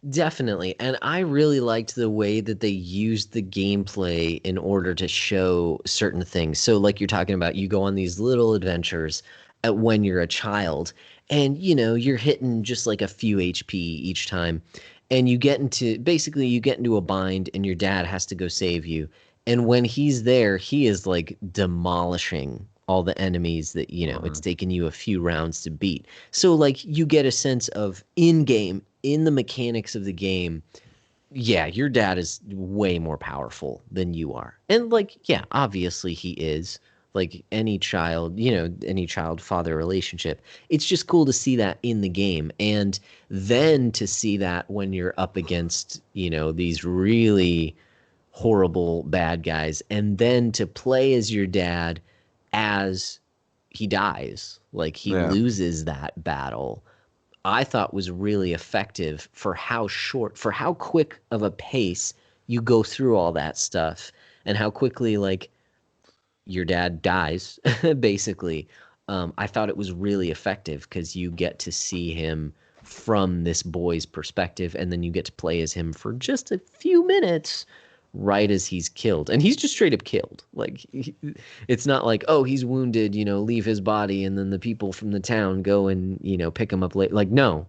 Definitely. And I really liked the way that they used the gameplay in order to show certain things. So, like you're talking about, you go on these little adventures when you're a child, and you're hitting just like a few HP each time. And you get into a bind, and your dad has to go save you. And when he's there, he is like demolishing all the enemies that, it's Mhm. taken you a few rounds to beat. So like you get a sense of in game, in the mechanics of the game, yeah, your dad is way more powerful than you are. And like, yeah, obviously he is. Like any child father relationship. It's just cool to see that in the game. And then to see that when you're up against, these really horrible bad guys, and then to play as your dad as he dies, like he Yeah. loses that battle, I thought was really effective for how quick of a pace you go through all that stuff and how quickly like your dad dies, basically. I thought it was really effective because you get to see him from this boy's perspective, and then you get to play as him for just a few minutes right as he's killed. And he's just straight up killed. Like, it's not like, oh, he's wounded, leave his body, and then the people from the town go and, pick him up late. Like, no,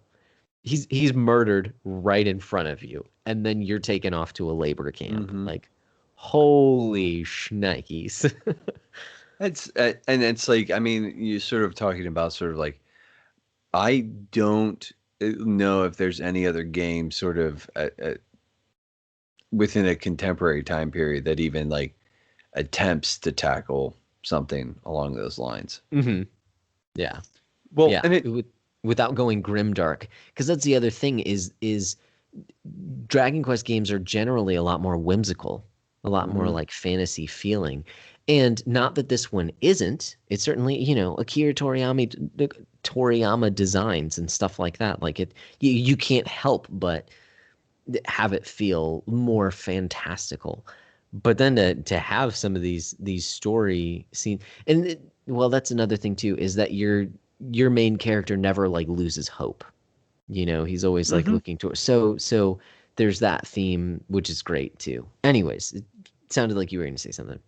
he's murdered right in front of you, and then you're taken off to a labor camp. Mm-hmm. Like, holy shnikes. It's and it's like, I mean, you're sort of talking about sort of like, I don't know if there's any other game sort of within a contemporary time period that even like attempts to tackle something along those lines. Hmm. Yeah, Well, yeah. and it. Without going grimdark, because that's the other thing is Dragon Quest games are generally a lot more whimsical, a lot more Mhm. like fantasy feeling. And not that this one isn't. It's certainly, Toriyama designs and stuff like that. Like you can't help but have it feel more fantastical. But then to have some of these story scenes, and well, that's another thing too, is that your main character never like loses hope. He's always like Mhm. looking to so there's that theme, which is great too. Anyways, it sounded like you were going to say something.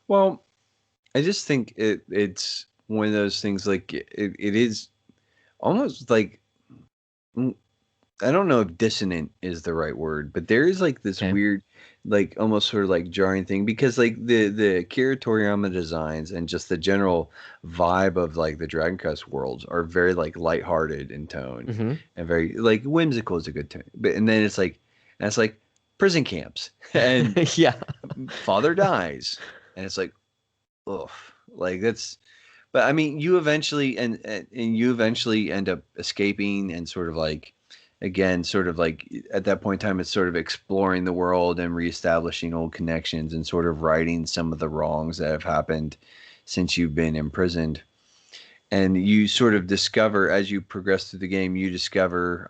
Well, I just think it's one of those things like it is almost like, mm, I don't know if dissonant is the right word, but there is like this Okay. weird, like almost sort of like jarring thing because like the Akira Toriyama designs and just the general vibe of like the Dragon Quest worlds are very like lighthearted in tone Mm-hmm. and very like whimsical is a good term. But and then it's like prison camps and Yeah. father dies and it's like, ugh, like that's. But I mean, you eventually and you eventually end up escaping and sort of like, again, sort of like at that point in time, it's sort of exploring the world and reestablishing old connections and sort of righting some of the wrongs that have happened since you've been imprisoned. And you sort of discover as you progress through the game, you discover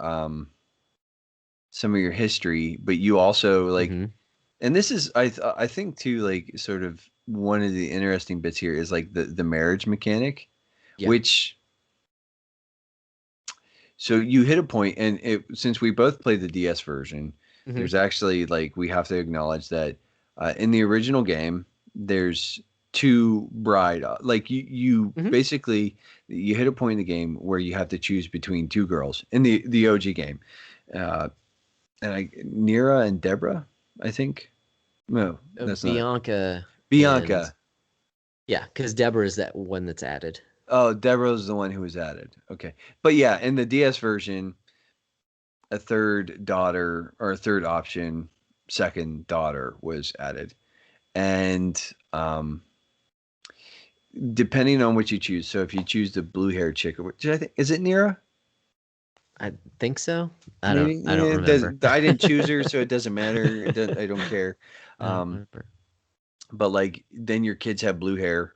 some of your history, but you also like, Mm-hmm. and this is I think too like sort of one of the interesting bits here is like the marriage mechanic, Yeah. which, so you hit a point, and since we both played the DS version, Mm-hmm. there's actually like we have to acknowledge that in the original game, there's two bride. Like you Mm-hmm. basically you hit a point in the game where you have to choose between two girls in the OG game, uh, and Nira and Deborah, I think. No, that's not Bianca and Bianca. yeah, because Deborah is that one that's added. Oh, Deborah's the one who was added. Okay, but yeah, in the DS version, a third daughter or a third option, second daughter was added. And depending on what you choose, so if you choose the blue haired chick, which I think is it Nira? I think so. I don't. Maybe, I don't yeah, remember. I didn't choose her, so it doesn't matter. I don't care. I don't Um, remember. but like then your kids have blue hair,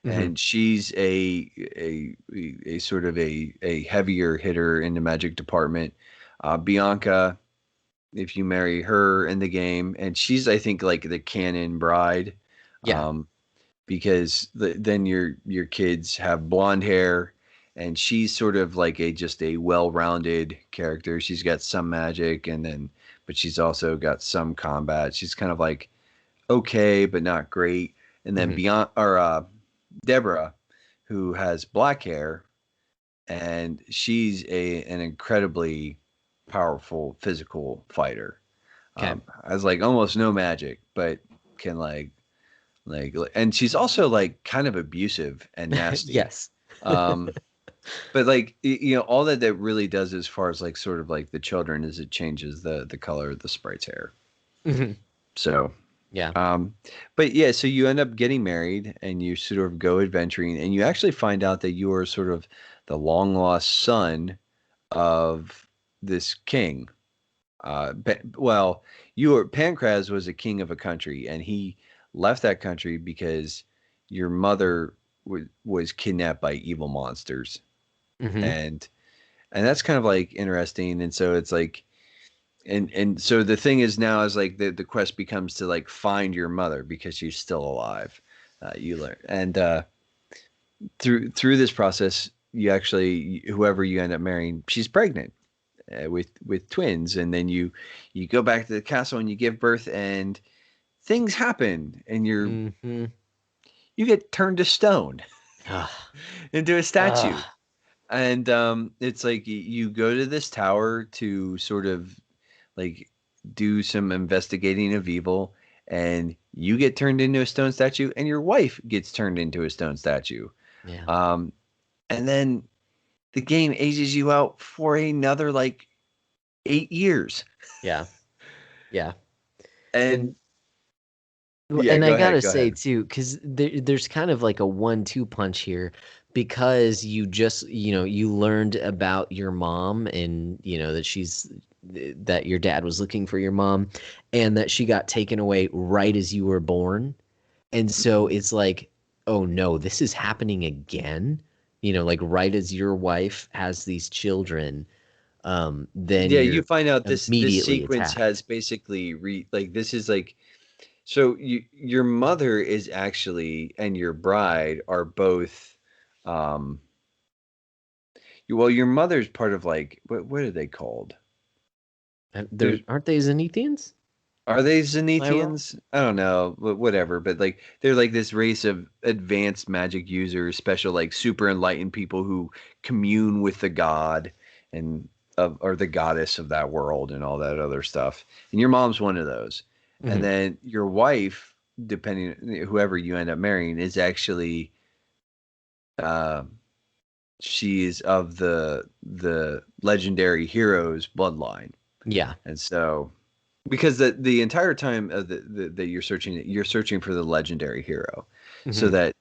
Mm-hmm. and she's a sort of a heavier hitter in the magic department. Bianca, if you marry her in the game, and she's I think like the canon bride, Yeah. um, because then your kids have blonde hair, and she's sort of like a just a well-rounded character. She's got some magic, and then but she's also got some combat. She's kind of like okay, but not great. And then Mm-hmm. beyond or Deborah, who has black hair, and she's an incredibly powerful physical fighter. Okay. Has like almost no magic, but can and she's also like kind of abusive and nasty. Yes. Um, but like all that really does as far as like sort of like the children is it changes the color of the sprite's hair. Hmm. So, Yeah. um, but yeah, so you end up getting married and you sort of go adventuring, and you actually find out that you are sort of the long lost son of this king. Well, Pancras was a king of a country, and he left that country because your mother was kidnapped by evil monsters, Hmm. and that's kind of like interesting. And so it's like, and so the thing is now is like the quest becomes to like find your mother because she's still alive. You learn, and through this process, you actually whoever you end up marrying, she's pregnant with twins, and then you go back to the castle and you give birth, and things happen, and Hmm. you get turned to stone Ah, into a statue. ah, And it's like you go to this tower to sort of like do some investigating of evil, and you get turned into a stone statue, and your wife gets turned into a stone statue. yeah, Um, and then the game ages you out for another like 8 years. yeah, yeah. And And yeah, and I go ahead, gotta go say ahead. too, because there's kind of like a 1-2 punch here, because you just, you learned about your mom, and that that your dad was looking for your mom, and that she got taken away right as you were born. And so it's like, oh no, this is happening again. Like right as your wife has these children, then Yeah, you you're find out this immediately sequence has attacked. basically like this is like so your mother is actually and your bride are both um well your mother's part of like what are they called? There There's aren't they Zenithians? are they Am I wrong? Zenithians? I don't know, whatever. But like, they're like this race of advanced magic users, special like super enlightened people who commune with the god and of or the goddess of that world and all that other stuff. And your mom's one of those. And Hmm. then your wife, depending whoever you end up marrying, is actually uh, she is of the legendary hero's bloodline. Yeah. And so because the entire time of that you're searching for the legendary hero so Hmm. that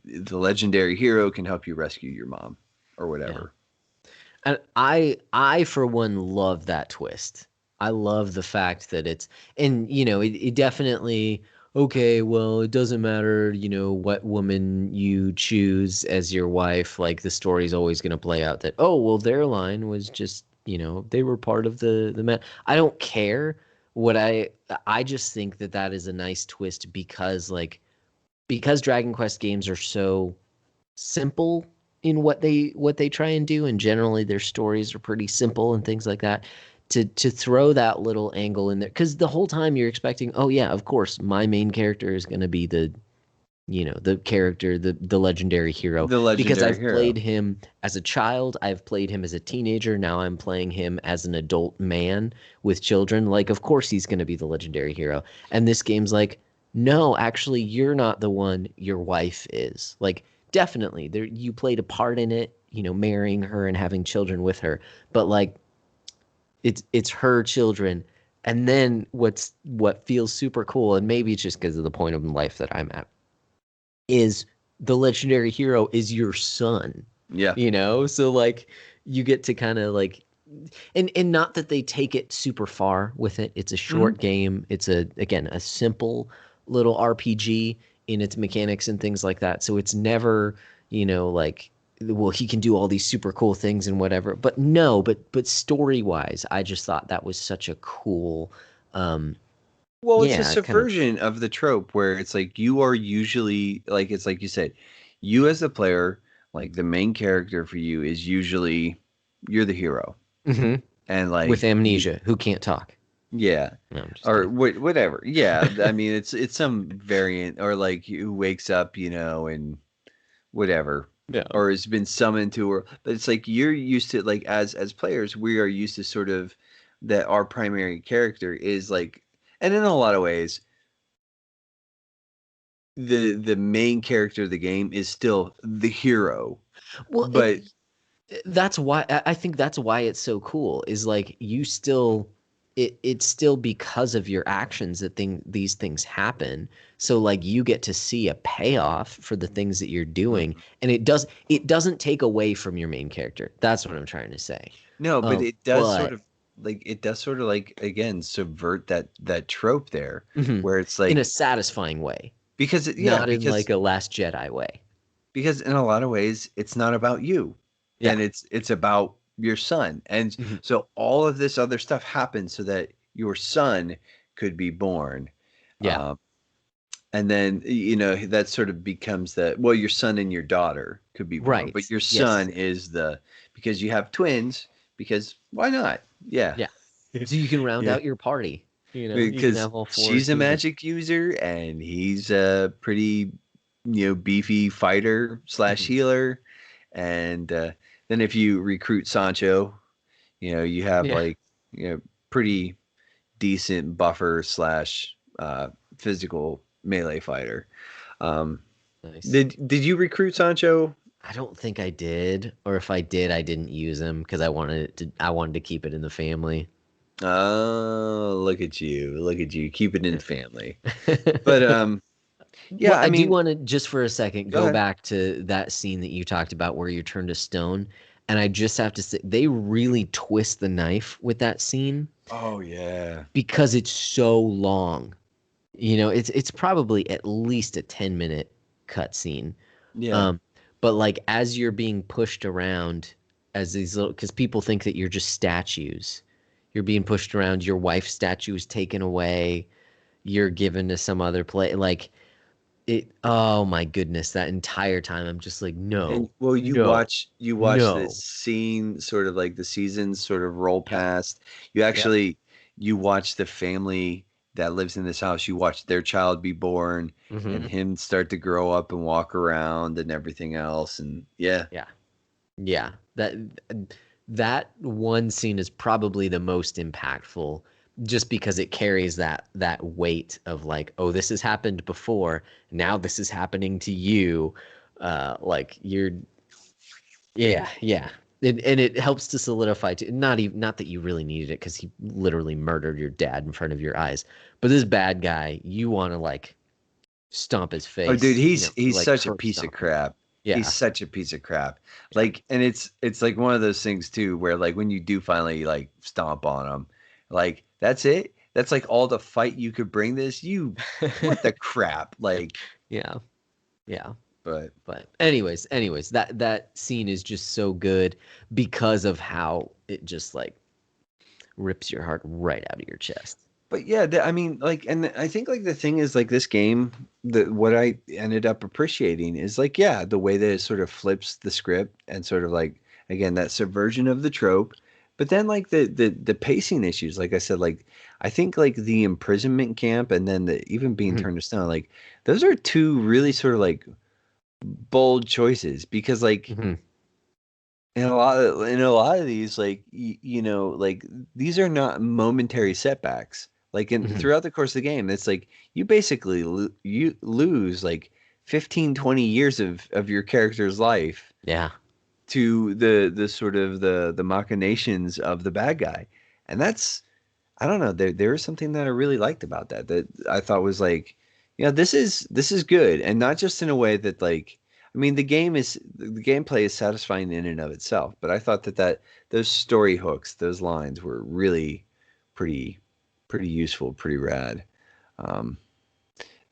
the legendary hero can help you rescue your mom or Yeah. whatever. And I for one love that twist. I love the fact that and it definitely, okay, well, it doesn't matter, what woman you choose as your wife, like the story's always going to play out that, oh, well, their line was just, they were part of the man. I don't care. What I just think that that is a nice twist, because Dragon Quest games are so simple in what they try and do, and generally their stories are pretty simple and things like that. To throw that little angle in there, because the whole time you're expecting, oh yeah, of course, my main character is going to be the character, the legendary hero, The because legendary I've played hero. him as a child, I've played him as a teenager, now I'm playing him as an adult man with children. Like, of course he's going to be the legendary hero. And this game's like, no, actually, you're not the one, your wife is. Like, definitely, there you played a part in it, marrying her and having children with her, but like, it's her children. And then what feels super cool, and maybe it's just because of the point of life that I'm at, is the legendary hero is your son. Yeah. So like, you get to kind of like, and not that they take it super far with it. It's a Hmm. short game. It's again a simple little RPG in its mechanics and things like that. So it's never, like, well, he can do all these super cool things and whatever. But no, but story wise, I just thought that was such a cool, um Well, it's a yeah, kind of. subversion of the trope where it's like you are usually like it's like you said, you as the player, like the main character for you is usually you're the hero. Hmm. And With like you amnesia, who can't talk. yeah. No, I'm just Or kidding. whatever. Yeah, I mean it's some variant or like who wakes up, and whatever Yeah. or has been summoned to or but it's like you're used to like as players we are used to sort of that our primary character is like and in a lot of ways the main character of the game is still the hero Well, but that's why I think that's why it's so cool, is like, you still, it's still because of your actions that these things happen. So like, you get to see a payoff for the things that you're doing, Mhm. and it doesn't take away from your main character. That's what I'm trying to say. No, but it does sort But of like again subvert that trope there mhm, where it's in a like satisfying way, because yeah not in because like a Last Jedi way. because in a lot of ways it's not about you, Yeah. and it's about your son. And Mhm. so all of this other stuff happens so that your son could be born. Yeah. um, and then that sort of becomes the, well, your son and your daughter could be born, but Right. your Yes. son is the, because you have twins, because why not? Yeah. Yeah. So you can round Yeah, out your party. You can because have all four she's a humans. magic user and he's a pretty, beefy fighter slash Mhm. healer. And then if you recruit Sancho, you have Yeah. like, pretty decent buffer slash physical melee fighter. Um, Nice. did you recruit Sancho? I don't think I did, or if I did, I didn't use him because I wanted to keep it in the family. Oh, look at you. Look at you. Keep it in Yeah. the family. But Well, yeah, I I do mean, want to just for a second go go ahead. back to that scene that you talked about where you turned to stone, and I just have to say they really twist the knife with that scene Oh yeah. because it's so long. It's probably at least a 10-minute cut scene. Yeah. Um, but like as you're being pushed around as these little, because people think that you're just statues. You're being pushed around. Your wife's statue is taken away. You're given to some other place. Like it. Oh my goodness! That entire time, I'm just like, And no, well, no, you watch this no. scene, sort of like the seasons sort of roll Yep. past. You Yep. actually, you watch the family that lives in this house. You watch their child be born and Hmm. him start to grow up and walk around and everything else. And yeah. Yeah. Yeah. That one scene is probably the most impactful just because it carries that weight of like, oh, this has happened before. Now this is happening to you. Like you're yeah, yeah. And it helps to solidify to not that you really needed it because he literally murdered your dad in front of your eyes. But this bad guy, you want to like stomp his Oh, dude, face, he's like such a curb piece of stomp him. crap. He's Yeah. such a piece of crap. Yeah. Like, and it's like one of those things too, where like when you do finally like stomp on him, like that's it. That's like all the fight you could bring this. You, what the crap? Like, Yeah. Yeah. but But anyways, that scene is just so good because of how it just like rips your heart right out of your chest. yeah, I mean, like, and I think like the thing is like this game, the what I ended up appreciating is like, yeah, the way that it sort of flips the script and sort of like, again, that subversion of the trope, but then like the pacing issues, like I said, like I think like the imprisonment camp and then the even being Mhm, turned to stone, like those are two really sort of like bold choices because like mhm, in a lot of these like like these are not momentary setbacks, like in mhm. throughout the course of the game it's like you basically you lose like 15-20 years of your character's life Yeah. to the sort of the machinations of the bad guy. And that's, I don't know, there was something that I really liked about that I thought was like, this is good, and not just in a way that like, I mean, the gameplay is satisfying in and of itself, but I thought that those story hooks, those lines were really pretty pretty useful, pretty rad. Um,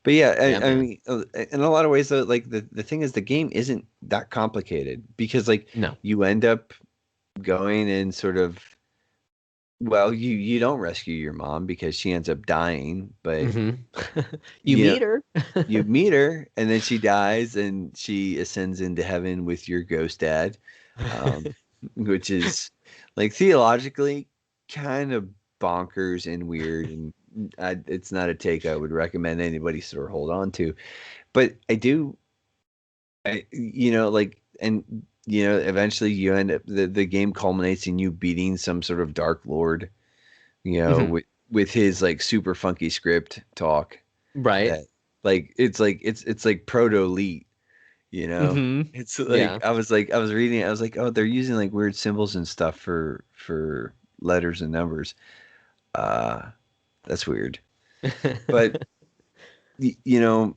but yeah, Yeah, I man. mean, in a lot of ways, though, like the thing is, the game isn't that complicated because like No. you end up going and sort of, well, you don't rescue your mom because she ends up dying, but Mhm. You you know, meet her. you meet her and then she dies and she ascends into heaven with your ghost dad, um, which is like theologically kind of bonkers and weird, and it's not a take I would recommend anybody sort of hold on to. But I do, like, and eventually you end up, the game culminates in you beating some sort of dark lord, Mhm. with his like super funky script talk Right. that, like it's like proto elite, you know. Mhm. It's Yeah. like I was reading it, I was like, oh, they're using like weird symbols and stuff for letters and numbers. uh that's weird. But you know,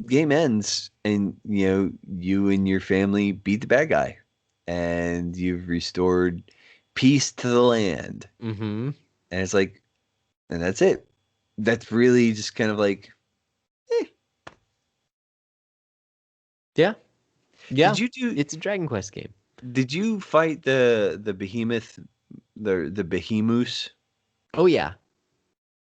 game ends and you and your family beat the bad guy and you've restored peace to the land. Mhm. And it's like, and that's it. That's really just kind of like, eh. Yeah. Yeah, Did you do? it's a Dragon Quest game. Did you fight the behemoth, the behemoose? Oh yeah.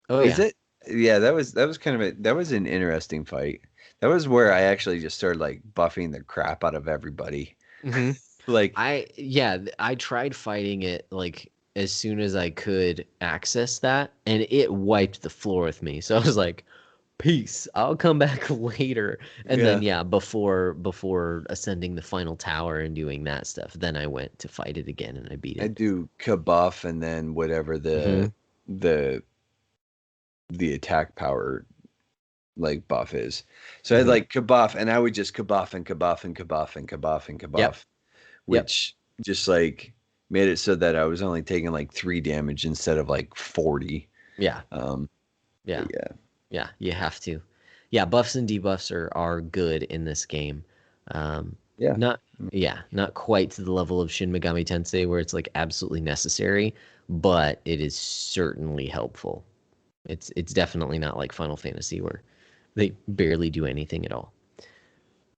Oh Is yeah. it? Yeah, that was kind of that was an interesting fight. That was where I actually just started like buffing the crap out of everybody. Hmm. Like, I tried fighting it like as soon as I could access that, and it wiped the floor with me. So I was like, "Peace. I'll come back later." And then yeah, yeah, before ascending the final tower and doing that stuff, then I went to fight it again and I beat I it. do kabuff and then whatever Hmm. the the attack power like buff is. So I had Hmm. like kabuff, and I would just kabuff and kabuff and kabuff and kabuff and Yep. kabuff, Yep. which just like made it so that I was only taking like 3 damage instead of like 40. Yeah. Um, but Yeah. yeah, Yeah. You have to. Yeah. Buffs and debuffs are good in this game. Um, yeah, not yeah, not quite to the level of Shin Megami Tensei where it's like absolutely necessary, but it is certainly helpful. It's definitely not like Final Fantasy where they barely do anything at all.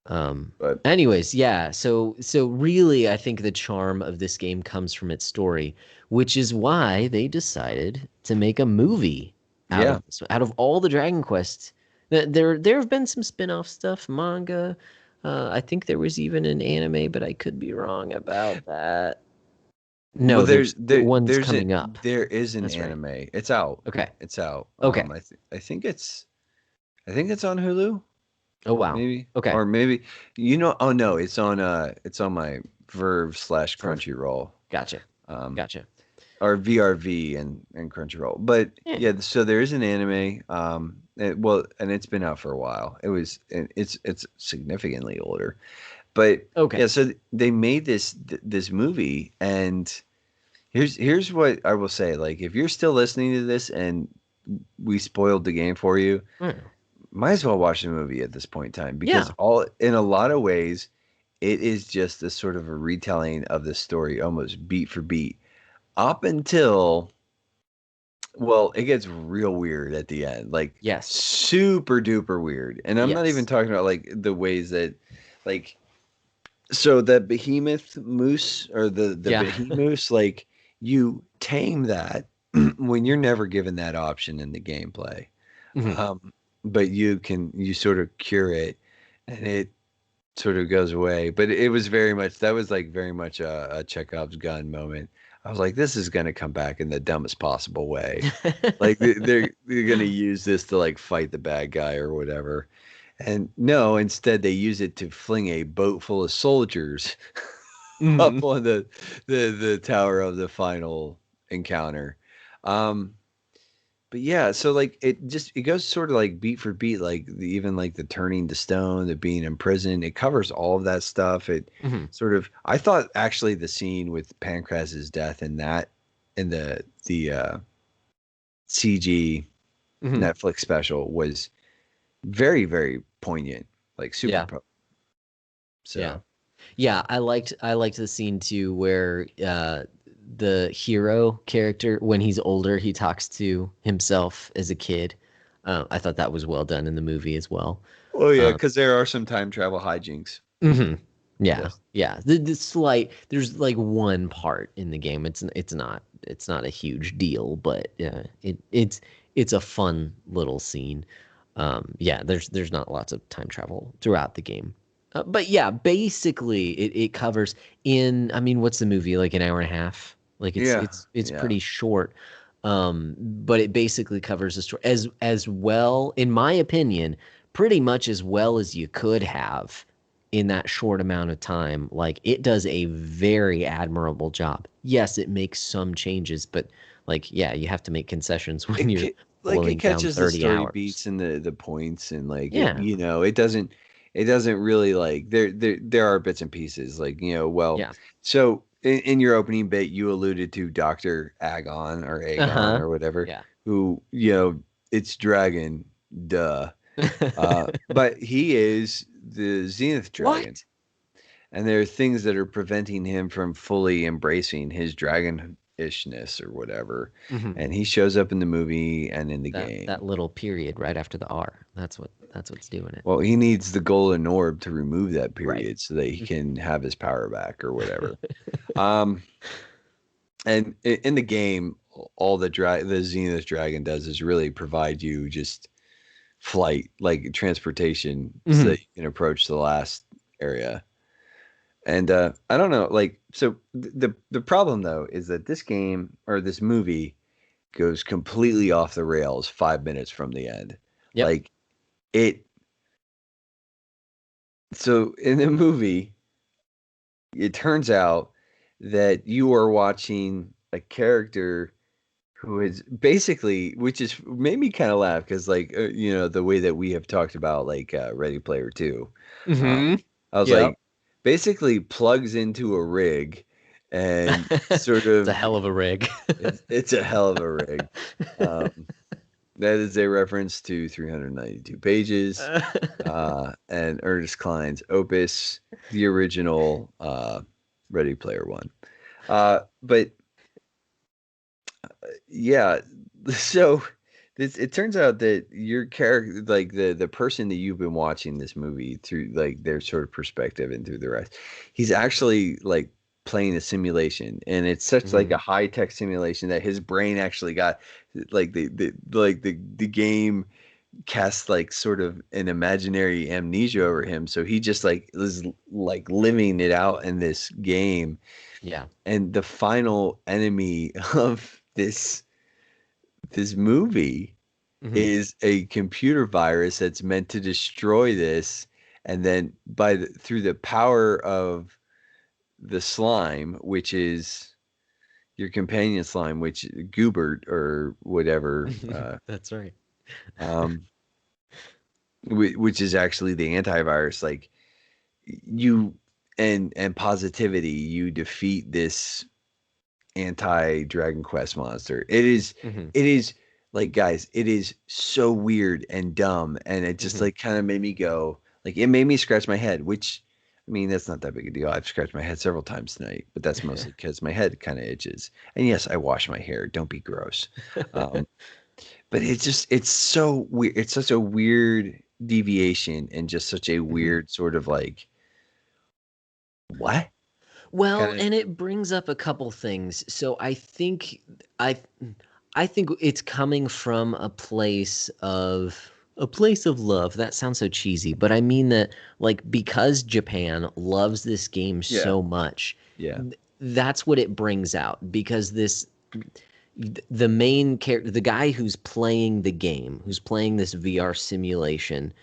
but Anyways, yeah, so really I think the charm of this game comes from its story, which is why they decided to make a movie out yeah. of this. Out of all the Dragon Quests, there have been some spin-off stuff, manga. I think there was even an anime, but I could be wrong about that. Well, No, one's there's coming up. there is an That's right. anime. It's out. Okay. It's out. Okay. I think it's on Hulu. Oh wow. Maybe, Okay. or maybe, oh no, it's on my Verve slash Verve. Crunchyroll, Gotcha. um Gotcha. or VRV and Crunchyroll. But Yeah. yeah, so there is an anime, well, and it's been out for a while. It's significantly older, but Okay. yeah, so they made this movie. And here's what I will say: like, if you're still listening to this and we spoiled the game for you, Mm. might as well watch the movie at this point in time, because Yeah. all in a lot of ways it is just a sort of a retelling of the story, almost beat for beat, up until, well, it gets real weird at the end, like Yes. super duper weird. And I'm not even Yes. talking about like the ways that, like, so the behemoth moose, or the Yeah. behemoose, like, you tame that when you're never given that option in the gameplay. Mhm. But you sort of cure it, and it sort of goes away. But it was very much, that was like very much a Chekhov's gun moment. I was like, this is gonna come back in the dumbest possible way. Like, they're gonna use this to like fight the bad guy or whatever. And no, instead they use it to fling a boat full of soldiers up Mhm. on the tower of the final encounter. Um, but yeah, so like it goes sort of like beat for beat, like even like the turning to stone, the being in prison, it covers all of that stuff. It Mhm. sort of, I thought actually the scene with Pancraz's death in that, in the CG Mhm. Netflix special, was very very poignant, like super Yeah. po-. Yeah. So Yeah, I liked the scene too where the hero character when he's older, he talks to himself as a kid. I thought that was well done in the movie as well. oh yeah, Um, because there are some time travel hijinks. mhm. Yeah. Yes. Yeah. The slight there's like one part in the game. It's not a huge deal, but it's a fun little scene. Yeah, there's not lots of time travel throughout the game. But yeah, basically it covers in, I mean, what's the movie? Like an hour and a half? Like it's Yeah. it's it's Yeah. pretty short. But it basically covers the story as well, in my opinion, pretty much as well as you could have in that short amount of time. Like it does a very admirable job. Yes, it makes some changes, but like yeah, you have to make concessions when you're Like, it boiling down catches the 30 story hours. beats and the points, and like it, Yeah. it doesn't really, like, there are bits and pieces, like, well, Yeah. so in your opening bit you alluded to Dr. Agon, or Agon, Uh-huh. or whatever, Yeah. who, it's dragon, duh, but he is the Zenith dragon, What? and there are things that are preventing him from fully embracing his dragon ishness or whatever. Hmm. And he shows up in the movie and in the That game. little period right after the R. That's what's doing it. Well, he needs the golden orb to remove that Right. period so that he can have his power back or whatever. Um, and in the game, all the Zenith Dragon does is really provide you just flight, like transportation, so Hmm. that you can approach the last area. And I don't know, like, so the problem though is that this game or this movie goes completely off the rails 5 minutes from the end. Yep. Like it. So in the movie, it turns out that you are watching a character who is basically, which is made me kind of laugh because, like, the way that we have talked about, like, Ready Player Two, Hmm. I was Yep. like, basically plugs into a rig and sort It's a of, hell of a rig. it's a hell of a rig. Um, that is a reference to 392 pages and Ernest Cline's opus, the original Ready Player One. But yeah, so it turns out that your character, like the person that you've been watching this movie through, like their sort of perspective and through the rest, he's actually like playing a simulation, and it's such like a Hmm. high tech simulation that his brain actually got like the game cast like sort of an imaginary amnesia over him, so he just like is like living it out in this game, Yeah. and the final enemy of this movie Hmm. is a computer virus that's meant to destroy this, and then through the power of the slime, which is your companion slime, which Goobert or whatever, That's right. um, which is actually the antivirus, like you and positivity, you defeat this anti Dragon Quest monster. Hmm. It is like, guys, it is so weird and dumb, and it just Hmm. like kind of made me go, like it made me scratch my head, which I mean that's not that big a deal. I've scratched my head several times tonight, but that's mostly because my head kind of itches. And yes, I wash my hair. Don't be gross. Um, but it's so weird. It's such a weird deviation and just such a Hmm. weird sort of like what kind Well, of and it brings up a couple things. So I I think it's coming from a place of love. That sounds so cheesy, but I mean that like because Japan loves this game yeah, so much, yeah. that's what it brings out because the main character, the guy who's playing the game, who's playing this VR simulation,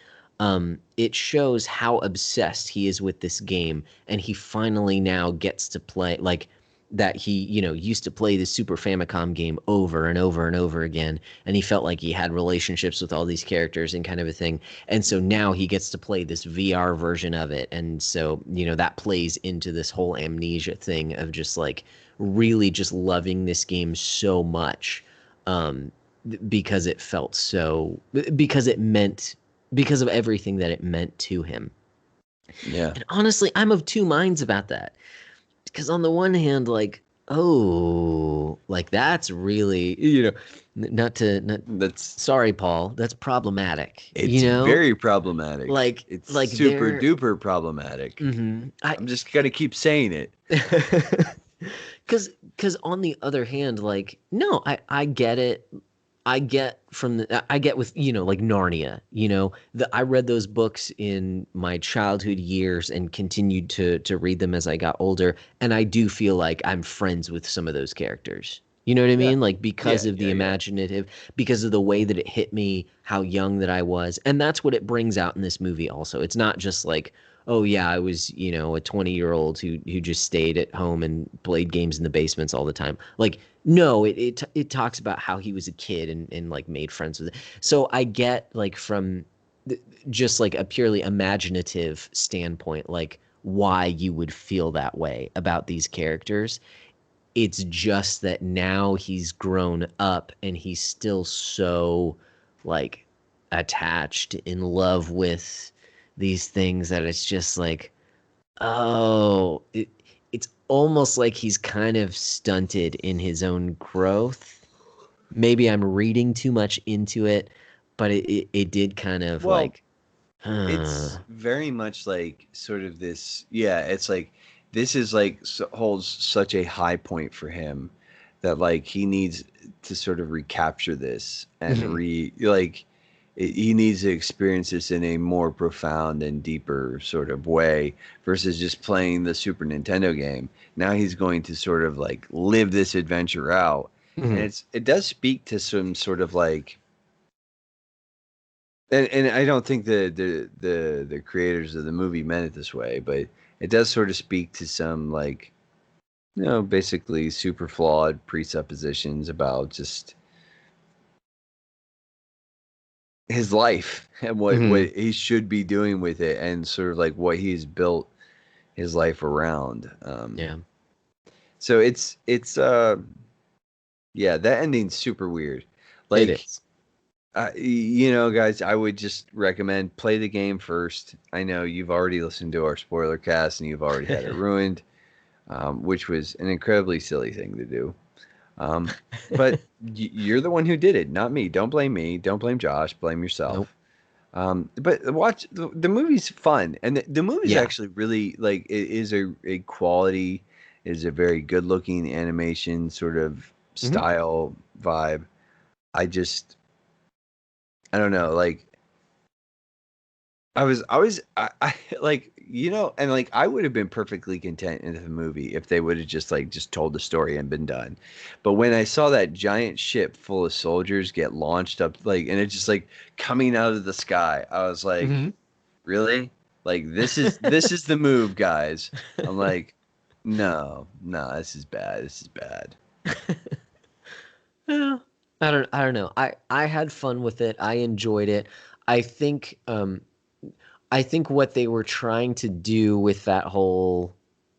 it shows how obsessed he is with this game, and he finally now gets to play like that. He, used to play the Super Famicom game over and over and over again, and he felt like he had relationships with all these characters and kind of a thing. And so now he gets to play this VR version of it, and so that plays into this whole amnesia thing of just like really just loving this game so much um, because it felt so because it meant because of everything that it meant to him. Yeah. And honestly, I'm of two minds about that because on the one hand, like, oh, like that's really not to not That's sorry, Paul, that's problematic. It's very problematic. It's Like super they're duper problematic. I I'm just gonna keep saying it. because on the other hand, like, no, I get it. I get with like Narnia. I read those books in my childhood years and continued to read them as I got older, and I do feel like I'm friends with some of those characters. You know what I Yeah. mean? Like because Yeah, of the yeah, yeah. imaginative, because of the way that it hit me, how young that I was, and that's what it brings out in this movie. Also, it's not just like, oh yeah, I was a 20-year-old who just stayed at home and played games in the basements all the time. Like no, it talks about how he was a kid and like made friends with it. So I get like from just like a purely imaginative standpoint, like why you would feel that way about these characters. It's just that now he's grown up and he's still so like attached in love with these things that it's just like, oh, it's almost like he's kind of stunted in his own growth. Maybe I'm reading too much into it, but it did kind of Well, like, it's very much like sort of this. Yeah, it's like this is like holds such a high point for him that like he needs to sort of recapture this and mhm, he needs to experience this in a more profound and deeper sort of way versus just playing the Super Nintendo game. Now he's going to sort of like live this adventure out, and mhm, it does speak to some sort of like and I don't think the creators of the movie meant it this way, but it does sort of speak to some like basically super flawed presuppositions about just his life and what mhm, he should be doing with it and sort of like what he's built his life around. yeah, So it's yeah, that ending's super weird. it Like is. guys, I would just recommend play the game first. I know you've already listened to our spoiler cast and you've already had it ruined, which was an incredibly silly thing to do. But you're the one who did it, not me. Don't blame me. Don't blame Josh. Blame Nope. yourself. But watch the movie's fun, and the movie's Yeah. actually really like it is a quality, it is a very good looking animation sort of Mhm. style vibe. I just I don't know like I like and like I would have been perfectly content in the movie if they would have just told the story and been done. But when I saw that giant ship full of soldiers get launched up like and it's just like coming out of the sky, I was like, Mhm. really? Like this is the move, guys. I'm like, no, no, this is bad. This is bad. Yeah. I don't know. I had fun with it. I enjoyed it. I think I think what they were trying to do with that whole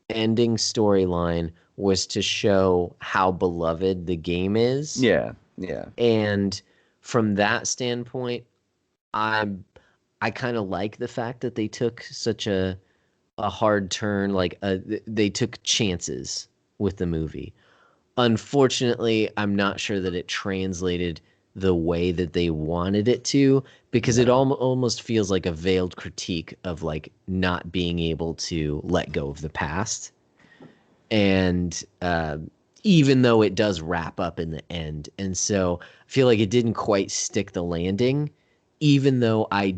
ending storyline was to show how beloved the game is. Yeah, yeah, And from that standpoint, I'm I kind of like the fact that they took such a hard turn, like they took chances with the movie. Unfortunately, I'm not sure that it translated the way that they wanted it to because it no, almost feels like a veiled critique of like not being able to let go of the past. And even though it does wrap up in the end, and so I feel like it didn't quite stick the landing, even though I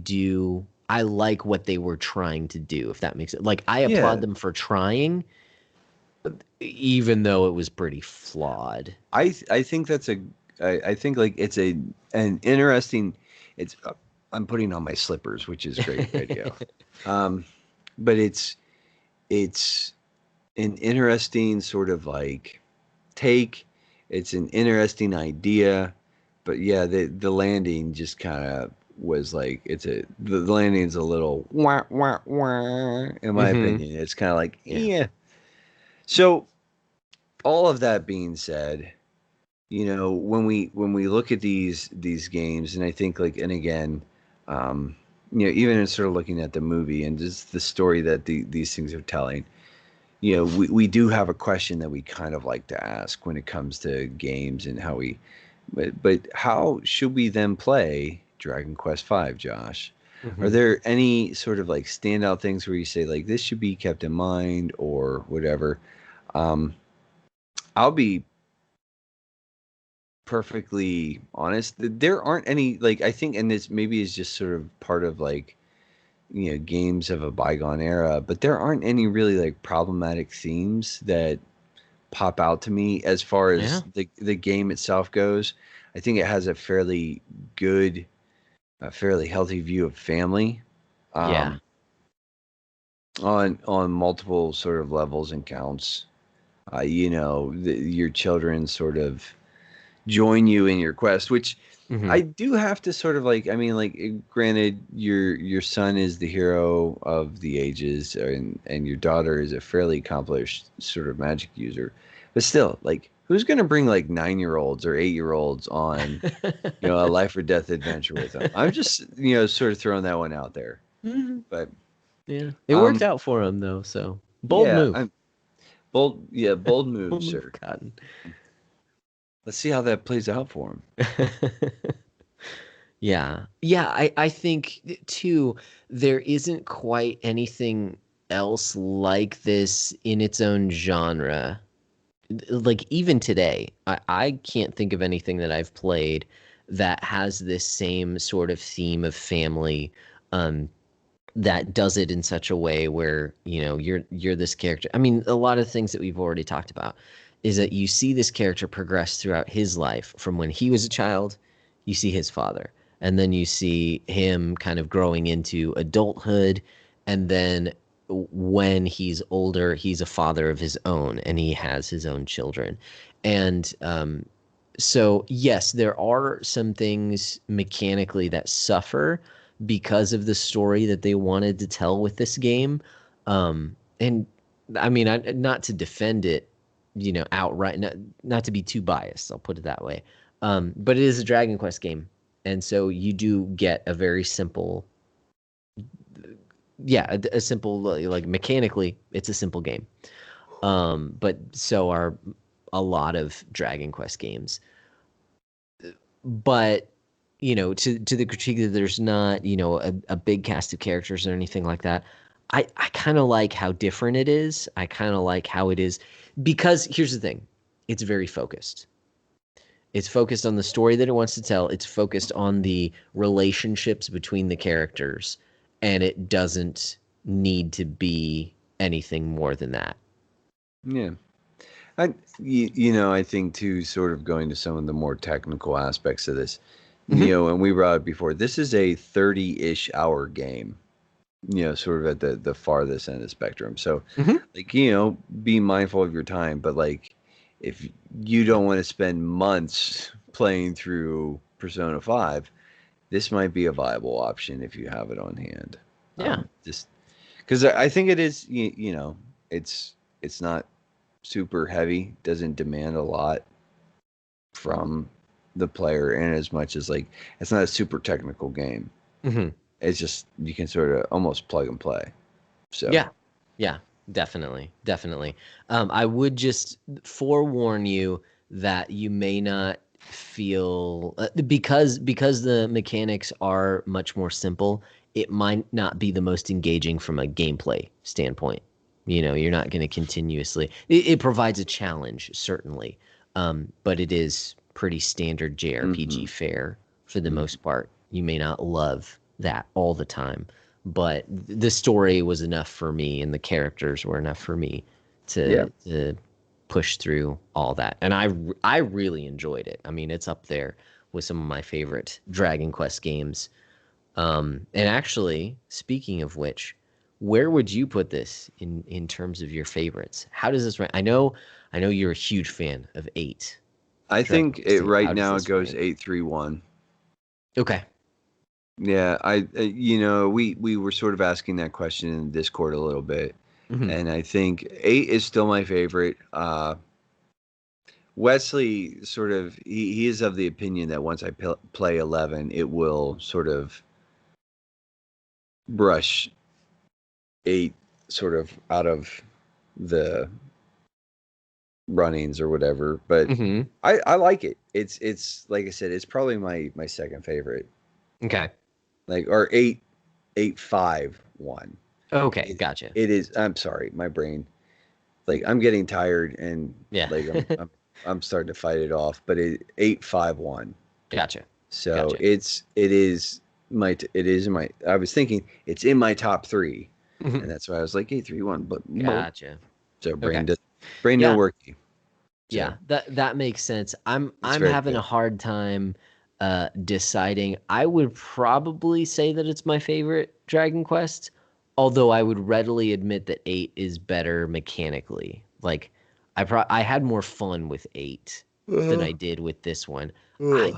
like what they were trying to do, if that makes it like I applaud yeah. them for trying, even though it was pretty flawed. I think that's a I think like it's a an interesting it's I'm putting on my slippers, which is great radio. Um, but it's an interesting sort of like take. It's an interesting idea, but yeah, the landing just kind of was like the landing's a little wah wah wah in my Hmm. opinion. It's kind of like Yeah. yeah. So all of that being said, when we look at these games, and I think like and again, um, even in sort of looking at the movie and just the story that these things are telling, we do have a question that we kind of like to ask when it comes to games and how but how should we then play Dragon Quest V, Josh? Are Hmm. there any sort of like standout things where you say like this should be kept in mind or whatever? Um, I'll be perfectly honest. There aren't any like I think, and this maybe is just sort of part of like games of a bygone era, but there aren't any really like problematic themes that pop out to me as far Yeah. as the game itself goes. I think it has a fairly good, a fairly healthy view of family, Yeah. um, on multiple sort of levels and counts. Your children sort of join you in your quest, which Hmm. I do have to sort of like. I mean, like, granted, your son is the hero of the ages, and your daughter is a fairly accomplished sort of magic user, but still, like, who's gonna bring like 9-year-olds or 8-year-olds on a life or death adventure with them? I'm just sort of throwing that one out there, Hmm. but Yeah. It worked um, out for him though, so bold yeah, move. bold move, Bold move, sir. Cotton. Let's see how that plays out for him. Yeah. Yeah, I think too, there isn't quite anything else like this in its own genre. Like even today, I can't think of anything that I've played that has this same sort of theme of family, um, that does it in such a way where, you know, you're this character. I mean, a lot of things that we've already talked about is that you see this character progress throughout his life from when he was a child, you see his father, and then you see him kind of growing into adulthood, and then when he's older, he's a father of his own and he has his own children. And so yes, there are some things mechanically that suffer because of the story that they wanted to tell with this game. And I mean, not to defend it, you know, outright, not to be too biased, I'll put it that way. But it is a Dragon Quest game. And so you do get a very simple, yeah, a simple, like mechanically, it's a simple game. But so are a lot of Dragon Quest games. But you know, to the critique that there's not, you know, a big cast of characters or anything like that. I kind of like how different it is. I kind of like how it is because here's the thing, it's very focused. It's focused on the story that it wants to tell. It's focused on the relationships between the characters, and it doesn't need to be anything more than that. Yeah. I think too, sort of going to some of the more technical aspects of this, Hmm. and we brought it before. This is a 30-ish hour game, sort of at the farthest end of the spectrum. So, Hmm. like, be mindful of your time. But like, if you don't want to spend months playing through Persona 5, this might be a viable option if you have it on hand. Yeah. Just because I think it is, it's not super heavy, doesn't demand a lot from the player, and as much as like it's not a super technical game. Hmm. It's just you can sort of almost plug and play. So Yeah. Yeah, definitely. Definitely. I would just forewarn you that you may not feel because the mechanics are much more simple, it might not be the most engaging from a gameplay standpoint. You know, you're not going to continuously. It provides a challenge, certainly, but it is pretty standard JRPG hmm fare for the hmm most part. You may not love that all the time, but the story was enough for me and the characters were enough for me yeah, to push through all that. And I really enjoyed it. I mean, it's up there with some of my favorite Dragon Quest games. And actually, speaking of which, where would you put this in terms of your favorites? How does this rank? I know you're a huge fan of 8. I Dragon think Quest it 8. right How does now it this goes rank? 8-3-1. Okay. Yeah, we were sort of asking that question in Discord a little bit, Hmm. and I think 8 is still my favorite. Wesley sort of he is of the opinion that once I play 11, it will sort of brush 8 sort of out of the runnings or whatever. But Hmm. I like it. It's like I said, it's probably my second favorite. Okay. Like or 8-5-1. Okay. It, Gotcha. it is. I'm sorry, my brain. Like I'm getting tired and Yeah. like I'm starting to fight it off. But 8-5-1. Gotcha. So Gotcha. it is my. I was thinking it's in my top three, and Mhm. that's why I was like 8-3-1. But Gotcha. so Okay. brain no Yeah. worky. Yeah. So That makes sense. I'm it's I'm very having a good. hard time deciding. I would probably say that it's my favorite Dragon Quest, although I would readily admit that 8 is better mechanically. Like I had more fun with 8 than Uh, I did with this one. uh, I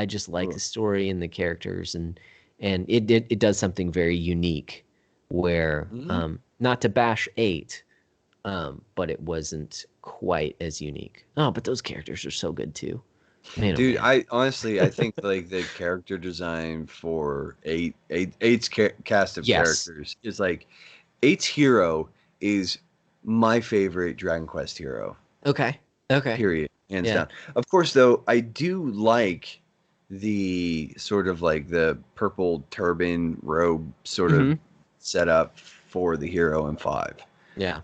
just like uh. the story and the characters, and it does something very unique where Mhm. not to bash 8, but it wasn't quite as unique. Oh, but those characters are so good too. Man, oh Dude, man. I honestly I think like the character design for eight's cast of Yes. characters is like eight's hero is my favorite Dragon Quest hero. Okay. Okay. Period. Hands Yeah. down. Of course, though, I do like the sort of like the purple turban robe sort of Hmm. setup for the hero in five. Yeah.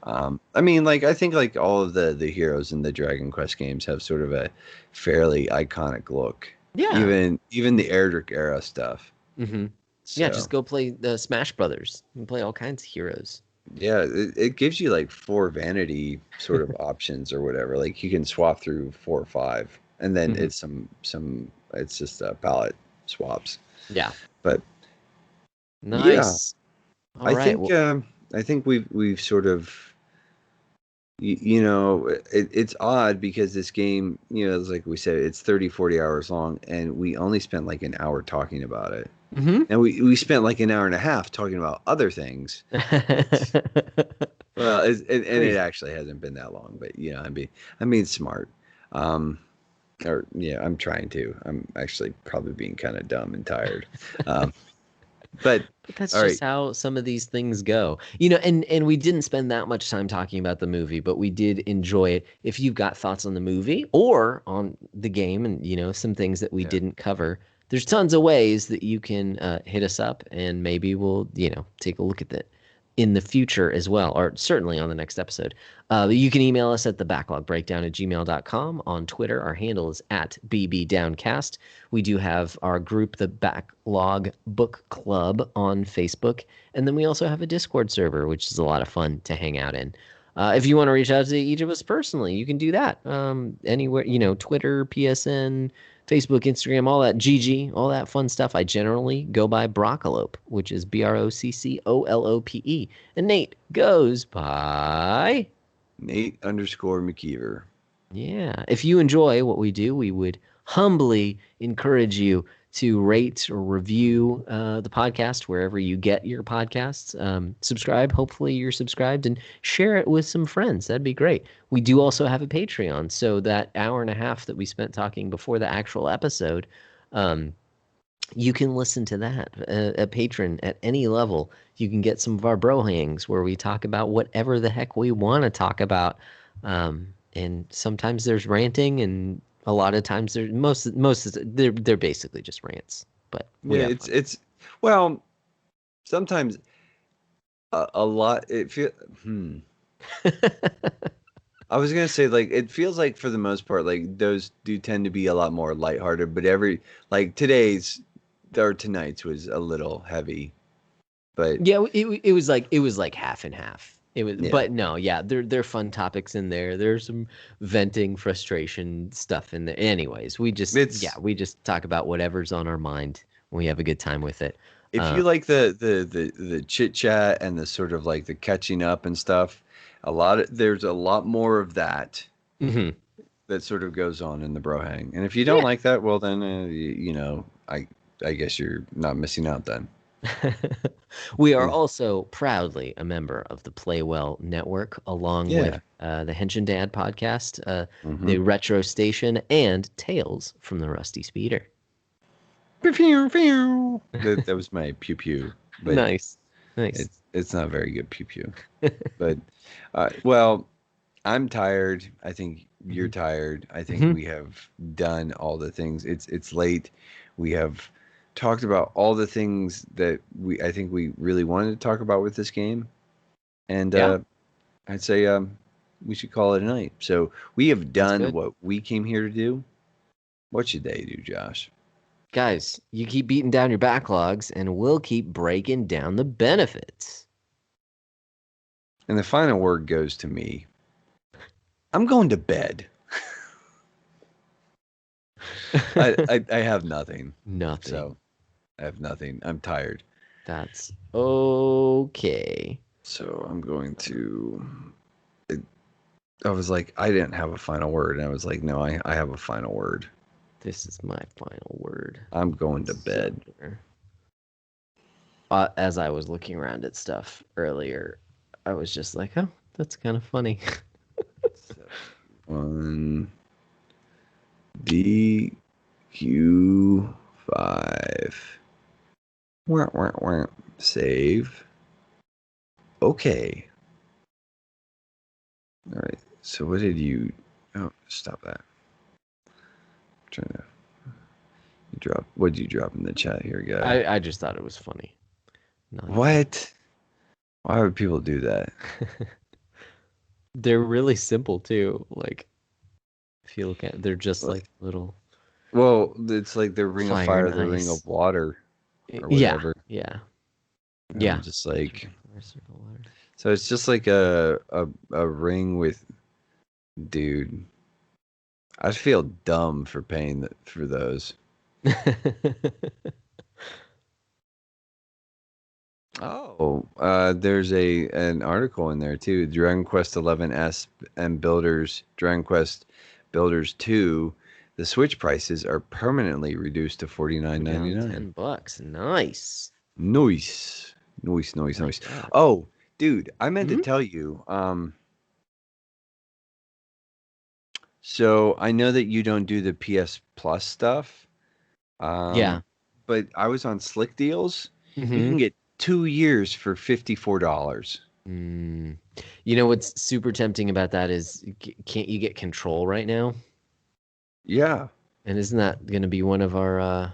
I mean, like I think like all of the heroes in the Dragon Quest games have sort of a fairly iconic look. Yeah. Even the Erdrick era stuff. Hmm. Yeah. Just So go play the Smash Brothers. You can play all kinds of heroes. yeah, it gives you like four vanity sort of options or whatever. Like you can swap through four or five, and then Hmm. it's some it's just palette swaps. Yeah. But yeah, Nice. All I right. think Well. I think we've sort of you know it's odd because this game it's like we said it's 30-40 hours long, and we only spent like an hour talking about it, Hmm. and we spent like an hour and a half talking about other things. It's Well, and it Crazy. actually hasn't been that long, but I'm being smart. Um, or yeah, I'm trying to. I'm actually probably being kind of dumb and tired. Um, but But that's all just right, how some of these things go. And we didn't spend that much time talking about the movie, but we did enjoy it. If you've got thoughts on the movie or on the game and, some things that we yeah, didn't cover, there's tons of ways that you can hit us up and maybe we'll, take a look at that in the future as well, or certainly on the next episode. You can email us at thebacklog@gmail.com. On Twitter, our handle is at @bbdowncast. We do have our group, the Backlog Book Club, on Facebook. And then we also have a Discord server, which is a lot of fun to hang out in. If you want to reach out to each of us personally, you can do that anywhere, Twitter, PSN, Facebook, Instagram, all that GG, all that fun stuff. I generally go by Broccolope, which is BROCCOLOPE. And Nate goes by. Nate_McKeever. Yeah. If you enjoy what we do, we would humbly encourage you to rate or review the podcast wherever you get your podcasts. Subscribe. Hopefully, you're subscribed and share it with some friends. That'd be great. We do also have a Patreon. So, that hour and a half that we spent talking before the actual episode, um, you can listen to that. A patron at any level, you can get some of our bro hangs where we talk about whatever the heck we want to talk about. And sometimes there's ranting, and a lot of times there's they're basically just rants, but we Yeah, have it's well sometimes a lot. It feel hmm. fun. I was gonna say like it feels like for the most part like those do tend to be a lot more lighthearted, but every like today's or tonight's was a little heavy, but Yeah, it was like half and half. yeah. But no, yeah, there are fun topics in there. There's some venting, frustration stuff in there. Anyways, It's we just talk about whatever's on our mind. We have a good time with it. if Uh, you like the chit chat and the sort of like the catching up and stuff, there's a lot more of that mhm. that sort of goes on in the bro hang. And if you don't Yeah. like that, well then I guess you're not missing out then. We are Yeah. also proudly a member of the Playwell Network, along with Yeah. the Henshin Dad podcast, Mm-hmm. the Retro Station, and Tales from the Rusty Speeder. That was my pew pew, but Nice, nice. it's not very good pew pew. But well, I'm tired. I think you're Mhm. tired. I think Mhm. we have done all the things. It's late. We have talked about all the things that I think we really wanted to talk about with this game, and Yeah, I'd say we should call it a night. So we have sounds done good. what we came here to do. What should they do, Josh? Guys, you keep beating down your backlogs, and we'll keep breaking down the benefits. And the final word goes to me. I'm going to bed. I have nothing. Nothing. So I have nothing. I'm tired. That's okay. So I'm going to. I was like, I didn't have a final word. And I was like, no, I have a final word. This is my final word. I'm going to bed. Somewhere. As I was looking around at stuff earlier, I was just like, oh, that's kind of funny. 1 DQ5. Wah, wah, wah. Save. Okay. All right. So what did you? Oh, stop that. I'm trying to drop. What did you drop in the chat here, guy? I just thought it was funny. Not What? Why would people do that? They're really simple too. Like if you look at, they're just like little Well, it's like the Ring of fire and Fire, the Ring of ice. Water, or Yeah, whatever. yeah, And I'm yeah. just like, Fire, circle, water. so it's just like a ring with, dude. I feel dumb for paying for those. Oh, there's an article in there too. Dragon Quest 11S and Dragon Quest Builders 2, the Switch prices are permanently reduced to Down $49.99. $10. Nice. Nice, nice, nice, Like nice. that. Oh, dude, I meant to Hmm. tell you. So I know that you don't do the PS Plus stuff. Yeah. Um, but I was on Slick Deals. You Hmm. can get 2 years for $54. Mm. You know what's super tempting about that is can't you get control right now? Yeah. And isn't that going to be one of our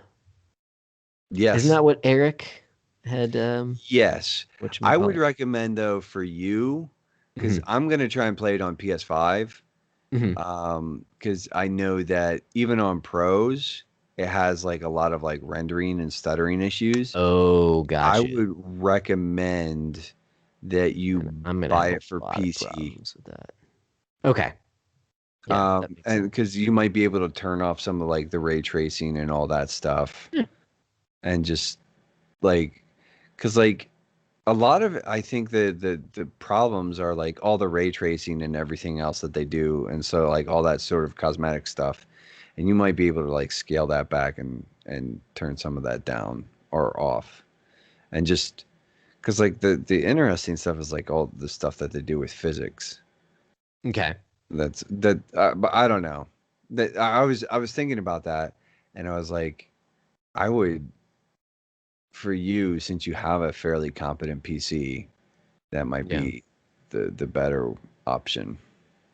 isn't Yes. that what Eric had Yes. I would whatchamacallit? recommend though for you, because Hmm. I'm gonna try and play it on PS5. Hmm. Because I know that even on pros, it has like a lot of like rendering and stuttering issues. Oh, I gotcha. would recommend that you And I'm gonna buy have a it for lot of PC. problems with that. Okay. Yeah, that makes And sense. because you might be able to turn off some of like the ray tracing and all that stuff, Yeah. and just like, because like a lot of it, I think the problems are like all the ray tracing and everything else that they do, and so like all that sort of cosmetic stuff, and you might be able to like scale that back and turn some of that down or off, and just because like the interesting stuff is like all the stuff that they do with physics. Okay. But I don't know. That I was thinking about that, and I was like, I would for you since you have a fairly competent PC, that might Yeah. be the better option.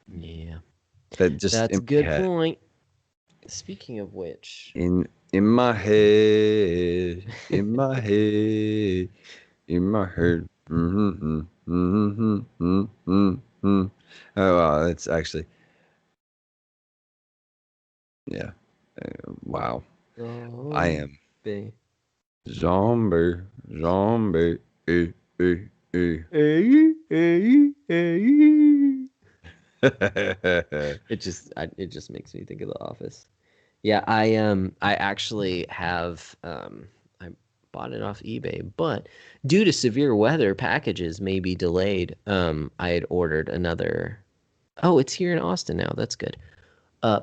Yeah. That just That's in a my good head, point. Speaking of which, in my head, in my head, in my head. Mm-hmm, mm-hmm, mm-hmm, mm-hmm. Oh, wow, that's actually yeah. Wow, I zombie. am zombie, zombie. Eh, eh, Hey, hey, hey. eh. It just makes me think of The Office. Yeah, I actually have I bought it off eBay, but due to severe weather, packages may be delayed. I had ordered another. Oh, it's here in Austin now. That's good.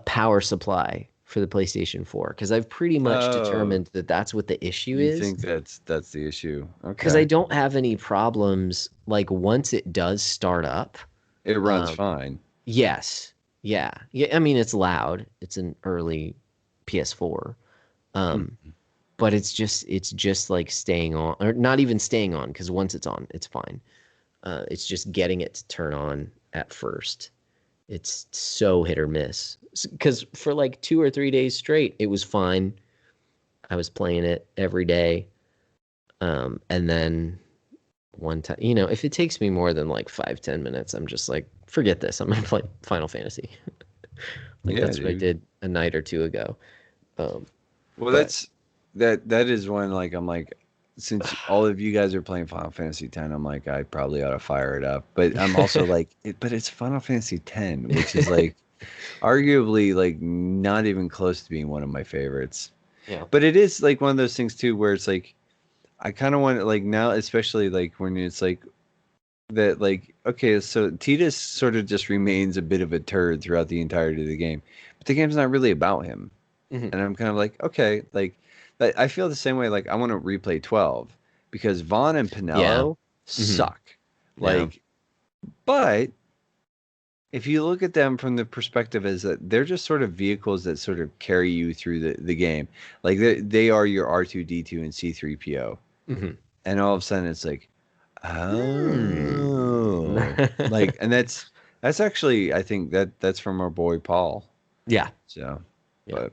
Power supply for the PlayStation 4 because I've pretty much Oh, determined that that's what the issue you is. think that's the issue? Because I Okay, don't have any problems like once it does start up. it runs Um, fine. yes, yeah, yeah. I mean, it's loud. It's an early PS4. Um, Mm. but it's just like staying on, or not even staying on, because once it's on, it's fine. It's just getting it to turn on at first. It's so hit or miss. Because for like 2 or 3 days straight, it was fine. I was playing it every day. And then one time, if it takes me more than like 5, 10 minutes, I'm just like, forget this. I'm gonna play Final Fantasy. Like Yeah, that's what I dude. did a night or two ago. Um, Well, but that is when like I'm like, since all of you guys are playing Final Fantasy X, I'm like I probably ought to fire it up. But I'm also like, but it's Final Fantasy X, which is like arguably like not even close to being one of my favorites. yeah, But it is like one of those things too where it's like I kind of want like now, especially like when it's like that like okay, so Titus sort of just remains a bit of a turd throughout the entirety of the game, but the game's not really about him. hmm, And I'm kind of like, okay, like, but I feel the same way. Like, I want to replay 12 because Vaughn and yeah, Pinello hmm, suck. yeah, Like, but if you look at them from the perspective as that they're just sort of vehicles that sort of carry you through the game, like they are your R2D2 and C3PO, hmm. and all of a sudden it's like, Hmm. oh, like, and That's actually, I think that's from our boy Paul. Yeah. So, Yeah.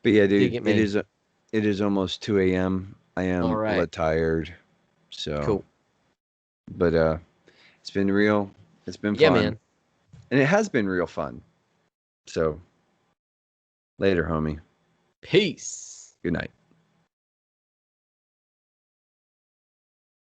but yeah, Dig dude, it, man. it is almost 2 a.m. I All am a right. little tired. So, Cool. but it's been real. It's been Yeah, fun, man. and it has been real fun. So, later, homie. Peace. Good night.